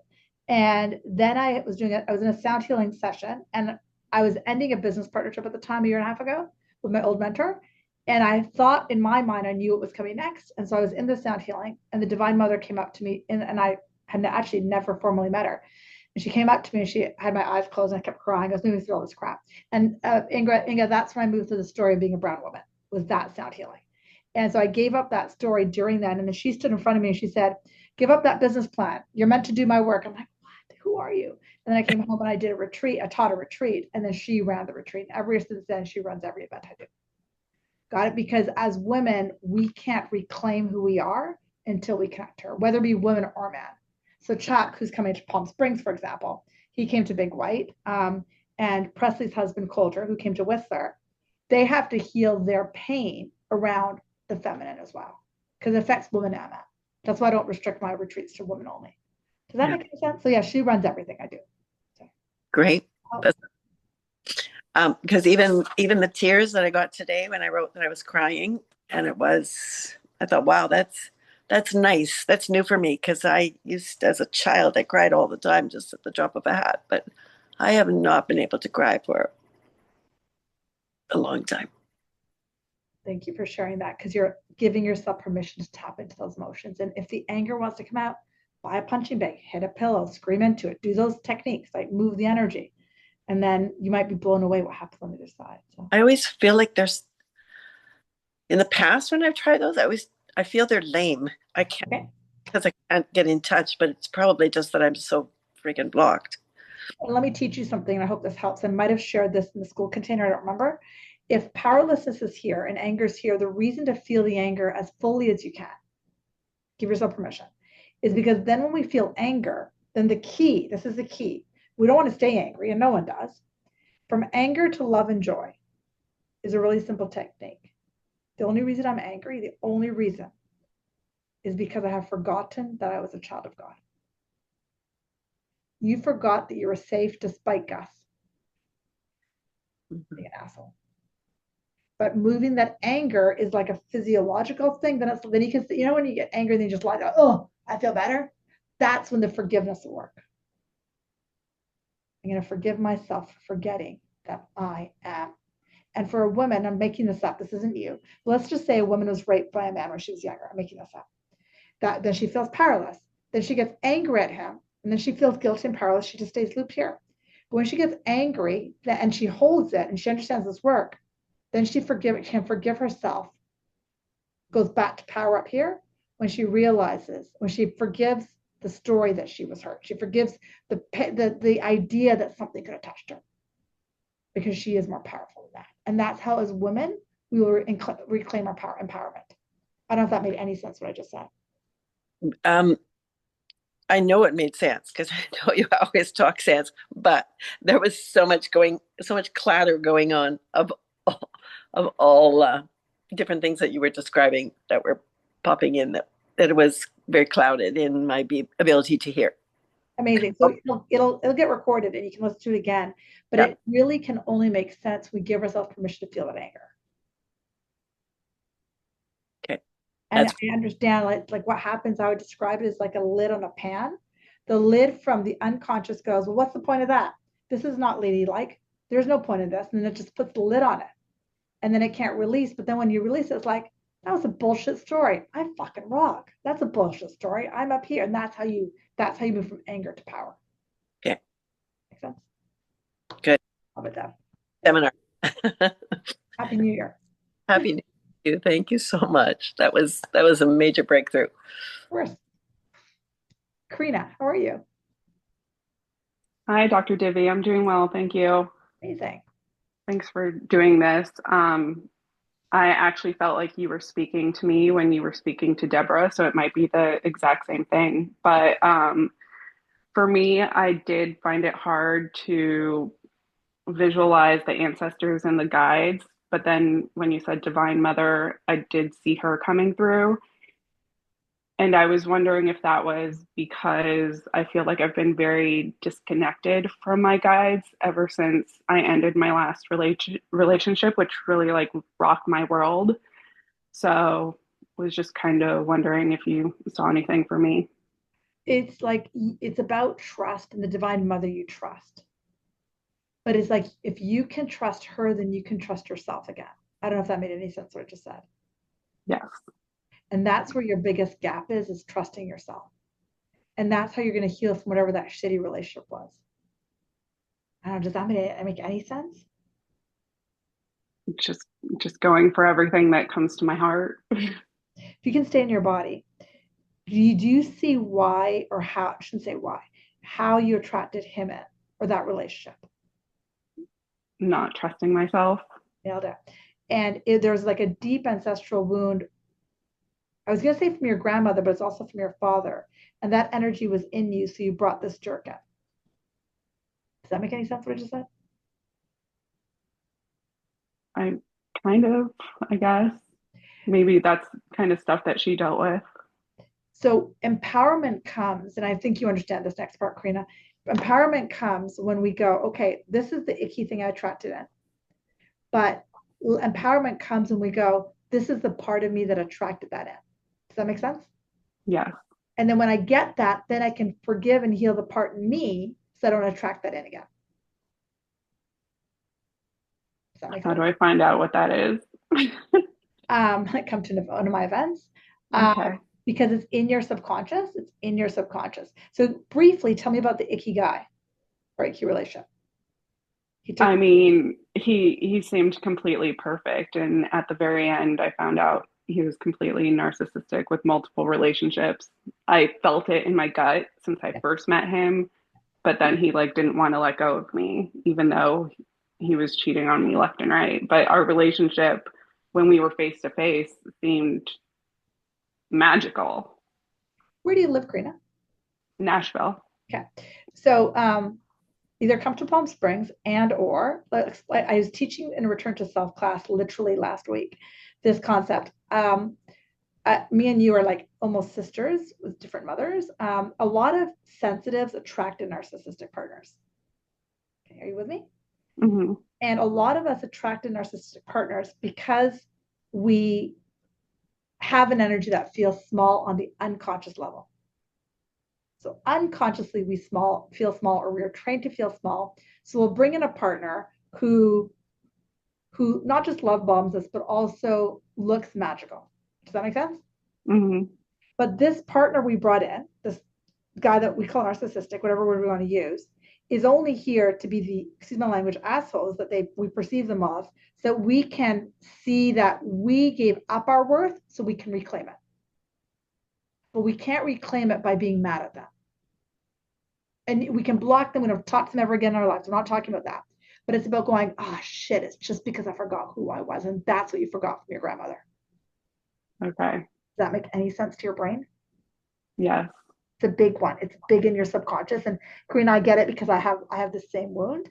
And then I was in a sound healing session, and I was ending a business partnership at the time, a year and a half ago, with my old mentor. And I thought in my mind, I knew what was coming next. And so I was in the sound healing, and the Divine Mother came up to me, and I had actually never formally met her. And she came up to me, and she had my eyes closed, and I kept crying. I was moving through all this crap. And Inga, that's when I moved to the story of being a brown woman, was that sound healing. And so I gave up that story during that. And then she stood in front of me and she said, give up that business plan. You're meant to do my work. I'm like, what? Who are you? And then I came home and I did a retreat. I taught a retreat, and then she ran the retreat. And ever since then, she runs every event I do. Got it? Because as women, we can't reclaim who we are until we connect to her, whether it be women or man. So Chuck, who's coming to Palm Springs, for example, he came to Big White, and Presley's husband, Coulter, who came to Whistler, they have to heal their pain around the feminine as well, because it affects women and men. That's why I don't restrict my retreats to women only. Does that make sense? So yeah, she runs everything I do. So. Great. Because even the tears that I got today when I wrote that I was crying, and I thought, wow, that's nice. That's new for me, because I used, as a child, I cried all the time just at the drop of a hat, but I have not been able to cry for a long time. Thank you for sharing that, because you're giving yourself permission to tap into those emotions. And if the anger wants to come out, buy a punching bag, hit a pillow, scream into it, do those techniques, like move the energy. And then you might be blown away what happens on the other side. So. I always feel like in the past when I've tried those, I feel they're lame. I can't, because I can't get in touch, but it's probably just that I'm so freaking blocked. And let me teach you something, and I hope this helps. I might have shared this in the school container, I don't remember. If powerlessness is here and anger is here, the reason to feel the anger as fully as you can, give yourself permission, is because then when we feel anger, then this is the key. We don't want to stay angry, and no one does. From anger to love and joy is a really simple technique. The only reason I'm angry, the only reason, is because I have forgotten that I was a child of God. You forgot that you were safe despite Gus being an asshole. But moving that anger is like a physiological thing. Then you can, when you get angry, then you just lie down, oh, I feel better. That's when the forgiveness will work. I'm going to forgive myself for forgetting that I am. And for a woman, I'm making this up, this isn't you. Let's just say a woman was raped by a man when she was younger. I'm making this up. Then she feels powerless. Then she gets angry at him. And then she feels guilty and powerless. She just stays looped here. But when she gets angry and she holds it and she understands this work, then she can forgive herself. Goes back to power up here when she realizes, when she forgives the story that she was hurt. She forgives the idea that something could have touched her, because she is more powerful than that. And that's how, as women, we will reclaim our empowerment. I don't know if that made any sense what I just said. I know it made sense because I know you always talk sense, but there was so much clatter going on of all different things that you were describing that were popping in, that it was very clouded in my ability to hear. Amazing. So it'll get recorded and you can listen to it again, but It really can only make sense. We give ourselves permission to feel that anger. Okay. And I understand like what happens, I would describe it as like a lid on a pan. The lid from the unconscious goes, well, what's the point of that? This is not ladylike. There's no point in this. And then it just puts the lid on it. And then it can't release. But then when you release it, it's like, that was a bullshit story. I fucking rock. That's a bullshit story. I'm up here. And that's how you move from anger to power. Okay. Make sense? Good. How about that? Seminar. Happy New Year. Happy New Year. Thank you so much. That was a major breakthrough. Of course. Karina, how are you? Hi, Dr. Divi. I'm doing well. Thank you. Amazing. Thanks for doing this. I actually felt like you were speaking to me when you were speaking to Deborah, so it might be the exact same thing. But for me, I did find it hard to visualize the ancestors and the guides. But then when you said Divine Mother, I did see her coming through. And I was wondering if that was because I feel like I've been very disconnected from my guides ever since I ended my last relationship, which really like rocked my world. So was just kind of wondering if you saw anything for me. It's about trust and the Divine Mother you trust. But it's like, if you can trust her, then you can trust yourself again. I don't know if that made any sense what I just said. Yes. And that's where your biggest gap is trusting yourself. And that's how you're going to heal from whatever that shitty relationship was. I don't know, does that make any sense? Just going for everything that comes to my heart. If you can stay in your body, do you see why, or how, I shouldn't say why, how you attracted him in, or that relationship? Not trusting myself. Nailed it. And there's like a deep ancestral wound. I was going to say from your grandmother, but it's also from your father. And that energy was in you, so you brought this jerk in. Does that make any sense what I just said? I guess. Maybe that's kind of stuff that she dealt with. So empowerment comes, and I think you understand this next part, Karina. Empowerment comes when we go, okay, this is the icky thing I attracted in. But empowerment comes when we go, this is the part of me that attracted that in. Does that make sense? Yeah. And then when I get that, then I can forgive and heal the part in me so I don't attract that in again. Does that make sense? How do I find out what that is? I come to one of my events. Okay. Because it's in your subconscious. It's in your subconscious. So briefly, tell me about the icky guy or icky relationship. I mean, he seemed completely perfect. And at the very end, I found out he was completely narcissistic with multiple relationships. I felt it in my gut since I first met him, but then he like didn't want to let go of me, even though he was cheating on me left and right. But our relationship, when we were face to face, seemed magical. Where do you live, Karina? Nashville. Okay. So either come to Palm Springs or I was teaching in a return to self class literally last week, this concept. Me and you are like almost sisters with different mothers. A lot of sensitives attract narcissistic partners. Okay, are you with me? Mm-hmm. And a lot of us attract narcissistic partners because we have an energy that feels small on the unconscious level. So unconsciously we feel small, or we're trained to feel small. So we'll bring in a partner who not just love bombs us, but also looks magical. Does that make sense? Mm-hmm. But this partner we brought in, this guy that we call narcissistic, whatever word we want to use, is only here to be the, excuse my language, assholes that we perceive them as, so we can see that we gave up our worth so we can reclaim it. But we can't reclaim it by being mad at them. And we can block them. We don't talk to them ever again in our lives. We're not talking about that. But it's about going, oh shit, it's just because I forgot who I was. And that's what you forgot from your grandmother. Okay. Does that make any sense to your brain? Yes. It's a big one. It's big in your subconscious. And Karina, I get it because I have the same wound.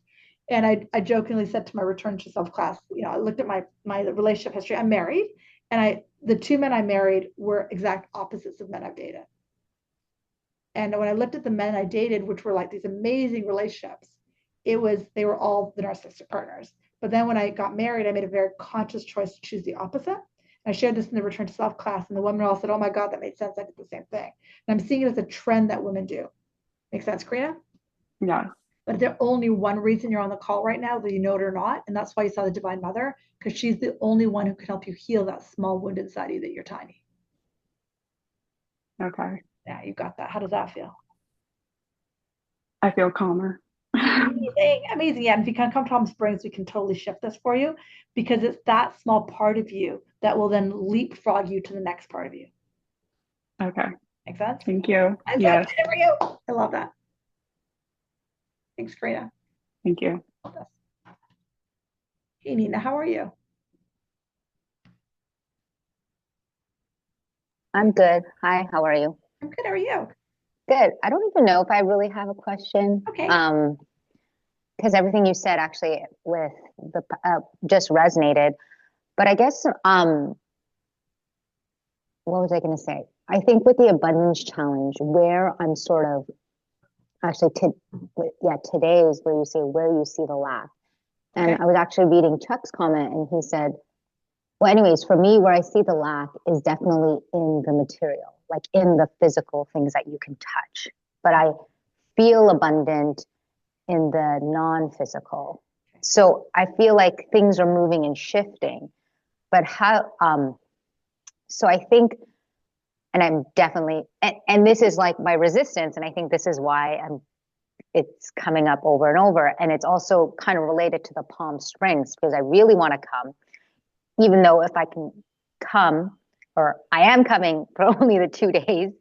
And I jokingly said to my return to self class, I looked at my relationship history. I'm married, and the two men I married were exact opposites of men I've dated. And when I looked at the men I dated, which were like these amazing relationships, they were all the narcissistic partners. But then when I got married, I made a very conscious choice to choose the opposite. I shared this in the return to self class, and the women all said, "Oh my God, that made sense. I did the same thing." And I'm seeing it as a trend that women do. Make sense, Karina? Yeah. But there's only one reason you're on the call right now, whether you know it or not, and that's why you saw the Divine Mother, because she's the only one who can help you heal that small wound inside you that you're tiny. Okay. Yeah, you got that. How does that feel? I feel calmer. Amazing. Yeah, and if you can come to Palm Springs, we can totally shift this for you, because it's that small part of you that will then leapfrog you to the next part of you. Okay. Make sense? Thank you. I'm so Yes. excited for you. I love that. Thanks, Karina. Thank you. Hey, Nina, how are you? I'm good. Hi, how are you? I'm good. How are you? Good. I don't even know if I really have a question. Okay. Because everything you said actually with the just resonated. But I guess what was I going to say? I think with the abundance challenge, where I'm sort of actually today is where you say where you see the lack. And Okay. I was actually reading Chuck's comment, and he said, well, anyways, for me, where I see the lack is definitely in the material, like in the physical things that you can touch. But I feel abundant in the non-physical. So I feel like things are moving and shifting. But so I think, and I'm definitely, and this is like my resistance, and I think this is why it's coming up over and over. And it's also kind of related to the Palm Springs, because I really want to come, even though if I can come, or I am coming for only the 2 days.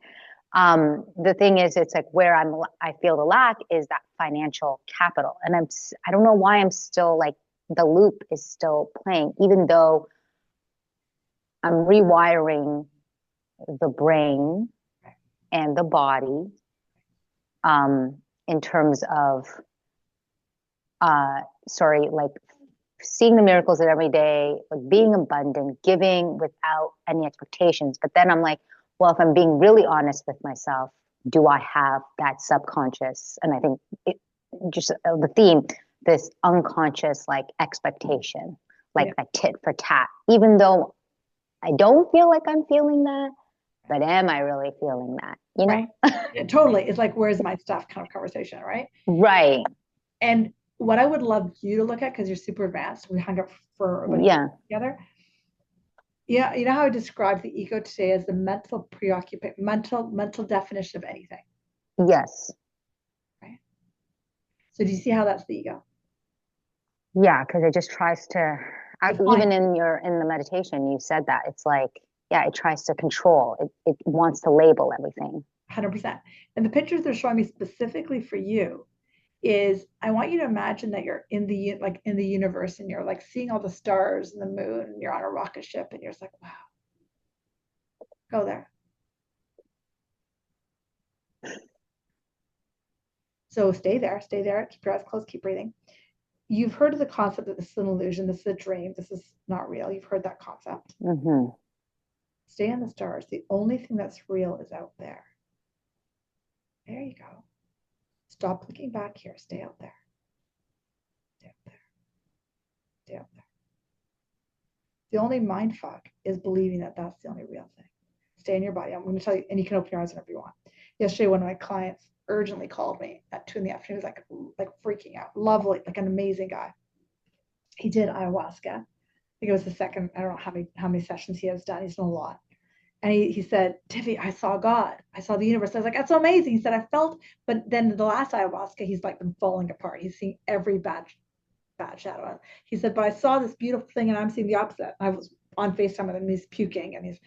The thing is, it's like where I feel the lack is that financial capital. And I don't know why I'm still like, the loop is still playing, even though I'm rewiring the brain and the body, in terms of, like seeing the miracles of every day, like being abundant, giving without any expectations. But then I'm like, well, if I'm being really honest with myself, do I have that subconscious? And I think the theme, this unconscious like expectation, like a tit for tat, even though I don't feel like I'm feeling that, but am I really feeling that? You know? Right. Yeah, totally. It's like, where's my stuff kind of conversation, right? Right. And what I would love you to look at, because you're super advanced, we hung up for together. Yeah, you know how I described the ego today as the mental mental definition of anything. Yes. Right. So do you see how that's the ego? Yeah, because it just tries to, even in the meditation, you said that it's like, yeah, it tries to control. It wants to label everything. 100%. And the pictures they're showing me specifically for you is, I want you to imagine that you're in the universe, and you're like seeing all the stars and the moon, and you're on a rocket ship, and you're just like, wow. Go there. So stay there, keep your eyes closed, keep breathing. You've heard of the concept that this is an illusion, this is a dream, this is not real. You've heard that concept. Mm-hmm. Stay in the stars. The only thing that's real is out there. There you go. Stop looking back here. Stay out there. Stay out there. stay up there. The only mind fuck is believing that that's the only real thing. Stay in your body. I'm going to tell you, and you can open your eyes whenever you want. Yesterday, one of my clients urgently called me at 2 p.m. He was like freaking out. Lovely, like an amazing guy. He did ayahuasca. I think it was the second. I don't know how many sessions he has done. He's done a lot. And he said, Tiffy, I saw God. I saw the universe. I was like, that's so amazing. He said, I felt, but then the last ayahuasca, he's like been falling apart. He's seeing every bad shadow. He said, but I saw this beautiful thing and I'm seeing the opposite. I was on FaceTime with him. He's puking and he's,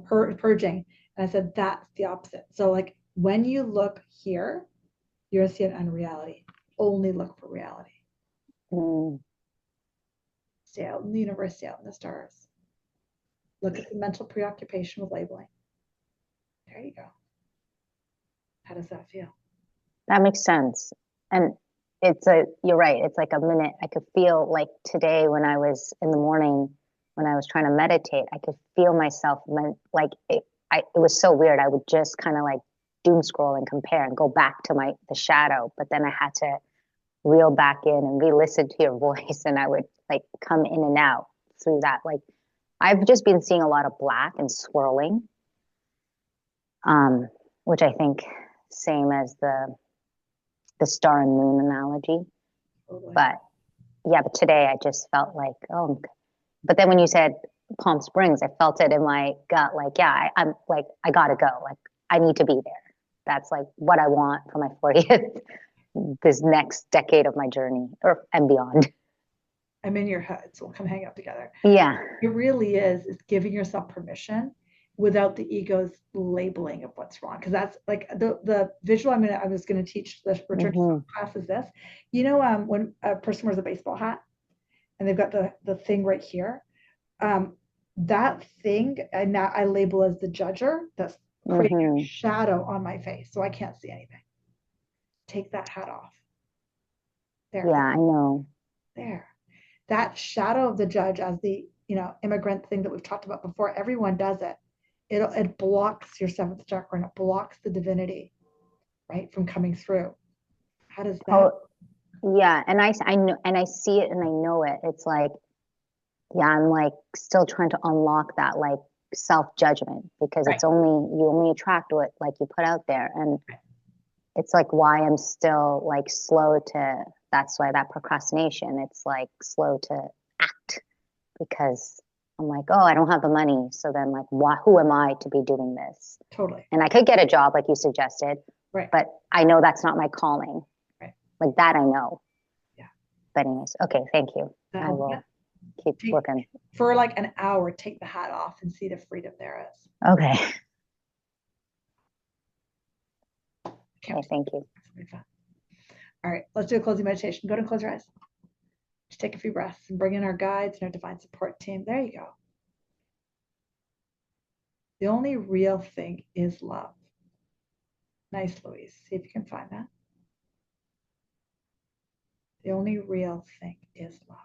purging. And I said, that's the opposite. So like when you look here, you're going to see an unreality. Only look for reality. Stay out in the universe, stay out in the stars. Look at the mental preoccupation with labeling. There you go. How does that feel? That makes sense. And you're right. It's like a minute. I could feel like today when I was in the morning, when I was trying to meditate, I could feel myself it was so weird. I would just kind of like doom scroll and compare and go back to the shadow. But then I had to reel back in and re-listen to your voice. And I would like come in and out through that. Like I've just been seeing a lot of black and swirling, which I think same as the star and moon analogy. Totally. But today I just felt like, but then when you said Palm Springs, I felt it in my gut. Like, I'm like, I gotta go. Like, I need to be there. That's like what I want for my 40th, this next decade of my journey and beyond. I'm in your head, so we'll come hang out together. Yeah. It really is giving yourself permission without the ego's labeling of what's wrong. Because that's like the visual I was going to teach the return to class is this. When a person wears a baseball hat and they've got the thing right here, that thing, and now I label as the judger, that's creating a shadow on my face, so I can't see anything. Take that hat off. There. Yeah, I know. There. That shadow of the judge as the immigrant thing that we've talked about before, everyone does it. It blocks your seventh chakra and it blocks the divinity, right, from coming through. How does that? Yeah, and I know, and I see it and I know it. It's like, I'm like still trying to unlock that like self-judgment because right. You only attract what like you put out there, and it's like why I'm still like slow to. That's why that procrastination. It's like slow to act because I'm like, I don't have the money. So then like, who am I to be doing this? Totally. And I could get a job like you suggested, right? But I know that's not my calling. Right. Like that I know. Yeah. But anyways, okay, thank you. I will keep looking. For like an hour, take the hat off and see the freedom there is. Okay. Okay, thank you. All right, let's do a closing meditation. Go ahead and close your eyes. Just take a few breaths and bring in our guides and our divine support team. There you go. The only real thing is love. Nice, Louise. See if you can find that. The only real thing is love.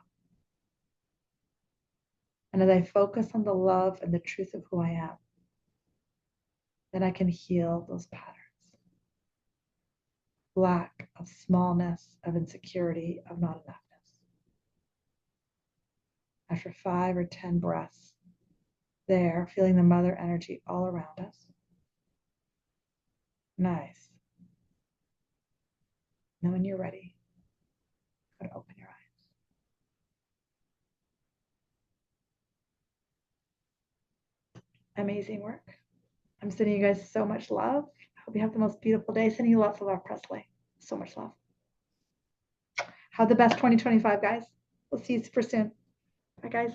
And as I focus on the love and the truth of who I am, then I can heal those patterns. Lack of smallness, of insecurity, of not enoughness. After 5 or 10 breaths, there, feeling the mother energy all around us. Nice. Now when you're ready, go to open your eyes. Amazing work. I'm sending you guys so much love. Hope you have the most beautiful day. Sending you lots of love, Presley. So much love. Have the best 2025, guys. We'll see you super soon. Bye, guys.